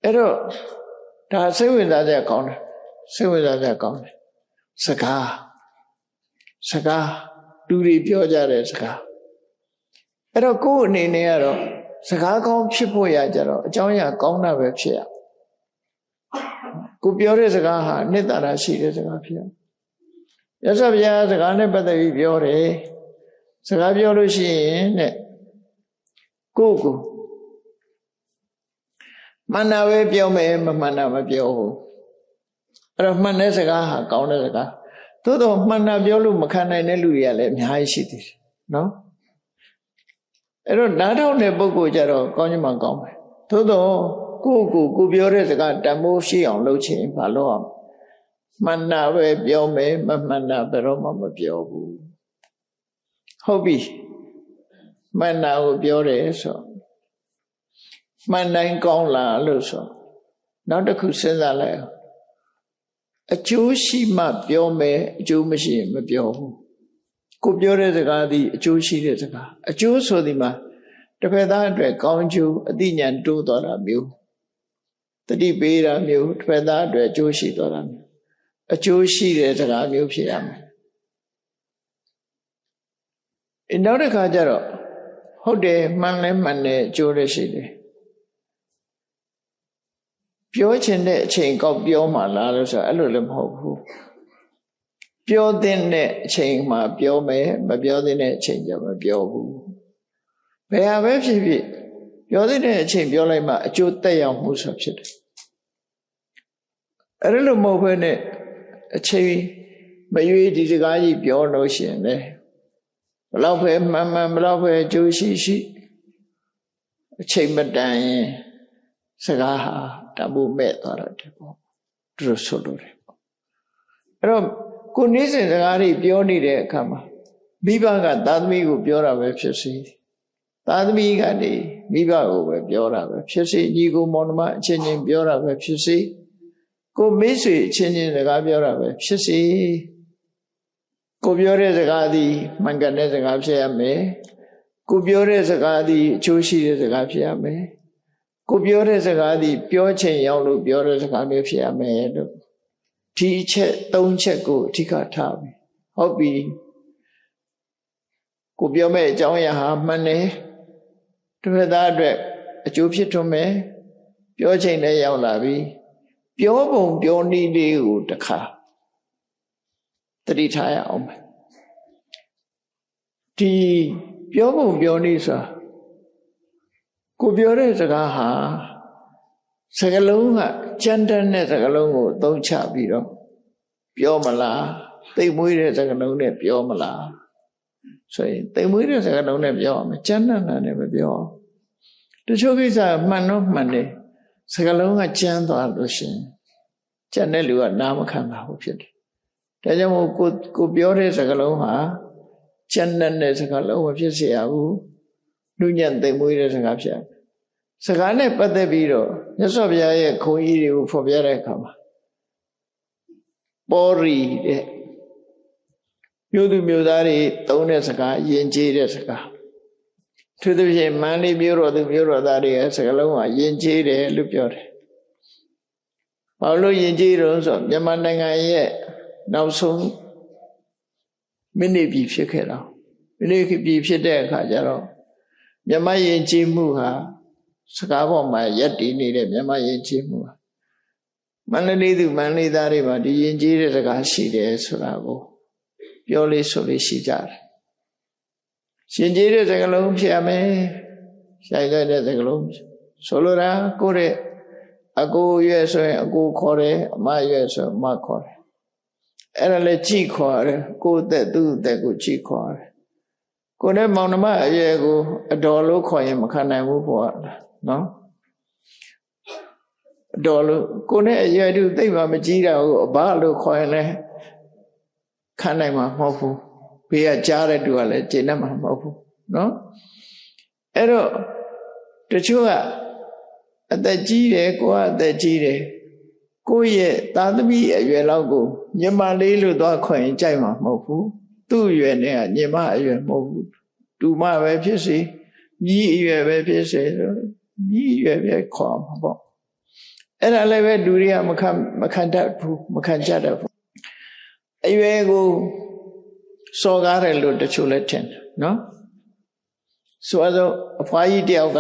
အဲ့တော့ဒါစိတ်ဝင်စားကြကောင်းတယ်စိတ်ဝင်စားကြကောင်းတယ်စကားလူတွေပြောကြတဲ့စကားအဲ့တော့ကိုယ်အနေနဲ့ကတော့စကားကောင်းဖြစ်ဖို့ရကြတော့အကြောင်းအရာကောင်းတာပဲဖြစ်ရကိုပြောတဲ့စကားဟာနှစ်သာရရှိတဲ့စကားဖြစ်ရမြတ်စွာဘုရားစကားနဲ့ပတ်သက်ပြီးပြောတယ်စကားပြောလို့ရှိရင်တဲ့ကိုမှန်တာပဲပြောမယ်မမှန်တာမပြောဘူးအဲ့တော့မှန်တဲ့စကားဟာကောင်းတဲ့စကားသို့တော့မှန်တာပြောလို့မခံနိုင်တဲ့လူတွေကလည်းအများကြီးရှိသေးတယ်နော်အဲ့တော့နားထောင်တဲ့ပုဂ္ဂိုလ်ကြတော့ကောင်းချင်မှကောင်းမယ်သို့တော့ကိုပြောတဲ့စကားတန်ဖိုးရှိအောင်လုပ်ချင်ဘာလို့အောင်မှန်တာပဲပြောမယ်မမှန်တာဘယ်တော့မှမပြောဘူးဟုတ်ပြီမှန်တာကိုပြောတယ်ဆိုမှန်တိုင်းကောင်းလားလို့ဆိုနောက်တစ်ခုစဉ်းစားလိုက်အကျိုးရှိမှပြောမယ်အကျိုးမရှိရင်မပြောဘူးကိုပြောတဲ့စကားသည်အကျိုးရှိတဲ့စကားအကျိုးဆိုဒီမှာတစ်ဖက်သားအတွက်ကောင်းကျိုးအသိဉာဏ်တိုးသွားတာမျိုးတတိပေးတာမျိုးတစ်ဖက်သားအတွက်အကျိုးရှိသွားတာမျိုးအကျိုးရှိတဲ့စကားမျိုးဖြစ်ရမယ်နောက်တစ်ခါကျတော့ဟုတ်တယ်မှန်လဲမှန်တယ်အကျိုးလည်းရှိတယ်ပြောချင်တဲ့အချိန်ကောက်ပြောမှလားလို့ဆိုအဲ့လိုလည်းမဟုတ်ဘူးပြောတဲ့အချိန်မှာပြောမယ်မပြောတဲ့အချိန်ကျမပြောဘူးဘယ်ဟာပဲဖြစ်ဖြစ်ပြောတဲ့အချိန်ပြောလိုက်မှအကျိုးတက်ရောက်မှုဆိုဖြစ်တယ်အဲ့လိုမဟုတ်ဘဲနဲ့အချိန်မရွေးဒီစကားကြီးပြောလို့ရှိရင်လေဘလောက်ပဲမှန်ဘလောက်ပဲအကျိုးရှိအချိန်မတန်ရင်စကားဟာတဘုမဲ့သွားတယ်ပေါ့သူတို့ဆိုလို့တယ်ပေါ့အဲ့တော့ကိုနေ့စဉ်စကားတွေပြောနေတဲ့အခါမှာမိဘကသာသမီကိုပြောတာပဲဖြစ်စေသာသမီကနေမိဘကိုပဲပြောတာပဲဖြစ်စေညီကိုမောင်နှမအချင်းချင်းပြောတာပဲဖြစ်စေကိုမိတ်ဆွေအချင်းချင်းစကားပြောတာပဲဖြစ်စေကိုပြောတဲ့စကားသည်မှန်ကန်တဲ့စကားဖြစ်ရမယ်ကိုပြောတဲ့စကားသည်အကျိုးရှိတဲ့စကားဖြစ်ရမယ်ကိုပြောတဲ့စကားသည်ပြောချင်ရောက်လို့ပြောတဲ့စကားမျိုးဖြစ်ရမယ်လို့ဒီအချက်၃ချက်ကိုအဓိကထားပြီဟုတ်ပြီကိုပြောမဲ့အကြောင်းအရာဟာမှန်တယ်တစ်ဖက်သားအတွက်အကျိုးဖြစ်ထွန်းမယ်ပြောချင်လည်းရောက်လာပြီပြောပုံပြောနည်းလေးကိုတစ်ခါသတိထားရအောင်ဒီပြောပုံပြောနည်းဆိုတာကိုပြောတဲ့စကားဟာစကားလုံးကကြမ်းတမ်းတဲ့စကားလုံးကိုသုံးချပြီးတော့ပြောမလားသိမ်မွေးတဲ့စကားလုံးနဲ့ပြောမလားဆိုရင်သိမ်မွေးတဲ့စကားလုံးနဲ့ပြောအောင်ကြမ်းတမ်းတာနဲ့မပြောအောင်တချို့ကိစ္စမှန်တော့မှန်တယ်စကားလုံးကကြမ်းသွားလို့ရှိရင်ကြမ်းတဲ့လူကနားမခံပါဘူးဖြစ်တယ်ဒါကြောင့်မို့ကိုပြောတဲ့စကားလုံးဟာကြမ်းတဲ့စကားလုံးမဖြစ်စေရဘူးလူညံ့သိမ်မွေးတဲ့စကားဖြစ်စကားနဲ့ပတ်သက်ပြီးတော့မြတ်စွာဘုရားရဲ့ခုံကြီးတွေကိုဖော်ပြတဲ့အခါမှာပေါ်ရီတဲ့မြို့သူမြို့သားတွေသုံးတဲ့စကားယဉ်ကျေးတဲ့စကားသူတို့ဖြင့်မန္တလေးမြို့တော်သူမြို့တော်သားတွေရဲ့စကားလုံးကယဉ်ကျေးတယ်လို့ပြောတယ်။ဘာလို့ယဉ်ကျေးတော့ဆိုမြန်မာနိုင်ငံရဲ့နောက်ဆုံးမိနစ်ပြီဖြစ်ခဲ့တာမိနစ်ပြီဖြစ်တဲ့အခါကျတော့မြန်မာယဉ်ကျေးမှုဟာစကားပေါ်မှာယက်တည်နေတဲ့မြန်မာယဉ်ကျေးမှုဟာမန္တလေးသူမန္တလေးသားတွေမှာဒီယဉ်ကျေးတဲ့စကားရှိတယ်ဆိုတာကိုပြောလေးဆိုလေးရှိကြတယ်ရှင်ကျေးတဲ့စကားလုံးဖြစ်ရမယ်ရှိုင်တဲ့စကားလုံးဆိုလိုတာကိုယ့်ရဲ့ အကိုရွယ်ဆိုရင်အကိုခေါ်တယ်အမရွယ်ဆိုအမခေါ်တယ်အဲ့ဒါလည်းကြည်ခေါ်ရတယ်ကိုယ်သက်သူ့သက်ကိုကြည်ခေါ်ရတယ်ကိုယ်နဲ့မောင်နှမအရွယ်ကိုအတော်လို့ခေါ်ရင်မခံနိုင်ဘူးပေါ့နော်အတော်လို့ကိုယ်နဲ့အရွယ်တူသိမှမကြည့်တာကိုအဘလို့ခေါ်ရင်လည်းခံနိုင်မှာမဟုတ်ဘူးဘေးကကြားတဲ့တူကလည်းကျေနပ်မှာမဟုတ်ဘူးနော်အဲ့တော့တချို့ကအသက်ကြီးတယ်ကိုကအသက်ကြီးတယ်ကိုရဲ့သားသမီးအရွယ်လောက်ကိုညီမလေးလို့သွားခေါ်ရင်ကြိုက်မှာမဟုတ်ဘူးသူ့အရွယ်နဲ့ကညီမအရွယ်မဟုတ်ဘူးတူမပဲဖြစ်စေညီအရွယ်ပဲဖြစ်စေညီအရွယ်ပဲခေါ်မှာပေါ့အဲ့ဒါလည်းပဲလူတွေကမခံတတ်ဘူးမခံကြတတ်ဘူးအရွယ်ကိုစော်ကားတယ်လို့တချို့လည်းထင်တယ်နော်ဆိုတော့အဖွားကြီးတယောက်က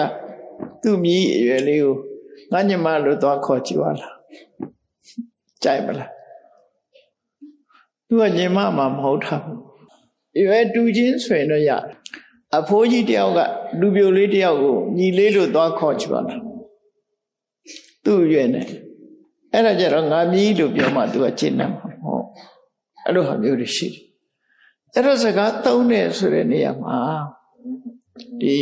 သူ့မြည်အရွယ်လေးကိုငါညီမလို့သွားခေါ်ကြည့်ပါလားကြိုက်မလားသူကညီမမှမဟုတ်တာအရွယ်တူချင်းဆိုရင်တော့ရတယ်အဖိုးကြီးတယောက်ကလူပြိုလေးတယောက်ကိုညီလေးလို့သွားခေါ်ကြည့်ပါလားသူ့အရွယ်နဲ့အဲ့ဒါကြတော့ငါမြည်လို့ပြောမှသူကရှင်းနေမှာဟုတ်အဲ့လိုဟာမျိုးတွေရှိတယ်အဲ့တော့စကားသုံးတယ်ဆိုတဲ့နေရာမှာဒီ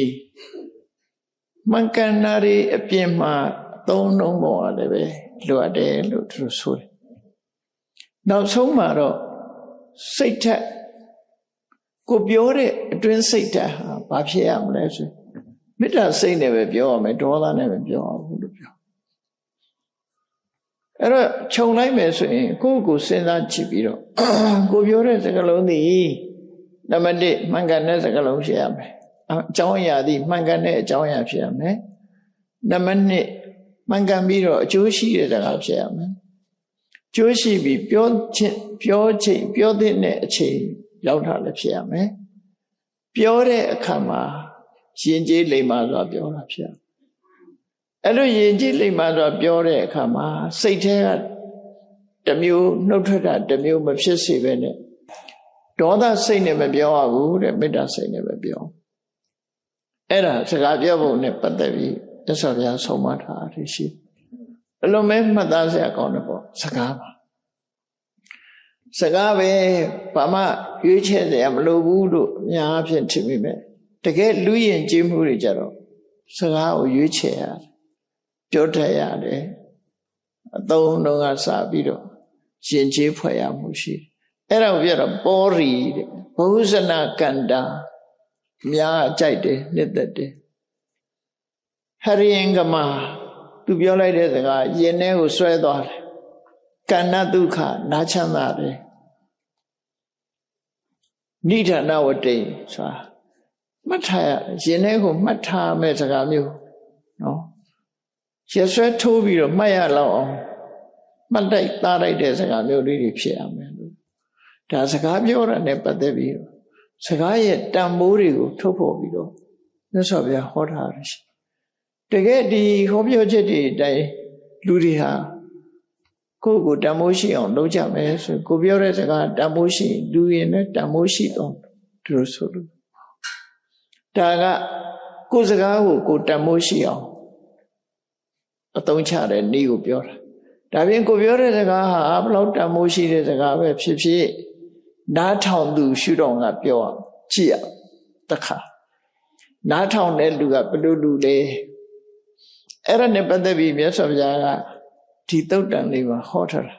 မှန်ကန်တာတွေအပြင်မှာသုံးနှုံးပေါ်ရတယ်ပဲလိုအပ်တယ်လို့သူတို့ဆိုတယ်နောက်ဆုံးမှာတော့စိတ်ထက်ကိုပြောတဲ့အတွင်းစိတ်ဓာတ်ဟာဘာဖြစ်ရမလဲဆိုမေတ္တာစိတ်နဲ့ပဲပြောရမယ်ဒေါသနဲ့ပဲပြောရဘူးလို့ပြောအဲ့တော့ခြုံလိုက်မယ်ဆိုရင်ကိုယ့်ကိုစဉ်းစားကြည့်ပြီးတော့ကိုပြောတဲ့စကားလုံးသည်နံပါတ်1မှန်ကန်တဲ့စကားလုံးဖြစ်ရမယ်အကြောင်းအရာသည်မှန်ကန်တဲ့အကြောင်းအရာဖြစ်ရမယ်နံပါတ်2မှန်ကန်ပြီးတော့အကျိုးရှိတဲ့စကားဖြစ်ရမယ်ကျိုးရှိပြီးပြောတဲ့အချိန်ရောက်တာလည်းဖြစ်ရမယ်ပြောတဲ့အခါမှာယဉ်ကျေးလိမ္မာစွာပြောတာဖြစ်ရမယ်အဲ့လိုယဉ်ကျေးလိမ္မာစွာပြောတဲ့အခါမှာစိတ်ထဲကတစ်မျိုးနှုတ်ထွက်တာတစ်မျိုးမဖြစ်စေပဲနဲ့ဒေါသစိတ်နဲ့မပြောရဘူးတဲ့မေတ္တာစိတ်နဲ့ပဲပြောအဲ့ဒါစကားပြောဖို့နဲ့ပတ်သက်ပြီးသစ္စာပြဆုံးမထားတာရှိအလုံးမဲမှတ်သားစရာကောင်းတယ်ပေါ့စကားပါစကားပဲဘာမှရွေးချယ်စရာမလိုဘူးလို့အများအားဖြင့်ထင်မိမယ်တကယ်လူယဉ်ကျေးမှုတွေကြတော့စကားကိုရွေးချယ်ရတယ်ပြောတတ်ရတယ်အသုံးတော့ကစပြီးတော့ယဉ်ကျေးဖွဲ့ရမှုရှိအဲ့ဒါကိုပြောတော့ပောရီတဲ့ဘဟုဇနကန္တာများကြိုက်တယ်နှစ်သက်တယ်ဟရိယင်္ဂမသူပြောလိုက်တဲ့စကားရင်ထဲကိုဆွဲသွားတယ်ကန္နဒုက္ခနားချမ်းသာတယ်နိဒာနဝတိဆိုတာမှတ်ထားရရင်ထဲကိုမှတ်ထားမဲ့စကားမျိုးနော်ရဆွဲထိုးပြီးတော့မှတ်ရလောက်အောင်မှတ်တိုက်သားလိုက်တဲ့စကားမျိုးလေးတွေဖြစ်ရမယ်လို့ဒါစကားပြောတာနဲ့ပတ်သက်ပြီးတော့စကားရဲ့တန်ဖိုးတွေကိုထုတ်ဖော်ပြီးတော့မြတ်စွာဘုရားဟောထားတယ်တကယ်ဒီဟောပြောချက်တွေအတိုင်းလူတွေဟာကိုယ့်ကိုတန်ဖိုးရှိအောင်လုပ်ကြမယ်ဆိုကိုပြောတဲ့စကားတန်ဖိုးရှိလူရင်နဲ့တန်ဖိုးရှိအောင်သူတို့ဆိုလို့ဒါကကိုယ်စကားကိုကိုတန်ဖိုးရှိအောင်အသုံးချတဲ့နည်းကိုပြောတာဒါပြင်ကိုပြောတဲ့စကားဟာဘလောက်တန်ဖိုးရှိတဲ့စကားပဲဖြစ်ဖြစ်နားထောင်သူရှုတော်ကပြောကြည့်ရတခါနားထောင်တဲ့လူကဘယ်လိုလူလဲအဲ့ဒါနဲ့ပတ်သက်ပြီးမြတ်စွာဘုရားကဒီသုတ်တန်လေးမှာဟောထားတာ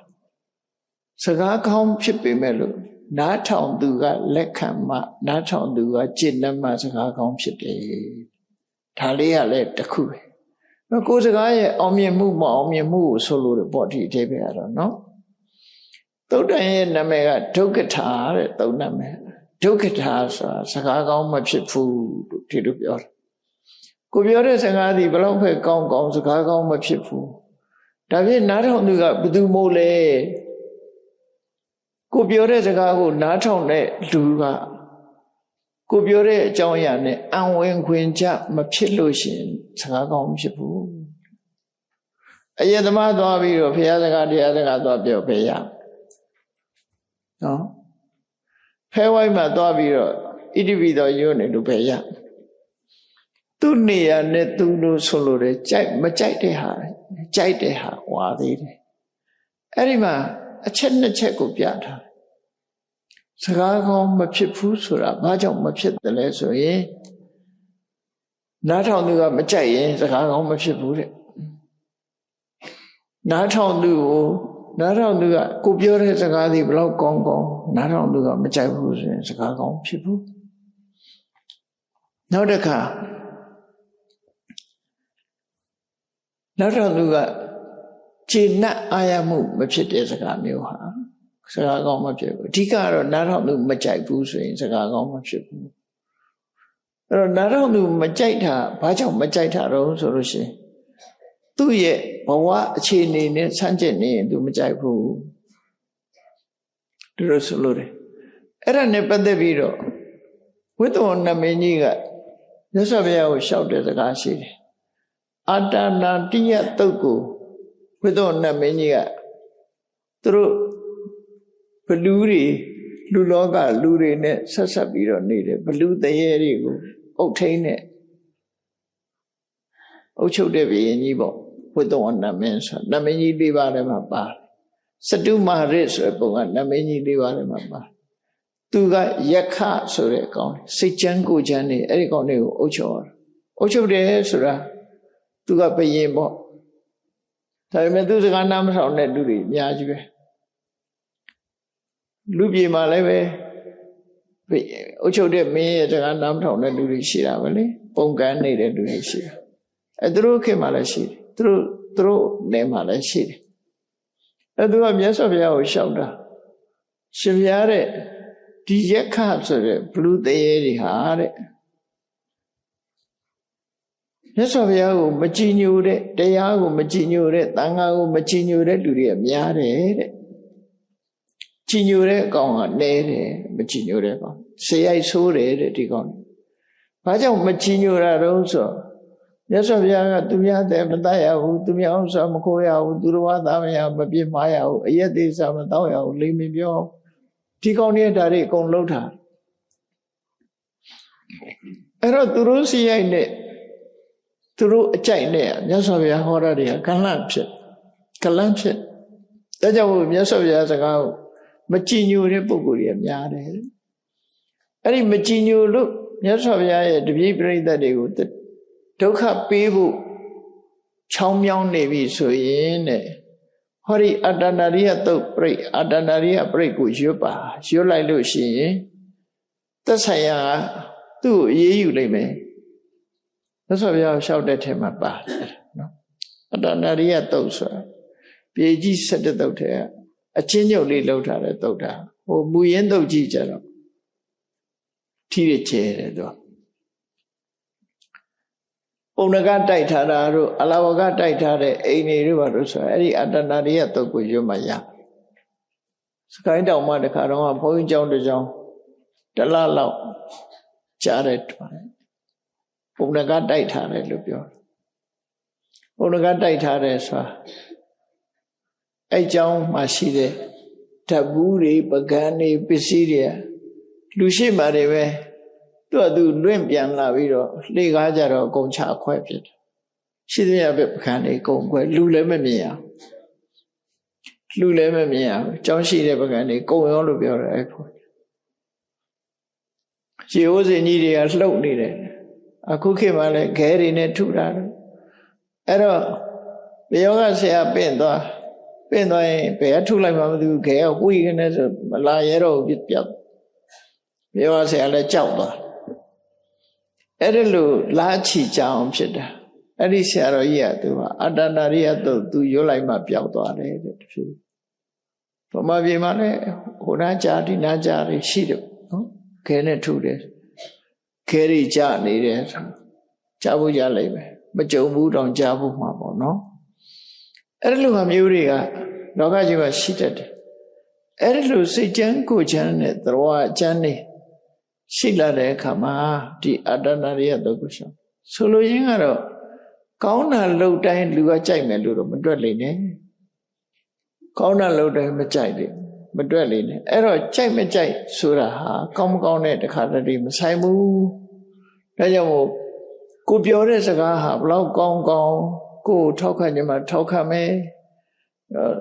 စကားကောင်းဖြစ်ပေမဲ့လို့နားထောင်သူကလက်ခံမှနားထောင်သူကကျင့်နှံ့မှစကားကောင်းဖြစ်တယ်ဒါလေးကလည်းတစ်ခုပဲကိုယ်စကားရဲ့အောင်မြင်မှုမအောင်မြင်မှုကိုဆိုလို့ပေါ့ဒီအသေးပဲကတော့နော်သုတ်တန်ရဲ့နာမည်ကဒုက္ခထာတဲ့သုတ်နာမည်ဒုက္ခထာဆိုတာစကားကောင်းမဖြစ်ဘူးလို့ဒီလိုပြောတယ်ကိုပြောတဲ့စကားဒီဘလောက်ပဲကောင်းကောင်းစကားကောင်းမဖြစ်ဘူးဒါဖြင့်နားထောင်သူကဘယ်သူမို့လဲကိုပြောတဲ့စကားကိုနားထောင်တဲ့လူကကိုပြောတဲ့အကြောင်းအရာနဲ့အံဝင်ခွင်ကြမဖြစ်လို့ရှိရင်စကားကောင်းမဖြစ်ဘူးအယသမားသွားပြီးတော့ဘုရားစကားတရားစကားသွားပြောပဲရနော်ဖဲဝိုင်းမှာသွားပြီးတော့ဣတိပိတော်ယုံနေလို့ပဲရ သူ့နေရာနဲ့သူလို့ဆိုလို့တယ်ကြိုက်မကြိုက်တဲ့ဟာကြိုက်တဲ့ဟာဝါသေးတယ်အဲ့ဒီမှာအချက်နှစ်ချက်ကိုပြထားစကားကောင်းမဖြစ်ဘူးဆိုတာဘာကြောင့်မဖြစ်တယ်လဲဆိုရင်နားထောင်သူကမကြိုက်ရင်စကားကောင်းမဖြစ်ဘူးတဲ့နားထောင်သူကကိုပြောတဲ့စကားတွေဘလောက်ကောင်းကောင်းနားထောင်သူကမကြိုက်ဘူးဆိုရင်စကားကောင်းဖြစ်ဘူးနောက်တစ်ခါနားထောင်သူကကျေနပ်အားရမှုမဖြစ်တဲ့စကားမျိုးဟာစကားကောင်းမဖြစ်ဘူးအဓိကကတော့နားထောင်သူမကြိုက်ဘူးဆိုရင်စကားကောင်းမဖြစ်ဘူးအဲ့တော့နားထောင်သူမကြိုက်တာဘာကြောင့်မကြိုက်တာတော့ဆိုလို့ရှိရင်သူ့ရဲ့ဘဝအခြေအနေနဲ့ဆန့်ကျင်နေရင်သူမကြိုက်ဘူးဒီလိုဆိုလို့တယ်အဲ့ဒါနဲ့ပတ်သက်ပြီးတော့ဝိတ္တဝဏမင်းကြီးကမြတ်စွာဘုရားကိုလျှောက်တဲ့စကားရှိတယ်အာတနာတိယတုတ်ကိုဝိတ္တဝဏမင်းကြီးကသူတို့ဘလူတွေလူလောကလူတွေနဲ့ဆက်ဆက်ပြီးတော့နေတယ်ဘလူတရေတွေကိုအုပ်ထိန်းနဲ့အုပ်ချုပ်တဲ့ဘုရင်ကြီးပေါ့ဝိတ္တဝဏမင်းဆိုနမင်းကြီး၄ပါးထဲမှာပါတယ်စတုမဟာရစ်ဆိုတဲ့ပုံကနမင်းကြီး၄ပါးထဲမှာပါတယ်သူကယက္ခဆိုတဲ့အကောင်စိတ်ချမ်းကိုချမ်းနေအဲ့ဒီကောင်တွေကိုအုပ်ချုပ်ရအုပ်ချုပ်တယ်ဆိုတာသူကဘုရင်ပေါ့ဒါပေမဲ့သူစကားနားမထောင်တဲ့လူတွေအများကြီးပဲလူပြည်မှာလည်းပဲအုပ်ချုပ်တဲ့မင်းရဲ့စကားနားမထောင်တဲ့လူတွေရှိတာပဲလေပုံကန်းနေတဲ့လူတွေရှိတာအဲသူတို့ခေတ်မှာလည်းရှိတယ်သူတို့နေမှာလည်းရှိတယ်အဲသူကမြတ်စွာဘုရားကိုလျှောက်တာရှင်ဘုရားတဲ့ဒီယက္ခဆိုတဲ့ဘလူတရေတွေဟာတဲ့မြတ်စွာဘုရားကိုမကြည်ညိုတဲ့တရားကိုမကြည်ညိုတဲ့သံဃာကိုမကြည်ညိုတဲ့လူတွေကများတယ်တဲ့ကြည်ညိုတဲ့အကောင်ကနည်းတယ်မကြည်ညိုတဲ့ကောင်ဆေးရိုက်ဆိုးတယ်တဲ့ဒီကောင်ဘာကြောင့်မကြည်ညိုတာတော့ဆိုမြတ်စွာဘုရားကသူများတဲ့မတတ်ရဘူးသူများအောင်ဆိုမခိုးရဘူးသူတော်ဘာသာမရမပြစ်မှားရဘူးအရက်သေးစားမတောက်ရဘူးလိမ္မေပြောဒီကောင်တွေဒါတွေအကုန်လှုပ်တာအဲ့တော့သူတို့စီရိုက်နဲ့သူတို့အကြိုက်နဲ့မြတ်စွာဘုရားဟောတာတွေကကလန့်ဖြစ်ဒါကြောင့်မြတ်စွာဘုရားစကားကိုမကြည်ညိုတဲ့ပုဂ္ဂိုလ်တွေများတယ်အဲ့ဒီမကြည်ညိုလို့မြတ်စွာဘုရားရဲ့တပည့်ပရိသတ်တွေကိုဒုက္ခပေးဖို့ချောင်းမြောင်းနေပြီဆိုရင်တဲ့ဟောဒီအတ္တနာရိယတုတ်ပြိအတ္တနာရိယပြိကိုရွတ်လိုက်လို့ရှိရင်သက်ဆိုင်ရာသူ့ကိုအေးအေးယူလိုက်မယ်မြတ်စွာဘုရားလျှောက်တဲ့ထဲမှာပါတယ်နော်အတ္တနာရိယတုတ်ဆိုတာပြေကြီး7တုတ်ထဲအချင်းချုပ်လေးလောက်ထားတဲ့တုတ်တာဟိုမူရင်းတုတ်ကြီးကြတော့ထီးရချဲတယ်သူပုံနကတိုက်ထားတာတို့အလာဝကတိုက်ထားတဲ့အိမ်တွေတို့ဘာလို့ဆိုအဲ့ဒီအတ္တနာရိယတုတ်ကိုရွတ်မှရစကိုင်းတောင်မှတခါတော့ဘုန်းကြီးကျောင်းတစ်ကျောင်းတလလောက်ကြားတဲ့ပုံနကတိုက်ထားတယ်လို့ပြောပုံနကတိုက်ထားတယ်ဆိုတာအဲ့ကျောင်းမှာရှိတဲ့ဓာတ်ဘူးတွေပကံတွေပစ္စည်းတွေလူရှိမှတွေပဲသူလွင့်ပြန်လာပြီးတော့လှေကားကြတော့အကုန်ချခွဲဖြစ်တယ်ရှိသေးရပဲပကံတွေအကုန်ခွဲလူလည်းမမြင်အောင်ကျောင်းရှိတဲ့ပကံတွေကုန်ရောလို့ပြောတယ်အဲ့ဖို့ရေဟိုးစင်ကြီးတွေကလှုပ်နေတယ်အခုခေတ်မှာလည်းခဲတွေနဲ့ထုတာအဲ့တော့ဘယောဂဆရာပင့်သွားရင်ဘယ်ထုလိုက်မှမသိဘူးခဲကဝှီကနေဆိုမလာရဲတော့ပြပြောက်ဘယောဂဆရာလည်းကြောက်သွားအဲ့ဒါလို့လာချီကြအောင်ဖြစ်တာအဲ့ဒီဆရာတော်ကြီးကသူကအတ္တနာရိယတုတ်သူရွတ်လိုက်မှပျောက်သွားတယ်တဲ့တဖြည်းဗမာပြည်မှာလည်းဟိုနာကြားဒီနာကြားတွေရှိတယ်နော်ခဲနဲ့ထုတယ်ခဲတွေကြနေတယ်ကြားဖို့ရလိမ့်မယ်မကြုံဘူးတောင်ကြားဖို့မှာပေါ့နော်အဲ့ဒီလိုဟာမျိုးတွေကလောကကြီးမှာရှိတတ်တယ်အဲ့ဒီလိုစိတ်ချမ်းကိုယ်ချမ်းနဲ့သရဝအချမ်းနေရှိလာတဲ့အခါမှာဒီအတ္တနာရိယတုတ်ကိုဆိုလိုရင်းကတော့ကောင်းတာလှုပ်တိုင်းလူကကြိုက်မယ်လို့တော့မတွက်လိမ့်နဲ့ကောင်းတာလှုပ်တိုင်းမကြိုက်လေမတွက်လိမ့်နဲ့အဲ့တော့ကြိုက်မကြိုက်ဆိုတာဟာကောင်းမကောင်းတဲ့တခါတည်းမဆိုင်ဘူးဒါကြောင့်မို့ ကိုပြောတဲ့စကားဟာဘလောက်ကောင်းကောင်းကိုထောက်ခံခြင်းမှာထောက်ခံမယ်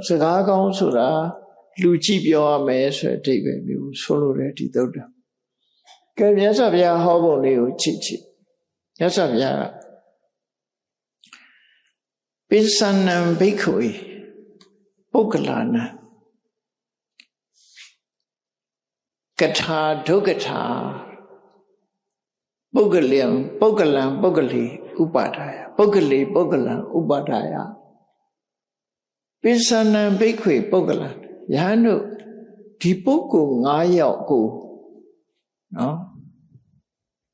စကားကောင်းဆိုတာလူကြည့်ပြောရမယ်ဆိုတဲ့အဓိပ္ပာယ်မျိုးဆိုလိုတယ်ဒီသုတ္တကဲမြတ်စွာဘုရားဟောပုံလေးကိုကြည့်မြတ်စွာဘုရားကပိဿနံဘိက္ခဝေပုဂ္ဂလာနံကထာဒုက္ခထာပုဂ္ဂလံပုဂ္ဂလံပုဂ္ဂလိဥပါဒာယပုဂ္ဂလိပုဂ္ဂလံဥပါဒာယပိဿနံဘိက္ခဝေပုဂ္ဂလံယဟန်တို့ဒီပုဂ္ဂိုလ်9ယောက်ကိုနော်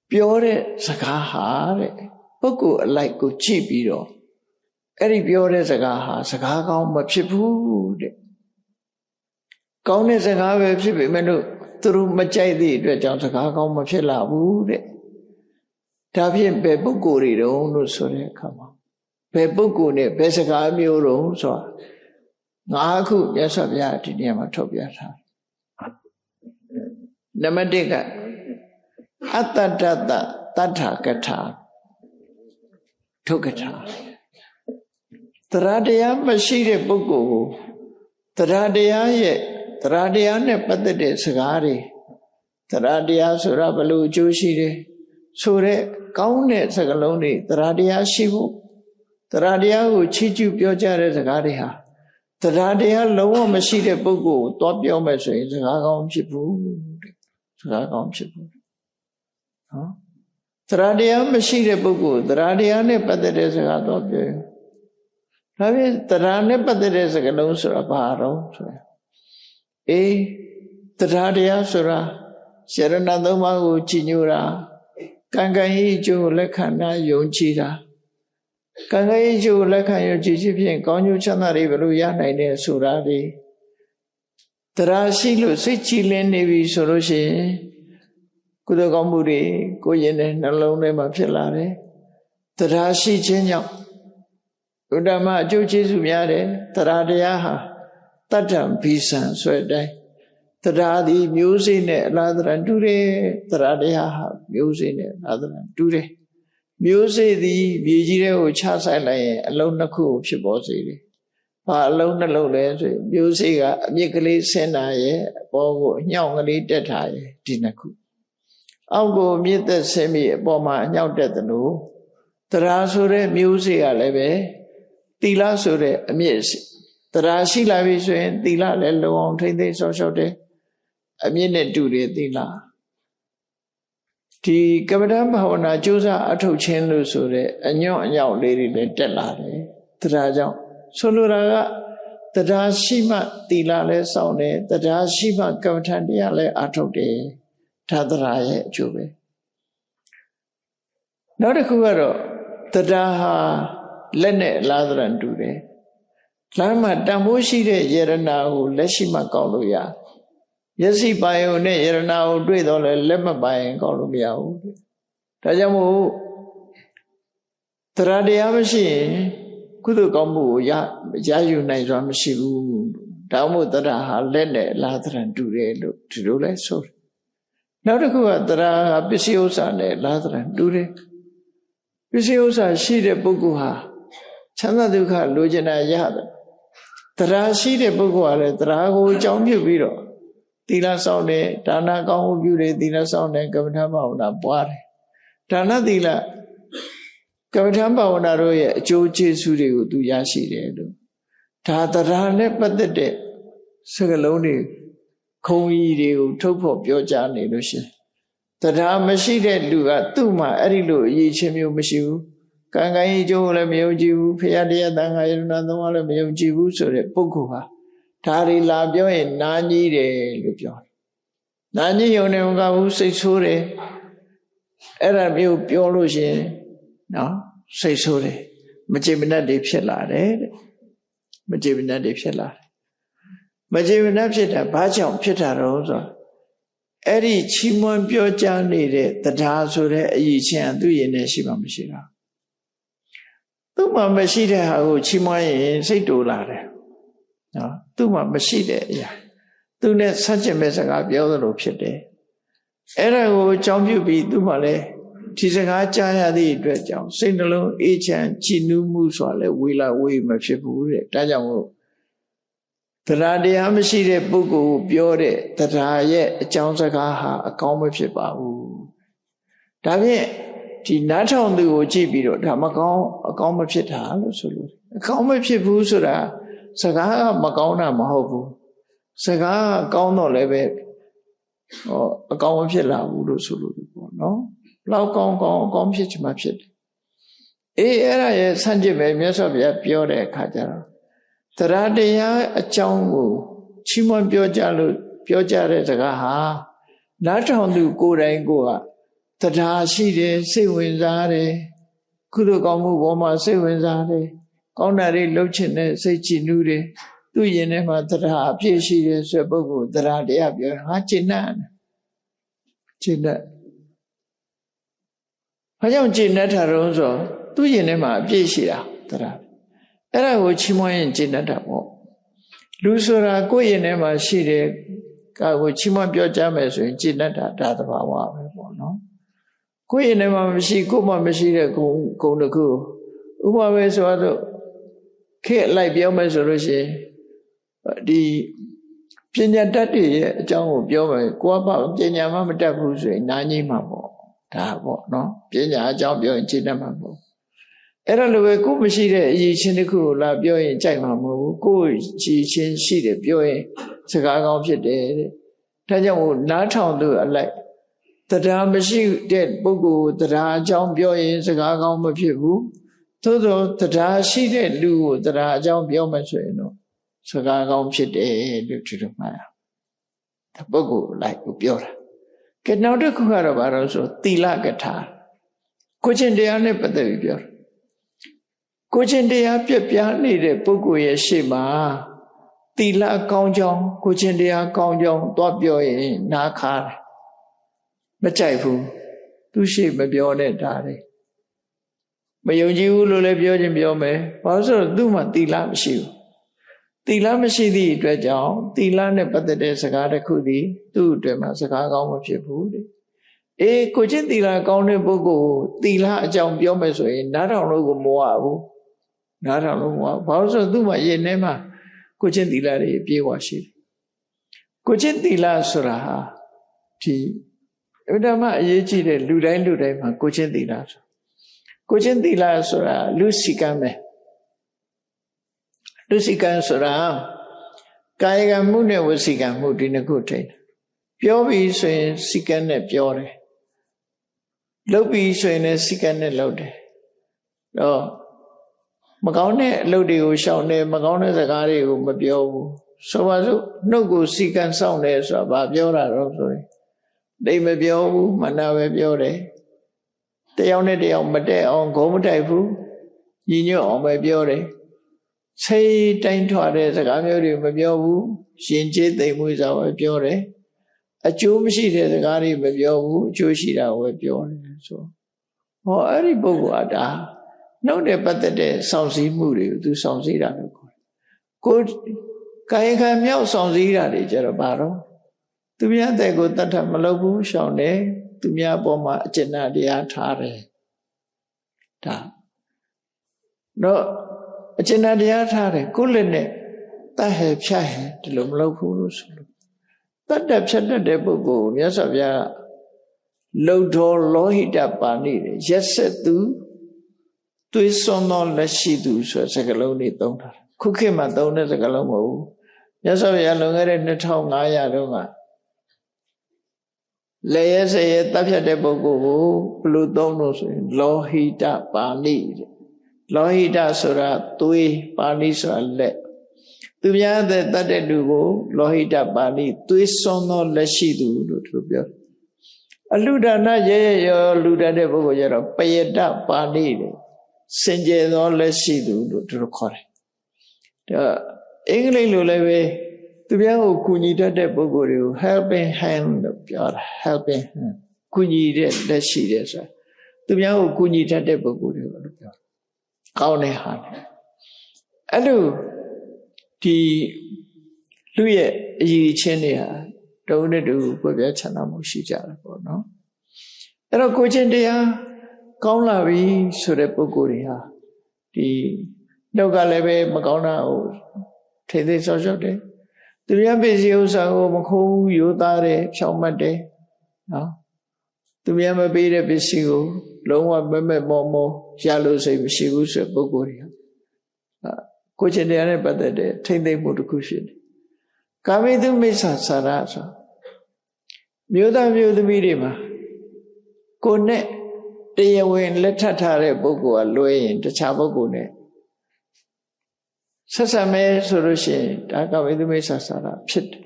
ပြောတဲ့စကားဟာတဲ့ပုဂ္ဂိုလ်အလိုက်ကိုကြည့်ပြီးတော့အဲ့ဒီပြောတဲ့စကားဟာစကားကောင်းမဖြစ်ဘူးတဲ့ကောင်းတဲ့စကားပဲဖြစ်ပေမဲ့လို့သူတို့မကြိုက်သည့်အတွက်ကြောင့်စကားကောင်းမဖြစ်လာဘူးတဲ့ဒါဖြင့်ဘယ်ပုဂ္ဂိုလ်တွေတုံးလို့ဆိုတဲ့အခါမှာဘယ်ပုဂ္ဂိုလ်နဲ့ဘယ်စကားမျိုးတုံးဆိုတာ9ခုမြတ်စွာဘုရားဒီနေရာမှာထုတ်ပြထားနံပါတ်1ကအတ္တတ္တတတ္ထာကထာဒုက္ခထာတရားတရားမရှိတဲ့ပုဂ္ဂိုလ်ကိုတရားတရားရဲ့တရားတရားနဲ့ပတ်သက်တဲ့စကားတွေတရားတရားဆိုတာဘယ်လိုအကျိုးရှိတယ်ဆိုတဲ့ကောင်းတဲ့စကားလုံးတွေတရားတရားရှိဖို့တရားတရားကိုချီးကျူးပြောကြတဲ့စကားတွေဟာတရားတရားလုံးဝမရှိတဲ့ပုဂ္ဂိုလ်ကိုသွားပြောမယ်ဆိုရင်စကားကောင်းဖြစ်ဘူးတဲ့စကားကောင်းဖြစ်ဘူးနော်တရားတရားမရှိတဲ့ပုဂ္ဂိုလ်တရားတရားနဲ့ပတ်သက်တဲ့စကားသွားပြောရင်ဒါဖြင့်တရားနဲ့ပတ်သက်တဲ့စကားလုံးဆိုတာဘာတော့ဆိုရင်တရားတရားဆိုတာယရဏသုံးပါးကိုကြည်ညိုတာကံကံဤအကျိုးလက်ခံတာယုံကြည်တာကံကံဤအကျိုးလက်ခံယုံကြည်ခြင်းဖြင့်ကောင်းကျိုးချမ်းသာတွေဘယ်လိုရနိုင်တယ်ဆိုတာဒီတရားရှိလို့စိတ်ကြည်လင်းနေပြီဆိုလို့ရှိရင်ကုသိုလ်ကောင်းမှုတွေကိုယ်ရင်နဲ့နှလုံးထဲမှာဖြစ်လာတယ်တရားရှိခြင်းကြောင့်ဘုဒ္ဓမှာအကျိုးကျေးဇူးများတယ်တရားတရားဟာတတ္တံဘိစံဆိုတဲ့အတိုင်းတရားသည်မျိုးစေ့နဲ့အလားတူတူတယ်တရားတရားဟာမျိုးစေ့နဲ့အလားတူတူတယ်မျိုးစေ့သည်မြေကြီးထဲကိုချဆိုင်လိုက်ရင်အလုံးနှစ်ခုဖြစ်ပေါ်စေတယ်ဘာအလုံးနှလုံးလဲဆိုရင်မျိုးစေ့ကအမြစ်ကလေးဆင်းတာရဲ့အပေါ်ကိုအညောင်ကလေးတက်တာရဲ့ဒီနှစ်ခုအောက်ကိုအမြစ်သက်ဆင်းပြီးအပေါ်မှာအညောင်တက်တယ်လို့တရားဆိုတဲ့မျိုးစေ့ကလည်းပဲသီလဆိုတဲ့အမြစ်တရားရှိလာပြီဆိုရင်သီလလည်းလုံအောင်ထိမ့်သိမ်းဆောက်ရှောက်တယ်အမြင့်နဲ့တူတယ်သီလဒီကမ္မဋ္ဌာန်းဘာဝနာကြိုးစားအထုတ်ခြင်းလို့ဆိုတဲ့အညွန့်အညောင်လေးတွေလည်းတက်လာတယ်တရားကြောင့်ဆိုလိုတာကတရားရှိမှသီလလည်းစောင့်တယ်တရားရှိမှကမ္မဋ္ဌာန်းတရားလည်းအထုတ်တယ်ဒါတရားရဲ့အကျိုးပဲနောက်တစ်ခုကတော့တရားဟာလက်နဲ့အလားတူတူတယ်လမ်းမှာတန်ဖိုးရှိတဲ့ယရနာကိုလက်ရှိမှကောက်လို့ရမျက်စိပိုင်ုံနဲ့ယရနာကိုတွေ့တော့လဲလက်မပိုင်ကောက်လို့မရဘူးဒါကြောင့်မို့တရားတရားမရှိရင်ကုသိုလ်ကောင်းမှုကိုရယူနိုင်စွာမရှိဘူးဒါမှမဟုတ်တရားဟာလက်နဲ့အလားတူတယ်လို့ဒီလိုလဲဆိုတယ်နောက်တစ်ခုကတရားဟာပစ္စည်းဥစ္စာနဲ့အလားတူတယ်ပစ္စည်းဥစ္စာရှိတဲ့ပုဂ္ဂိုလ်ဟာချမ်းသာဒုက္ခလိုချင်တာရတယ်တရားရှိတဲ့ပုဂ္ဂိုလ်ကလည်းတရားကိုအကြောင်းပြုပြီးတော့သီလဆောင်တယ်ဒါနကောင်းမှုပြုတယ်သီလဆောင်တယ်ကမ္မဋ္ဌာန်းဘာဝနာပွားတယ်ဒါနသီလကမ္မဋ္ဌာန်းဘာဝနာတို့ရဲ့အကျိုးကျေးဇူးတွေကိုသူရရှိတယ်လို့ဒါတရားနဲ့ပတ်သက်တဲ့စကားလုံးတွေခုံကြီးတွေကိုထုတ်ဖော်ပြောကြားနေလို့ရှိရင်တရားမရှိတဲ့လူကသူ့မှာအဲ့ဒီလိုအရေးချင်းမျိုးမရှိဘူးကံကံကြီးကျိုးလည်းမယုံကြည်ဘူးဖရာတရားတန်ခါယရဏသုံးပါးလည်းမယုံကြည်ဘူးဆိုတဲ့ပုဂ္ဂိုလ်ဟာဒါတွေလာပြောရင်နာကြီးတယ်လို့ပြောတယ်နာကြီးယုံနေမကဘူးစိတ်ဆိုးတယ်အဲ့ဒါမျိုးပြောလို့ရှိရင်နော်စိတ်ဆိုးတယ်မကျေမနပ်တွေဖြစ်လာတယ်တဲ့မကျေမနပ်တွေဖြစ်လာတယ်မကျေမနပ်ဖြစ်တာဘာကြောင့်ဖြစ်တာတော့ဆိုအဲ့ဒီချီးမွမ်းပြောကြားနေတဲ့တရားဆိုတဲ့အရေးချင်းသူ့ရင်ထဲရှိမှမရှိတာသူ့မှာမရှိတဲ့ဟာကိုချီးမွမ်းရင်စိတ်တူလာတယ်နော်သူ့မှာမရှိတဲ့အရာသူနဲ့ဆန့်ကျင်မဲ့စကားပြောသလိုဖြစ်တယ်အဲ့ဒါကိုအကြောင်းပြုပြီးသူ့မှာလည်း ဒီစကားကြားရသည့်အတွက်ကြောင့်စိတ်နှလုံးအေးချမ်းကြည်နူးမှုဆိုတာလည်းဝေလာဝေးမဖြစ်ဘူးတဲ့ဒါကြောင့်မို့တရားတရားမရှိတဲ့ပုဂ္ဂိုလ်ကိုပြောတဲ့တရားရဲ့အကြောင်းစကားဟာအကောင်းမဖြစ်ပါဘူးဒါဖြင့်ဒီနားထောင်သူကိုကြည့်ပြီးတော့ဒါမကောင်းအကောင်းမဖြစ်တာလို့ဆိုလို့အကောင်းမဖြစ်ဘူးဆိုတာစကားကမကောင်းတာမဟုတ်ဘူးစကားကောင်းတော့လည်းပဲအကောင်းမဖြစ်လာဘူးလို့ဆိုလို့ပေါ့နော်လောက်ကောင်းကောင်းအကောင်းဖြစ်ချင်မှဖြစ်တယ်အဲ့ဒါရဲ့ဆန့်ကျင်ပဲမြတ်စွာဘုရားပြောတဲ့အခါကျတော့တရားတရားအကြောင်းကိုချီးမွမ်းပြောကြလို့ပြောကြတဲ့စကားဟာနားထောင်သူကိုယ်တိုင်ကိုကတရားရှိတယ်စိတ်ဝင်စားတယ်ကုသိုလ်ကောင်းမှုပေါ်မှာစိတ်ဝင်စားတယ်ကောင်းတာတွေလုပ်ချင်တဲ့စိတ်ကြည်နူးတယ်သူ့ရင်ထဲမှာတရားအပြည့်ရှိတယ်ဆိုတဲ့ပုဂ္ဂိုလ်တရားတရားပြောဟာကျင့်တတ်ကျင့်တတ်ဘာကြောင့်ကျင့်တတ်တာတော့ဆိုသူ့ရင်ထဲမှာအပြည့်ရှိတာတရားအဲ့ဒါကိုချီးမွမ်းရင်ကျင့်တတ်တာပေါ့လူဆိုတာကိုယ့်ရင်ထဲမှာရှိတဲ့ကိုချီးမွမ်းပြောကြမယ်ဆိုရင်ကျင့်တတ်တာဒါသဘာဝပဲပေါ့နော်ကိုယ့်ရင်ထဲမှာမရှိကိုယ်မှမရှိတဲ့ဂုဏ်တစ်ခုဥပမာပဲဆိုတော့ခေတ်လိုက်ပြောမယ်ဆိုလို့ရှိရင်ဒီပညာတတ်တွေရဲ့အကြောင်းကိုပြောမယ်ကိုယ်ကပညာမှမတတ်ဘူးဆိုရင်နားငြိမ်းမှာပေါ့ဒါပေါ့နော်ပညာအကြောင်းပြောရင်ကျင့်တတ်မှာပေါ့အဲ့ဒါလိုပဲကိုယ်မရှိတဲ့အရေးချင်းတစ်ခုကိုလာပြောရင်ကြိုက်မှာမဟုတ်ဘူးကိုယ်ရှိချင်းရှိတယ်ပြောရင်စကားကောင်းဖြစ်တယ်တဲ့ဒါကြောင့်နားထောင်သူအလိုက်တရားမရှိတဲ့ပုဂ္ဂိုလ်တရားအကြောင်းပြောရင်စကားကောင်းမဖြစ်ဘူးသို့သောတရားရှိတဲ့လူကိုတရားအကြောင်းပြောမှဆိုရင်တော့စကားကောင်းဖြစ်တယ်လို့ဒီလိုမှတ်ရဒါပုဂ္ဂိုလ်လိုက်ကိုပြောတာကဲနောက်တစ်ခုကတော့ဘာလို့ဆိုသီလကထာကိုချင်းတရားနဲ့ပတ်သက်ပြီးပြောတာကိုချင်းတရားပြည့်ပြားနေတဲ့ပုဂ္ဂိုလ်ရဲ့ရှေ့မှာသီလကောင်းကြောင်းကိုချင်းတရားကောင်းကြောင်းသွားပြောရင်နားခါတယ်မကြိုက်ဘူးသူရှိမပြောနဲ့ဒါတွေမယုံကြည်ဘူးလို့လည်းပြောခြင်းပြောမယ်ဘာလို့ဆိုတော့သူ့မှာသီလမရှိဘူးသီလမရှိသည့်အတွက်ကြောင့်သီလနဲ့ပတ်သက်တဲ့စကားတစ်ခုသည်သူ့အတွက်မှာစကားကောင်းမဖြစ်ဘူးတဲ့ကိုချင်းသီလကောင်းတဲ့ပုဂ္ဂိုလ်သီလအကြောင်းပြောမယ်ဆိုရင်နားထောင်လို့ကိုမဝဘူးနားထောင်လို့မဝဘာလို့ဆိုတော့သူ့မှာရင်ထဲမှာကိုချင်းသီလတွေအပြည့်အဝရှိတယ်ကိုချင်းသီလဆိုတာဟာဒီဥဒ္ဓမအရေးကြီးတဲ့လူတိုင်းမှာကိုချင်းသီလဆိုကိုချင်းသီလဆိုတာလူစီကံပဲလူစီကံဆိုတာကာယကံမှုနဲ့ဝစီကံမှုဒီနှစ်ခုထိတယ်ပြောပြီးဆိုရင်စီကံနဲ့ပြောတယ်လုပ်ပြီးဆိုရင်လည်းစီကံနဲ့လုပ်တယ်တော့မကောင်းတဲ့အလုပ်တွေကိုရှောင်တယ်မကောင်းတဲ့စကားတွေကိုမပြောဘူးဆိုပါစို့နှုတ်ကိုစီကံစောင့်တယ်ဆိုတာဘာပြောတာတော့ဆိုရင်တိတ်မပြောဘူးမနာပဲပြောတယ်တယောက်နဲ့တယောက်မတည့်အောင်ဂုံးမတိုက်ဘူးညီညွတ်အောင်ပဲပြောတယ်စိတ်တိုင်းထွာတဲ့စကားမျိုးတွေမပြောဘူးရှင်ကျေးသိမ်မွေးစွာပဲပြောတယ်အကျိုးမရှိတဲ့စကားတွေမပြောဘူးအကျိုးရှိတာပဲပြောတယ်ဆိုဟောအဲ့ဒီပုဂ္ဂိုလ်ကဒါနှုတ်တဲ့ပတ်သက်တဲ့စောင့်စည်းမှုတွေကိုသူစောင့်စည်းတာလို့ခေါ်တယ်ကိုကာယကံမြောက်စောင့်စည်းတာတွေကြတော့ဘာတော့သူများတဲ့ကိုတတ်ထမလုပ်ဘူးရှောင်တယ်သူများအပေါ်မှာအကျဉ်းတရားထားတယ်ဒါတော့အကျဉ်းတရားထားတယ်ကိုယ့်လက်နဲ့တတ်ဟဲ့ဖြတ်ဟဲ့ဒီလိုမလုပ်ဘူးလို့ဆိုလို့တတ်တဲ့ဖြတ်တဲ့ပုဂ္ဂိုလ်မြတ်စွာဘုရားလုံတော်လောဟိတပါဏိရက်ဆက်သူသွေးစွန်းသောလက်ရှိသူဆိုတဲ့စကားလုံးတွေသုံးတာခုခေတ်မှာသုံးတဲ့စကားလုံးမဟုတ်ဘူးမြတ်စွာဘုရားလွန်ခဲ့တဲ့2500တုန်းကလေရဲစရဲတပ်ဖြတ်တဲ့ပုဂ္ဂိုလ်ကိုဘယ်လိုသုံးလို့ဆိုရင်လောဟိတပါဏိလောဟိတဆိုတာသွေးပါဏိဆိုတာလက်သူများတဲ့တတ်တဲ့လူကိုလောဟိတပါဏိသွေးစွန်းသောလက်ရှိသူလို့သူပြောအလှဒါနရဲရောလူတတ်တဲ့ပုဂ္ဂိုလ်ကျတော့ပယတပါဏိတယ်စင်ကြယ်သောလက်ရှိသူလို့သူတို့ခေါ်တယ်ဒါအင်္ဂလိပ်လိုလည်းပဲသူများကိုကူညီတတ်တဲ့ပုဂ္ဂိုလ်တွေကို helping hand လို့ပြောတာ helping hand ကူညီတဲ့လက်ရှိတယ်ဆိုတာသူများကိုကူညီတတ်တဲ့ပုဂ္ဂိုလ်တွေကိုလို့ပြောကောင်းတဲ့ဟာအဲ့လိုဒီလူရဲ့အရေးချင်းတွေဟာတုံးနဲ့တူပွေပြချမ်းသာမှုရှိကြတယ်ပေါ့နော် အဲ့တော့ကိုချင်းတရားကောင်းလာပြီဆိုတဲ့ပုဂ္ဂိုလ်တွေဟာဒီနှုတ်ကလည်းပဲမကောင်းတာကိုထိသိဆောက်ရှောက်တယ်သူများပစ္စည်းဥစ္စာကိုမခိုးဘူးရိုးသားတယ်ဖြောင့်မတ်တယ်နော်သူများမပေးတဲ့ပစ္စည်းကိုလုံးဝမမဲ့မောမောရလို့စိတ်မရှိဘူးဆိုတဲ့ပုဂ္ဂိုလ်တွေကိုချင်းတရားနဲ့ပတ်သက်တဲ့ထိမ့်သိမ့်မှုတစ်ခုရှိတယ်ကာမိတုမိစ္ဆာစာရဆိုမြို့သားမြို့သမီးတွေမှာကိုနဲ့တရားဝင်လက်ထပ်ထားတဲ့ပုဂ္ဂိုလ်ကလွဲရင်တခြားပုဂ္ဂိုလ်နဲ့ဆက်ဆံမယ်ဆိုလို့ရှိရင်ဒါကာမိတုမိစ္ဆာစာရဖြစ်တယ်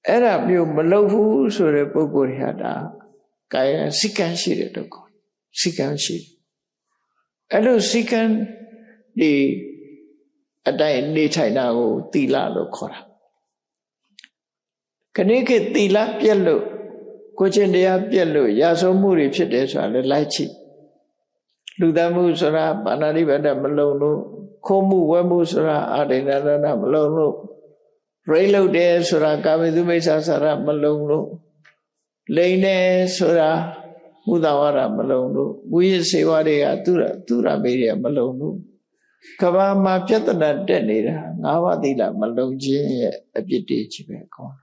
အဲ့ဒါမျိုးမလုပ်ဘူးဆိုတဲ့ပုဂ္ဂိုလ်တွေဟာဒါကာယစိကံရှိတဲ့တော့စိကံရှိတယ်အဲ့လိုစိကံဒီအတိုင်းနေထိုင်တာကိုသီလလို့ခေါ်တာခဏခေတ်သီလပြက်လို့ကိုချင်းတရားပြက်လို့ရာဇဝမှုတွေဖြစ်တယ်ဆိုတာလည်းလိုက်ချိလူသမှုဆိုတာပါဏာတိပါဒမလုံလို့ခိုးမှုဝဲမှုဆိုတာအာဒိဏရဏမလုံလို့ရိတ်လို့တယ်ဆိုတာကာမိတုမိစ္ဆာစာရမလုံလို့လိန်တယ်ဆိုတာမုသဝါဒမလုံလို့ဝိရစေဝတွေကသူရမေတွေကမလုံလို့ကဘာမှာပြဿနာတက်နေတာ၅ပါးသီလမလုံခြင်းရဲ့အပြစ်တွေကြီးပဲခေါ်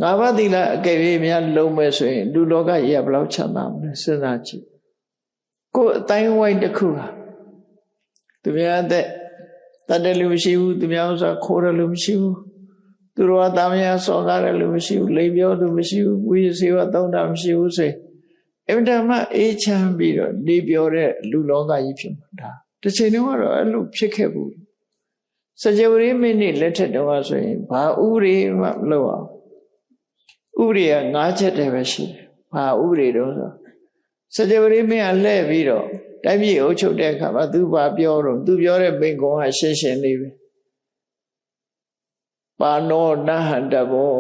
၅ပါးသီလအကယ်၍များလုံမဲ့ဆိုရင်လူလောကကြီးကဘယ်လောက်ချမ်းသာမလဲစဉ်းစားကြည့်ကိုယ်အတိုင်းဝိုင်းတစ်ခုဟာသူများတဲ့တတ်တယ်လို့မရှိဘူးသူများဥစ္စာခိုးတယ်လို့မရှိဘူးသူတော်ကတာမယာစော်ကားတယ်လို့မရှိဘူးလိမ်ပြောသူမရှိဘူးဝိရစေဝသုံးတာမရှိဘူးဆိုရင်အမှန်တမ်းအေးချမ်းပြီးတော့နေပြောတဲ့လူလောကကြီးဖြစ်မှာဒါတစ်ချိန်လုံးကတော့အဲ့လိုဖြစ်ခဲ့ဘူးစကြဝဠာမင်းနေ့လက်ထက်တော့ဆိုရင်ဘာဥပဒေမှမလုပ်အောင်ဥပဒေက၅ချက်တည်းပဲရှိတယ်ဘာဥပဒေတော့ဆိုစကြဝဠာမင်းကလှည့်ပြီးတော့တိုင်းပြည်အုပ်ချုပ်တဲ့အခါမှာသူဘာပြောတော့သူပြောတဲ့မိန့်ခွန်းကရှင်းရှင်းလေးပဲပါနောနဟန္တဘော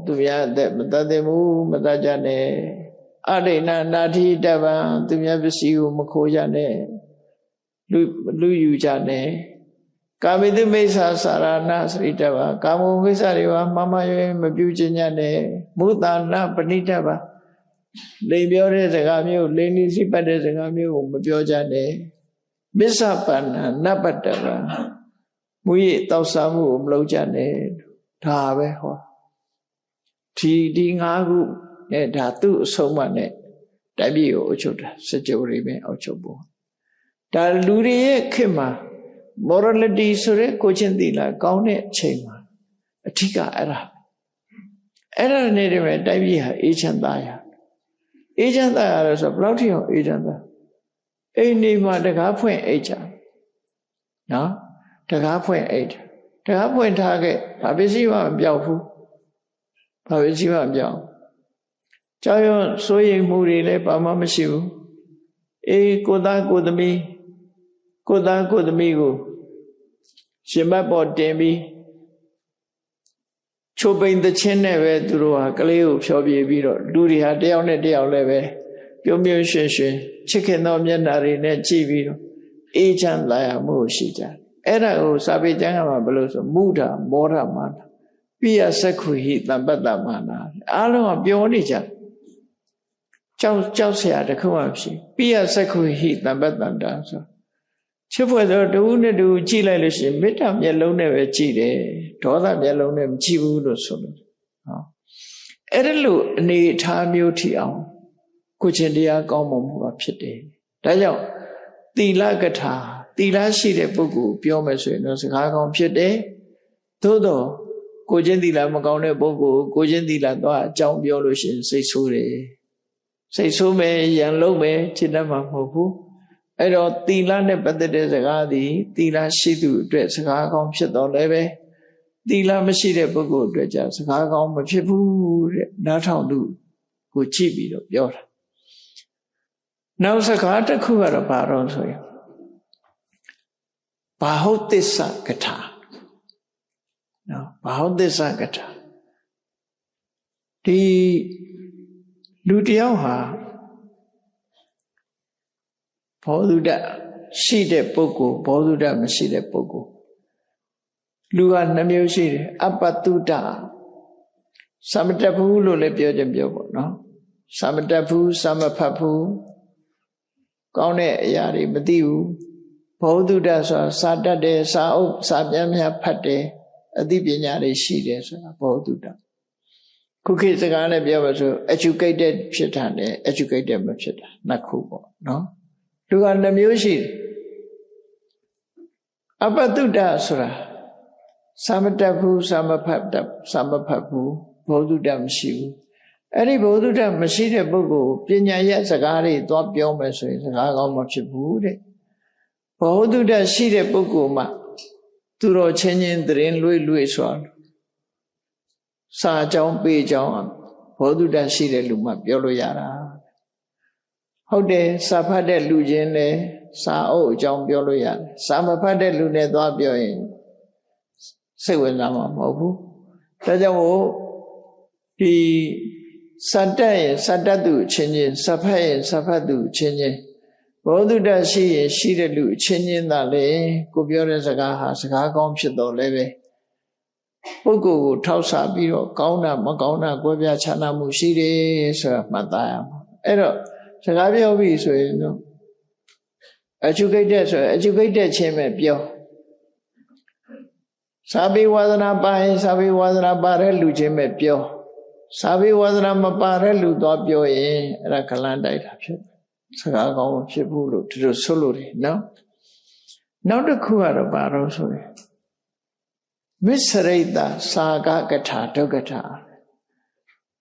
သူများအသက်မတတ်သေးဘူးမတတ်ကြနဲ့အဒိဏနာတိတဗံသူများပစ္စည်းကိုမခိုးကြနဲ့လူယူကြနဲ့ကာမိတုမိစ္ဆာစာရဏစရိတဗံကာမဂုဏ်ကိစ္စတွေပါမမရွေမပြုခြင်းညနဲ့မုသနာပဏိတဗံလိမ်ပြောတဲ့စကားမျိုးလိမ်လိစိပတ်တဲ့စကားမျိုးကိုမပြောကြနဲ့မစ္ဆပန္နနပတ္တဗံမူရတောက်စားမှုကိုမလုပ်ကြနဲ့ဒါပဲဟောဒီ၅ခုနဲ့ဒါသူ့အဆုံးအမနဲ့တိုင်းပြည်ကိုအုပ်ချုပ်တာစကြဝဠာပဲအုပ်ချုပ်ဖို့ဒါလူတွေရဲ့ခေတ်မှာ morality ဆိုတဲ့ကိုချင်းသီလကောင်းတဲ့အချိန်မှာအထက်ကအဲ့ဒါနဲ့တည်းပဲတိုင်းပြည်ဟာအေးချမ်းသာရအေးချမ်းသာရလို့ဆိုဘယ်လောက်ထိအောင်အေးချမ်းသာအိမ်နေမှာတကားဖွင့်အိတ်ချနော်တကားဖွင့်အိတ်တကားဖွင့်ထားခဲ့ဘာပစ္စည်းမှမပြောက်ဘူးဘာပစ္စည်းမှမပြောက်ကြောက်ရွံ့စိုးရိမ်မှုတွေလည်းဘာမှမရှိဘူးအေးကိုသားကိုသမီးကိုရှင်မတ်ပေါ်တင်ပြီးချိုပိန်သချင်းနဲ့ပဲသူတို့ဟာကလေးကိုဖျော်ပြပြီးတော့လူတွေဟာတယောက်နဲ့တယောက်လည်းပဲပြုံးပြုံးရွှင်ရွှင်ချစ်ခင်သောမျက်နှာတွေနဲ့ကြည့်ပြီးတော့အေးချမ်းသာရမှုရှိကြတယ်အဲ့ဒါကိုစာပေကျမ်းကမှာဘယ်လိုဆိုမုဒ္ဒမောဒမာနပိယစက္ခုဟိတံပတ္တမာနအားလုံးကပြောနေကြကြောက်เสียတခုမှမရှိပိယစက္ခုဟိတံပတ္တန္တာဆိုချစ်ဖွယ်ဆိုတဝုနဲ့တူကြည့်လိုက်လို့ရှိရင်မေတ္တာမျက်လုံးနဲ့ပဲကြည့်တယ်ဒေါသမျက်လုံးနဲ့မကြည့်ဘူးလို့ဆိုလို့ဟောအဲ့ဒါလို့အနေထားမျိုးထိအောင်ကိုချင်းတရားကောင်းမွန်မှုဖြစ်တယ်ဒါကြောင့်သီလကထာသီလရှိတဲ့ပုဂ္ဂိုလ်ပြောမယ်ဆိုရင်တော့စကားကောင်းဖြစ်တယ်သို့တော့ကိုချင်းသီလမကောင်းတဲ့ပုဂ္ဂိုလ်ကိုချင်းသီလတော့အကြောင်းပြောလို့ရှိရင်စိတ်ဆိုးတယ်စိတ်ဆိုးမယ်ရန်လုံးမယ်ခြေတတ်မှာမဟုတ်ဘူးအဲ့တော့သီလနဲ့ပတ်သက်တဲ့စကားသည်သီလရှိသူအတွက်စကားကောင်းဖြစ်တော့လည်းပဲသီလမရှိတဲ့ပုဂ္ဂိုလ်အတွက်じゃစကားကောင်းမဖြစ်ဘူးတဲ့နားထောင်သူကိုကြည့်ပြီးတော့ပြောတာနောက်စကားတစ်ခုကတော့ဘာတော့ဆိုရင်ဘာဟုတ်သစ္စာကထာနော်ဘာဟုတ်သစ္စာကထာဒီလူတယောက်ဟာဘောဓုတရှိတဲ့ပုဂ္ဂိုလ်ဘောဓုတမရှိတဲ့ပုဂ္ဂိုလ်လူက2မျိုးရှိတယ်အပတုတသမတဘူးလို့လည်းပြောခြင်းပြောပေါ့နော် စာမတတ်ဘူးစာမဖတ်ဘူးကောင်းတဲ့အရာတွေမသိဘူးဘောဓုတ္တဆိုတာစာတတ်တယ်စာအုပ်စာပြန်များဖတ်တယ်အသိပညာတွေရှိတယ်ဆိုတာဘောဓုတ္တခုခေတ်စကားနဲ့ပြောပါဆို educated ဖြစ်တာနဲ့ educated မဖြစ်တာနှစ်ခုပေါ့နော်သူကနှမျိုးရှိတယ်အပတုတ္တဆိုတာစာမတတ်ဘူးစာမဖတ်ဘူးဘောဓုတ္တမရှိဘူးအဲ့ဒီဘောဓုတ္တမရှိတဲ့ပုဂ္ဂိုလ်ပညာရစကားတွေသွားပြောမယ်ဆိုရင်စကားကောင်းမဖြစ်ဘူးတဲ့ဘောဓုတ္တရှိတဲ့ပုဂ္ဂိုလ်မှသူတော်ချင်းချင်းတရင်လွေဆိုစာကြောင်းပေကြောင်းဘောဓုတ္တရှိတဲ့လူမှပြောလို့ရတာဟုတ်တယ်စာဖတ်တဲ့လူချင်းလည်းစာအုပ်အကြောင်းပြောလို့ရတယ်စာမဖတ်တဲ့လူနဲ့သွားပြောရင်စိတ်ဝင်စားမှာမဟုတ်ဘူးဒါကြောင့်မို့ဒီစတတ်ရင်စတတ်သူချင်းချင်းစဖတ်ရင်စဖတ်သူချင်းချင်းဘောဓုတ္တရှိရင်ရှိတဲ့လူချင်းချင်းသာလေကိုပြောတဲ့စကားဟာစကားကောင်းဖြစ်တော်လဲပဲပုဂ္ဂိုလ်ကိုထောက်ဆပြီးတော့ကောင်းတာမကောင်းတာကွဲပြားခြားနားမှုရှိတယ်ဆိုတာမှတ်သားရမှာအဲ့တော့စကားပြောပြီဆိုရင်တော့ educated ဆိုရင် educated ချင်းပဲပြောစာပေဝါဒနာပါရင်စာပေဝါဒနာပါတဲ့လူချင်းပဲပြောစာပေဝါဒနာမပါတဲ့လူတော့ပြောရင်အဲ့ဒါခလန်းတိုက်တာဖြစ်စကားကောင်းမဖြစ်ဘူးလို့ဒီလိုဆိုလို့တယ်နော်နောက်တစ်ခုကတော့ဘာလို့ဆိုရင်မစ္စရိတစာကကထာဒုက္ကထာ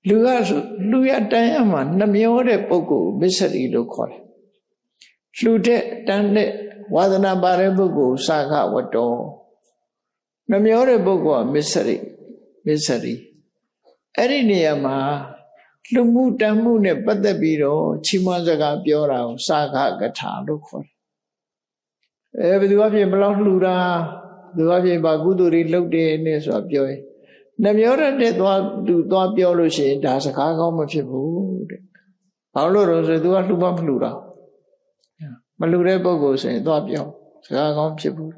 လူရတန်ရမှာနှမျောတဲ့ပုဂ္ဂိုလ်မစ္စရိလို့ခေါ်တယ်လူတဲ့တန်တဲ့ဝါဒနာပါတဲ့ပုဂ္ဂိုလ်စာကဝတ္တောနှမျောတဲ့ပုဂ္ဂိုလ်ကမစ္စရိအဲ့ဒီနေရာမှာလူမှုတန်မှုနဲ့ပတ်သက်ပြီးတော့ချီးမွမ်းစကားပြောတာကိုစာကကထာလို့ခေါ်တယ်ဘယ်သူအဖြစ်ဘလောက်လှူတာသူအဖြစ်ဘာကုသိုလ်တွေလုပ်တယ်နဲ့ဆိုတာပြောရင်နှမျောတဲ့သွားပြောလို့ရှိရင်ဒါစကားကောင်းမဖြစ်ဘူးတဲ့ဘာလို့လဲဆိုသူကလှူမလှူတာမလှူတဲ့ပုဂ္ဂိုလ်ဆိုရင်သွားပြောစကားကောင်းဖြစ်ဘူး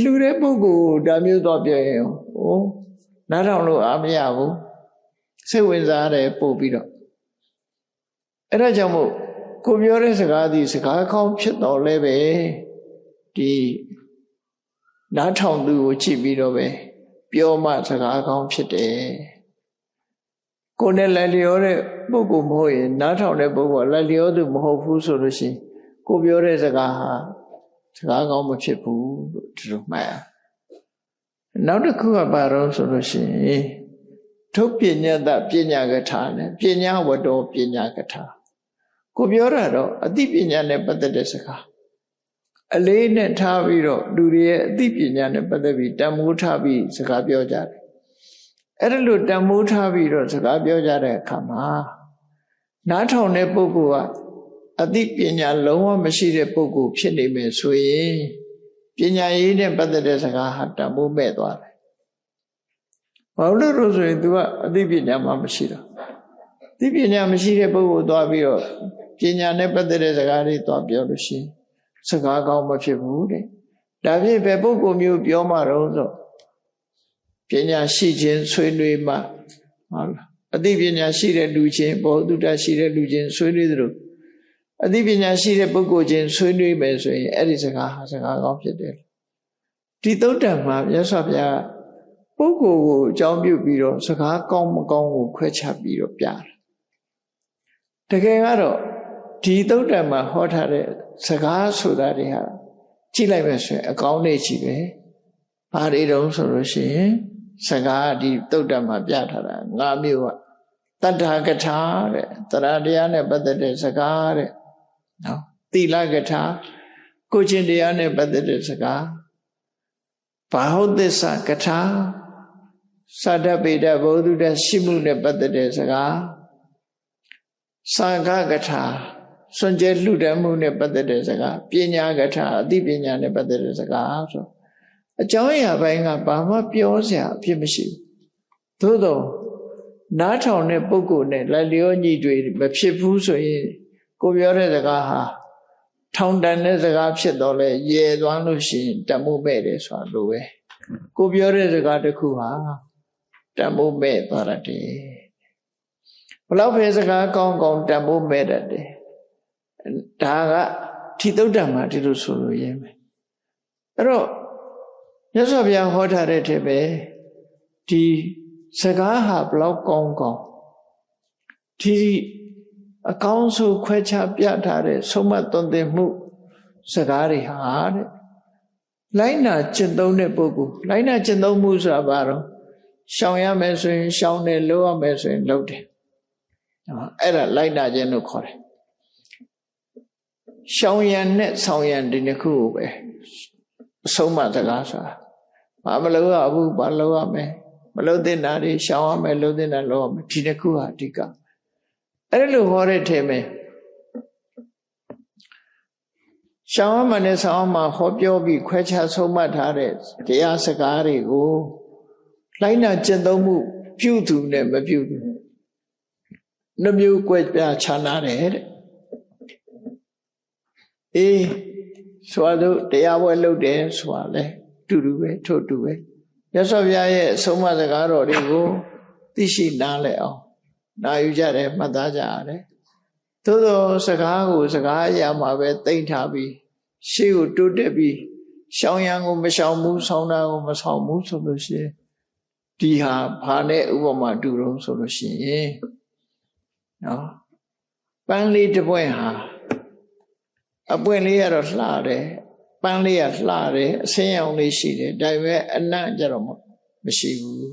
လှူတဲ့ပုဂ္ဂိုလ်ဒါမျိုးသွားပြောရင်နားထောင်လို့အားမရဘူးစိတ်ဝင်စားတယ်ပို့ပြီးတော့အဲ့ဒါကြောင့်မို့ကိုပြောတဲ့စကားသည်စကားကောင်းဖြစ်တော်လဲပဲဒီနားထောင်သူကိုကြည့်ပြီးတော့ပဲပြောမှစကားကောင်းဖြစ်တယ်ကိုယ်နဲ့လက်လျောတဲ့ပုဂ္ဂိုလ်မဟုတ်ရင်နားထောင်တဲ့ပုဂ္ဂိုလ်လက်လျောသူမဟုတ်ဘူးဆိုလို့ရှိရင်ကိုပြောတဲ့စကားဟာစကားကောင်းမဖြစ်ဘူးလို့ဒီလိုမှတ်ရနောက်တစ်ခုကဘာလို့ဆိုလို့ရှိရင်ထုပညာတပညာကထာနဲ့ပညာဝတ္တောပညာကထာကိုပြောတာတော့အသိပညာနဲ့ပတ်သက်တဲ့စကားအလေးနဲ့ထားပြီးတော့လူတွေရဲ့အသိပညာနဲ့ပတ်သက်ပြီးတန်ဖိုးထားပြီးစကားပြောကြတယ်အဲ့ဒါလို့တန်ဖိုးထားပြီးတော့စကားပြောကြတဲ့အခါမှာနားထောင်တဲ့ပုဂ္ဂိုလ်ကအသိပညာလုံးဝမရှိတဲ့ပုဂ္ဂိုလ်ဖြစ်နေမယ်ဆိုရင်ပညာရေးနဲ့ပတ်သက်တဲ့စကားဟာတန်ဖိုးမဲ့သွားတယ်ဘာလို့လို့ဆိုရင် तू ကအသိပညာမှမရှိတော့အသိပညာမရှိတဲ့ပုဂ္ဂိုလ်သွားပြီးတော့ပညာနဲ့ပတ်သက်တဲ့စကားတွေသွားပြောလို့ရှိရင်စကားကောင်းမဖြစ်ဘူးတဲ့ဒါဖြင့်ပဲပုဂ္ဂိုလ်မျိုးပြောမှတော့ဆိုပညာရှိခြင်းဆွေးနွေးမှဟုတ်လားအသိပညာရှိတဲ့လူချင်းဘောဓုတ္တရှိတဲ့လူချင်းဆွေးနွေးသလိုအသိပညာရှိတဲ့ပုဂ္ဂိုလ်ချင်းဆွေးနွေးမယ်ဆိုရင်အဲ့ဒီစကားဟာစကားကောင်းဖြစ်တယ်ဒီသုတ္တံမှာမြတ်စွာဘုရားပုဂ္ဂိုလ်ကိုအကြောင်းပြုပြီးတော့စကားကောင်းမကောင်းကိုခွဲခြားပြီးတော့ပြတယ်တကယ်ကတော့ဒီသုတ္တံမှာဟောထားတဲ့စကားဆိုတာတွေဟာကြည့်လိုက်မယ်ဆိုရင်အကောင်းနေချီပဲဘာတွေတုံးဆိုလို့ရှိရင်စကားဒီသုတ္တံမှာပြထားတာ၅မျိုးကတတ္ထာကထာတဲ့တရားတရားနဲ့ပတ်သက်တဲ့စကားတဲ့နော်သီလကထာကိုချင်းတရားနဲ့ပတ်သက်တဲ့စကားဘာဟုတ်သစ္စာကထာသာဓပေဒဘောဓုတရှိမှုနဲ့ပတ်သက်တဲ့စကားစာကကထာစွန့်ကြဲလှူဒန်းမှုနဲ့ပတ်သက်တဲ့စကားပညာကထာအသိပညာနဲ့ပတ်သက်တဲ့စကားဆိုအကြောင်းအရာပိုင်းကဘာမှပြောစရာအဖြစ်မရှိဘူးသို့တော့နားထောင်တဲ့ပုဂ္ဂိုလ်နဲ့လက်လျောညီတွေမဖြစ်ဘူးဆိုရင်ကိုပြောတဲ့စကားဟာထောင်တန်တဲ့စကားဖြစ်တော့လေရေသွားလို့ရှိရင်တမှုမဲ့တယ်ဆိုတာလိုပဲကိုပြောတဲ့စကားတစ်ခုဟာတမှုမဲ့သွားတယ် ဘလောက်ပဲစကားကောင်းကောင်းတန်ဖို့မဲ့တတ်တယ်ဒါကထိသုတ်တံမှာဒီလိုဆိုလို့ရင်းမယ်အဲ့တော့မြတ်စွာဘုရားဟောထားတဲ့ထဲပဲဒီစကားဟာဘလောက်ကောင်းကောင်းဒီအကောင်းဆုံးခွဲခြားပြထားတဲ့ဆုံးမသွန်သင်မှုစကားတွေဟာတဲ့လိုက်နာကျင့်သုံးတဲ့ပုဂ္ဂိုလ်လိုက်နာကျင့်သုံးမှုဆိုတာဘာတော့ရှောင်ရမယ်ဆိုရင်ရှောင်တယ်လုပ်ရမယ်ဆိုရင်လုပ်တယ်အဲ့ဒါလိုက်နာခြင်းလို့ခေါ်တယ်ရှောင်ရံနဲ့ဆောင်ရံဒီနှစ်ခုကိုပဲအဆုံးမစကားဆိုတာဘာမလုပ်ရဘူးဘာလုပ်ရမယ်မလုပ်တဲ့နာတွေရှောင်ရမယ်လုပ်တဲ့နာလုပ်ရမယ်ဒီနှစ်ခုဟာအဓိကအဲ့လိုဟောတဲ့ထဲမှာရှောင်ရမှနဲ့ဆောင်ရမှဟောပြောပြီးခွဲခြားဆုံးမထားတဲ့တရားစကားတွေကိုလိုက်နာကျင့်သုံးမှုပြုသူနဲ့မပြုသူနှမျိုးကွဲပြားခြားနာတယ်တဲ့အေးဆိုတော့တရားပွဲလုပ်တယ်ဆိုတာလေတူတူပဲထို့တူပဲမြတ်စွာဘုရားရဲ့အဆုံးအမစကားတော်တွေကိုသိရှိနားလည်အောင်နာယူကြတယ်မှတ်သားကြရတယ်သို့သောစကားကိုစကားအရာမှာပဲသိမ့်ထားပြီးရှေ့ကိုတိုးတက်ပြီးရှောင်ရံကိုမရှောင်ဘူးဆောင်းတာကိုမဆောင်းဘူးဆိုလို့ရှိရင်ဒီဟာဘာနဲ့ဥပမာတူတော့ဆိုလို့ရှိရင်နော်ပန်းလေးတစ်ပွင့်ဟာအပွင့်လေးကတော့လှတယ်ပန်းလေးကလှတယ်အဆင်းရောင်လေးရှိတယ်ဒါပေမဲ့အနံ့ကြတော့မရှိဘူး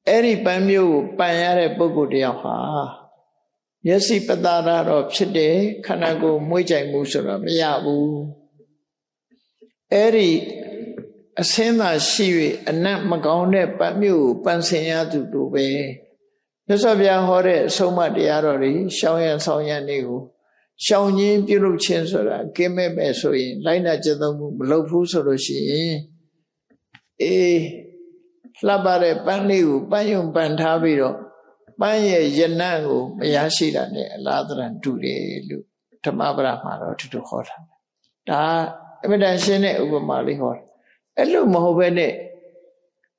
အဲ့ဒီပန်းမျိုးကိုပန်ရတဲ့ပုဂ္ဂိုလ်တယောက်ဟာမျက်စိပတာရတော့ဖြစ်တယ်ခန္ဓာကိုယ်မွေးကြိုင်မှုဆိုတော့မရဘူးအဲ့ဒီအဆင်းသာရှိ၍အနံ့မကောင်းတဲ့ပန်းမျိုးကိုပန်ဆင်ရသူတို့ပဲမြတ်စွာဘုရားဟောတဲ့အဆုံးအမတရားတော်တွေရှောင်ရံဆောင်ရံတွေကိုရှောင်ခြင်းပြုလုပ်ခြင်းဆိုတာကင်းမဲ့မဲ့ဆိုရင်လိုက်နာကျင့်သုံးမှုမလုပ်ဘူးဆိုလို့ရှိရင်အေးလှပတဲ့ပန်းလေးကိုပန်းယုံပန်ထားပြီးတော့ပန်းရဲ့ရနံ့ကိုမရရှိတာနဲ့အလားတရံတူတယ်လို့ဓမ္မပဒမှာတော့ဒီလိုဟောတာဒါအမြဲတမ်းရှင်းတဲ့ဥပမာလေးဟောတယ်အဲ့လိုမဟုတ်ဘဲနဲ့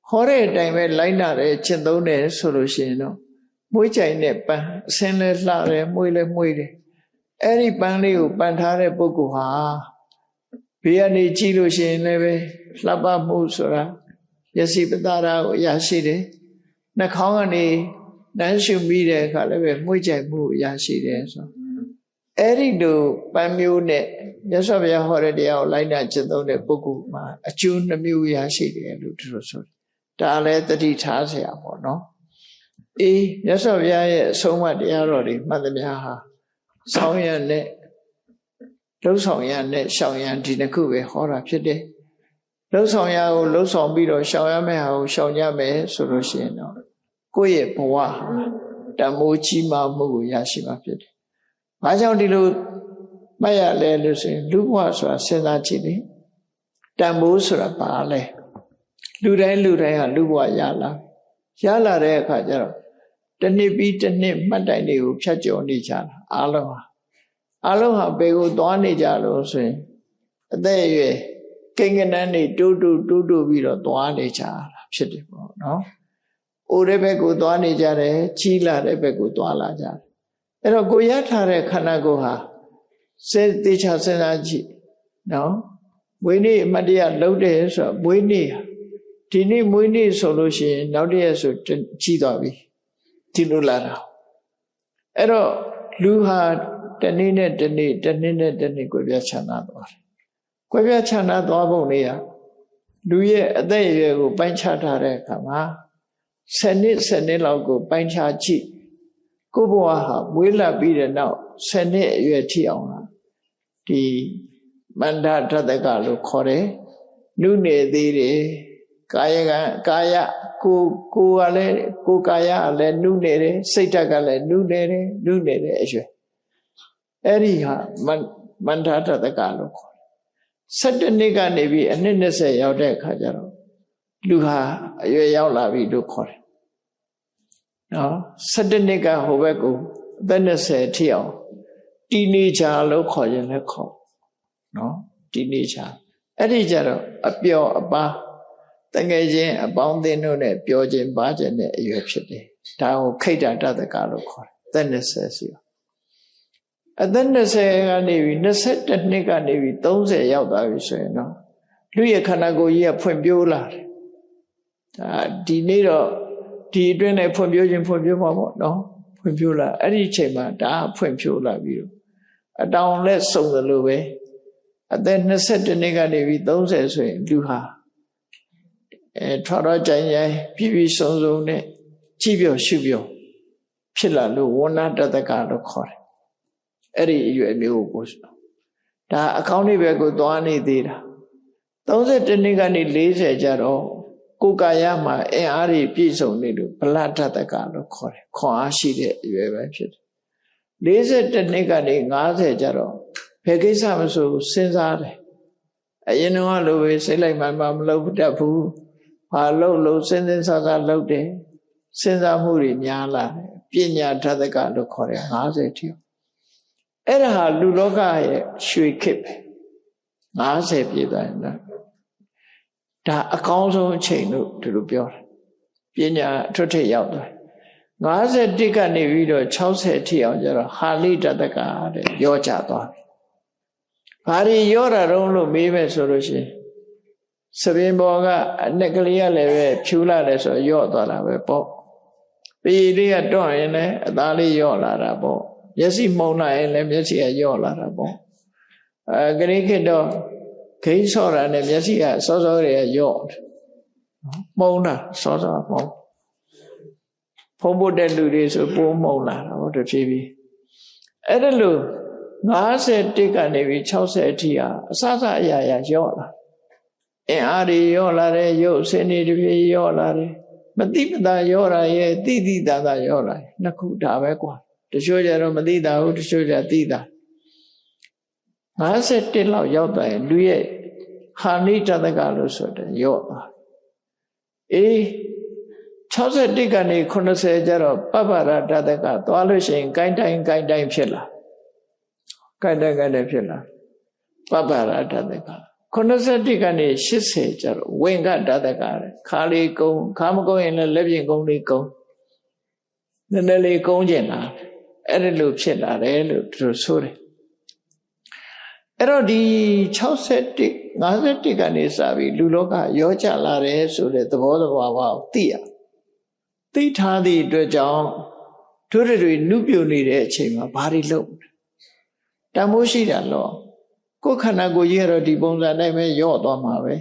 ဟောတဲ့အတိုင်းပဲလိုက်နာတယ်ကျင့်သုံးတယ်ဆိုလို့ရှိရင်တော့မွေးကြိုင်တဲ့ပန်းအစင်းလဲလှတယ်မွေးလဲမွေးတယ်အဲ့ဒီပန်းလေးကိုပန်ထားတဲ့ပုဂ္ဂိုလ်ဟာဘေးကနေကြည့်လို့ရှိရင်လည်းပဲလှပမှုဆိုတာယစီပတာရာကိုရရှိတယ်နှာခေါင်းကနေနှမ်းရှုမိတဲ့အခါလည်းပဲမွေးကြိုင်မှုရရှိတယ်ဆိုအဲ့ဒီလိုပန်းမျိုးနဲ့မြတ်စွာဘုရားဟောတဲ့တရားကိုလိုက်နာကျင့်သုံးတဲ့ပုဂ္ဂိုလ်မှာအကျိုးနှမျိုးရရှိတယ်လို့သူတို့ဆိုဒါလည်းတတိထားเสียပေါ့နော်အေးမြတ်စွာဘုရားရဲ့အဆုံးအမတရားတော်တွေမှတ်သမျှဟာဆောင်ရံနဲ့လှုပ်ဆောင်ရံနဲ့ရှောင်ရံဒီနှစ်ခုပဲဟောတာဖြစ်တယ်လှုပ်ဆောင်ရကိုလှုပ်ဆောင်ပြီးတော့ရှောင်ရမယ့်ဟာကိုရှောင်ကြမယ်ဆိုလို့ရှိရင်တော့ကိုယ့်ရဲ့ဘဝဟာတမိုးကြီးမားမှုကိုရရှိမှာဖြစ်တယ်။ဘာကြောင့်ဒီလိုမှတ်ရလဲလို့ဆိုရင်လူဘဝဆိုတာစဉ်းစားကြည့်လေတမိုးဆိုတာဘာလဲလူတိုင်းဟာလူဘဝရလာတဲ့အခါကျတော့တစ်နှစ်ပြီးတစ်နှစ်မှတ်တိုင်တွေကိုဖြတ်ကျော်နေကြတာအားလုံးဟာဘယ်ကိုသွားနေကြလို့ဆိုရင်အသက်အရွယ်ကိန်းကနန်းတွေတိုးပြီးတော့သွားနေကြတာဖြစ်တယ်ပေါ့နော်။အိုတဲ့ဘက်ကိုသွားနေကြတယ်ကြီးလာတဲ့ဘက်ကိုသွားလာကြတယ်။အဲ့တော့ကိုရထားတဲ့ခန္ဓာကိုယ်ဟာသေချာစဉ်းစားကြည့်နော်။မွေးနေ့အမတ်တရလုံးတယ်ဆိုတော့မွေးနေ့ဒီနေ့မွေးနေ့ဆိုလို့ရှိရင်နောက်တရက်ဆိုကြီးသွားပြီ။ဒီလိုလာတာအဲ့တော့လူဟာတနေ့နဲ့တနေ့တစ်နှစ်နဲ့တစ်နှစ်ကိုပြချမ်းသာသွားတယ်။ကိုပြချမ်းသာသွားပုံလေးကလူရဲ့အသက်အရွယ်ကိုပိုင်းခြားထားတဲ့အခါမှာ10နှစ်လောက်ကိုပိုင်းခြားကြည့်ကိုဘဝဟာမွေးလာပြီးတဲ့နောက်10နှစ်အရွယ်ထိအောင်ဟာဒီမန္တထတကလို့ခေါ်တယ်။နုနေသေးတယ်ကာယကကိုကလည်းကိုကာယကလည်းနုနေတယ်စိတ်ဓာတ်ကလည်းနုနေတယ်အရွယ်အဲ့ဒီဟာမန္တထတကလို့ခေါ်တယ်17နှစ်ကနေပြီးအနှစ်20ရောက်တဲ့အခါကျတော့လူဟာအရွယ်ရောက်လာပြီလို့ခေါ်တယ်နော်17နှစ်ကဟိုဘက်ကိုအသက်20ထိအောင်တီနေချာလို့ခေါ်ရင်လည်းခေါ်နော်တီနေချာအဲ့ဒီကျတော့အပျော်အပါတကယ်ချင်းအပေါင်းအသင်းတို့နဲ့ပြောခြင်းပါခြင်းနဲ့အရွယ်ဖြစ်တယ် ဒါကိုခိတ္တတတကလို့ခေါ်တယ်အသက်20စီအသက်20ကနေပြီး21နှစ်ကနေပြီး30ရောက်သွားပြီဆိုရင်တော့လူရဲ့ခန္ဓာကိုယ်ကြီးကဖွံ့ဖြိုးလာတယ်ဒါဒီနေ့တော့ဒီအတွင်းနဲ့ဖွံ့ဖြိုးခြင်းဖွံ့ဖြိုးမှာပေါ့နော်ဖွံ့ဖြိုးလာအဲ့ဒီအချိန်မှာဒါဖွံ့ဖြိုးလာပြီးတော့အတောင်လက်စုံသလိုပဲအသက်21နှစ်ကနေပြီး30ဆိုရင်လူဟာထော်တော့ကြိုင်ကြိုင်ပြည့်ပြည့်စုံစုံနဲ့ကြည်ပြောရှုပြောဖြစ်လာလို့ဝဏ္ဏတတကလို့ခေါ်တယ်အဲ့ဒီအရွယ်မျိုးကိုဒါအကောင်းလေးပဲကိုသွားနေသေးတာ31နှစ်ကနေ40ကျတော့ကိုယ်ကာယမှာအင်အားတွေပြည့်စုံနေလို့ဗလတတကလို့ခေါ်တယ်ခွန်အားရှိတဲ့အရွယ်ပဲဖြစ်တယ်41နှစ်ကနေ50ကျတော့ဘယ်ကိစ္စမဆိုစဉ်းစားတယ်အရင်ကလိုပဲစိတ်လိုက်မှမလုပ်တတ်ဘူးဘာလို့စဉ်းစားလုပ်တယ်စဉ်းစားမှုတွေများလာတယ်ပညာတတကလို့ခေါ်တယ်50ထိအဲ့ဒါဟာလူလောကရဲ့ရွှေခေတ်ပဲ50ပြည့်သွားရင်ဒါအကောင်းဆုံးအချိန်လို့ဒီလိုပြောတယ်ပညာအထွတ်ထိပ်ရောက်သွား51ကနေပြီးတော့60ထိအောင်ကျတော့ဟာလိတတကတဲ့ရောကြသွားပြီဘာတွေရောတာတုံးလို့မေးမယ်ဆိုလို့ရှိရင်စပင်ပေါ်ကအနက်ကလေးကလည်းပဲဖြူလာတယ်ဆိုရော့သွားတာပဲပေါ့ပေလေးကတွန့်ရင်လည်းအသားလေးရော့လာတာပေါ့မျက်စိမှုံလာရင်လည်းမျက်စိကရော့လာတာပေါ့ဂရိခေတ်တော့ဂိမ်းဆော့တာနဲ့မျက်စိကစောစောတွေကရော့မှုံတာစောစောမှုံဖုံးဖို့တဲ့လူတွေဆိုပိုးမှုံလာတာဟုတ်တယ်ဖြည်းဖြည်းအဲ့ဒါလို့51ကနေပြီး60အထိဟာအစစအရာရာရော့လာအင်အားတွေရော့လာတယ်ရုပ်ဆင်းတွေတဖြည်းရော့လာတယ်မတိပတာရော့လာရဲ့တိတိတာတာရော့လာနှစ်ခုဒါပဲကွာတချို့ကြတော့မတိတာဘူးတချို့ကြတိတာ51လောက်ရောက်သွားရင်လူရဲ့ဟာနိတတကလို့ဆိုတယ်ရော့သွားအေး61ကနေ80ကျတော့ပပ္ပရတတကသွားလို့ရှိရင်ကိုင်းတိုင်းဖြစ်လာကိုင်းတိုင်းဖြစ်လာပပ္ပရတတက81ကနေ80ကျတော့ဝင်္ဂတတကခါလေးကုန်းခါမကုန်းရင်လည်းလက်ပြင်ကုန်းလေးကုန်းနည်းနည်းလေးကုန်းကျင်လာအဲ့ဒီလိုဖြစ်လာတယ်လို့သူဆိုတယ်အဲ့တော့ဒီ61 51ကနေစပြီးလူလောကရောကြလာတယ်ဆိုတဲ့သဘောတဘာဝကိုသိထားသည့်အတွက်ကြောင့်တို့တွေနုပြုတ်နေတဲ့အချိန်မှာဘာတွေလုပ်တန်ဖိုးရှိတာလို့ကိုယ်ခန္ဓာကိုယ်ကြီးကတော့ဒီပုံစံတိုင်းပဲရော့သွားမှာပဲ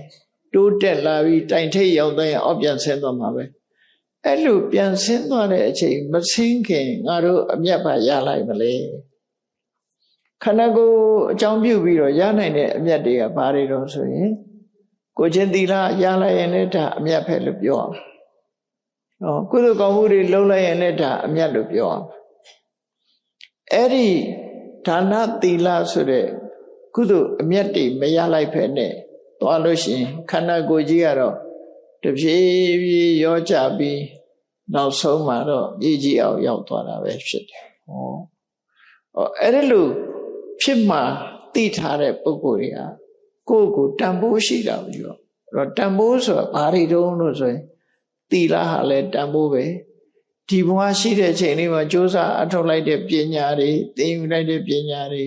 တိုးတက်လာပြီးတိုင်ထိပ်ရောက်သွားရင်အောက်ပြန်ဆင်းသွားမှာပဲအဲ့လိုပြန်ဆင်းသွားတဲ့အချိန်မဆင်းခင်ငါတို့အမျက်ပါရလိုက်မလဲခန္ဓာကိုယ်အကြောင်းပြုပြီးတော့ရနိုင်တဲ့အမျက်တွေကဘာတွေတော့ဆိုရင်ကိုချင်းသီလရလိုက်ရင်လည်းဒါအမျက်ပဲလို့ပြောအောင်ကုသိုလ်ကောင်းမှုတွေလုပ်လိုက်ရင်လည်းဒါအမျက်လို့ပြောအောင်အဲ့ဒီဒါနသီလဆိုတဲ့ကုသိုလ်အမျက်တွေမရလိုက်ဖဲနဲ့သွားလို့ရှိရင်ခန္ဓာကိုယ်ကြီးကတော့တဖြည်းဖြည်းရောကြပြီးနောက်ဆုံးမှာတော့မြေကြီးအောင်ရောက်သွားတာပဲဖြစ်တယ်အဲ့ဒါလို့ဖြစ်မှသိထားတဲ့ပုဂ္ဂိုလ်တွေကကိုယ့်ကိုတန်ဖိုးရှိတာပြီးတော့အဲ့တော့တန်ဖိုးဆိုတာဘာတွေတုံးလို့ဆိုရင်သီလဟာလည်းတန်ဖိုးပဲဒီဘဝရှိတဲ့ချိန်လေးမှာကြိုးစားအထောက်လိုက်တဲ့ပညာတွေသင်ယူလိုက်တဲ့ပညာတွေ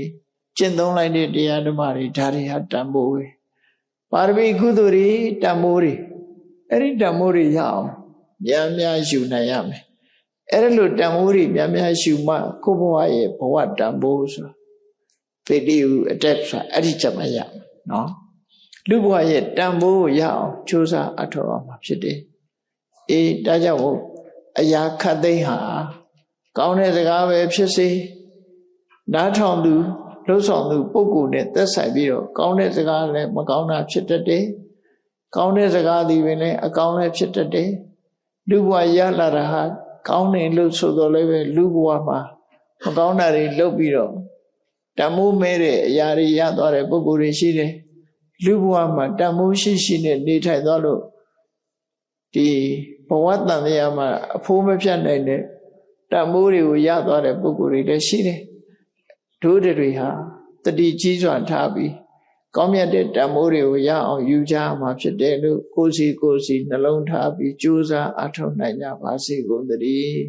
ကျင့်သုံးလိုက်တဲ့တရားဓမ္မတွေဒါတွေဟာတန်ဖိုးပဲပါရမီကုသိုလ်တွေတန်ဖိုးတွေအဲ့ဒီတန်ဖိုးတွေရအောင်များများယူနိုင်ရမယ်အဲ့ဒါလို့တန်ဖိုးတွေများများယူမှကိုယ့်ဘဝရဲ့ဘဝတန်ဖိုးဆိုပေတိဟုအတက်ဆိုအဲ့ဒီချက်မှရမယ်နော်လူဘဝရဲ့တန်ဖိုးကိုရအောင်ကြိုးစားအထောက်အောင်မှာဖြစ်တယ်အေးဒါကြောင့်အရာခတ်သိမ်းဟာကောင်းတဲ့စကားပဲဖြစ်စေနားထောင်သူလှုပ်ဆောင်သူပုဂ္ဂိုလ်နဲ့သက်ဆိုင်ပြီးတော့ကောင်းတဲ့စကားလည်းမကောင်းတာဖြစ်တတ်တယ်ကောင်းတဲ့စကားဒီပင်လည်းအကောင်းလည်းဖြစ်တတ်တယ်လူဘဝရလာတာဟာကောင်းတယ်လို့ဆိုတော့လည်းပဲလူဘဝမှာမကောင်းတာတွေလုပ်ပြီးတော့တမိုးမဲတဲ့အရာတွေရသွားတဲ့ပုဂ္ဂိုလ်တွေရှိတယ်လူဘဝမှာတမိုးရှိနဲ့နေထိုင်သွားလို့ဒီဘဝတန်တရားမှာအဖိုးမဖြတ်နိုင်တဲ့တမိုးတွေကိုရသွားတဲ့ပုဂ္ဂိုလ်တွေလည်းရှိတယ်တို့တွေဟာတတိကြီးစွာထားပြီး ကောင်းမြတ်တဲ့တန်မိုးတွေကိုရအောင်ယူကြမှာဖြစ်တယ်လို့ကိုယ်စီနှလုံးထားပြီးကြိုးစားအထောက်နိုင်ကြပါစေကုန်သတည်း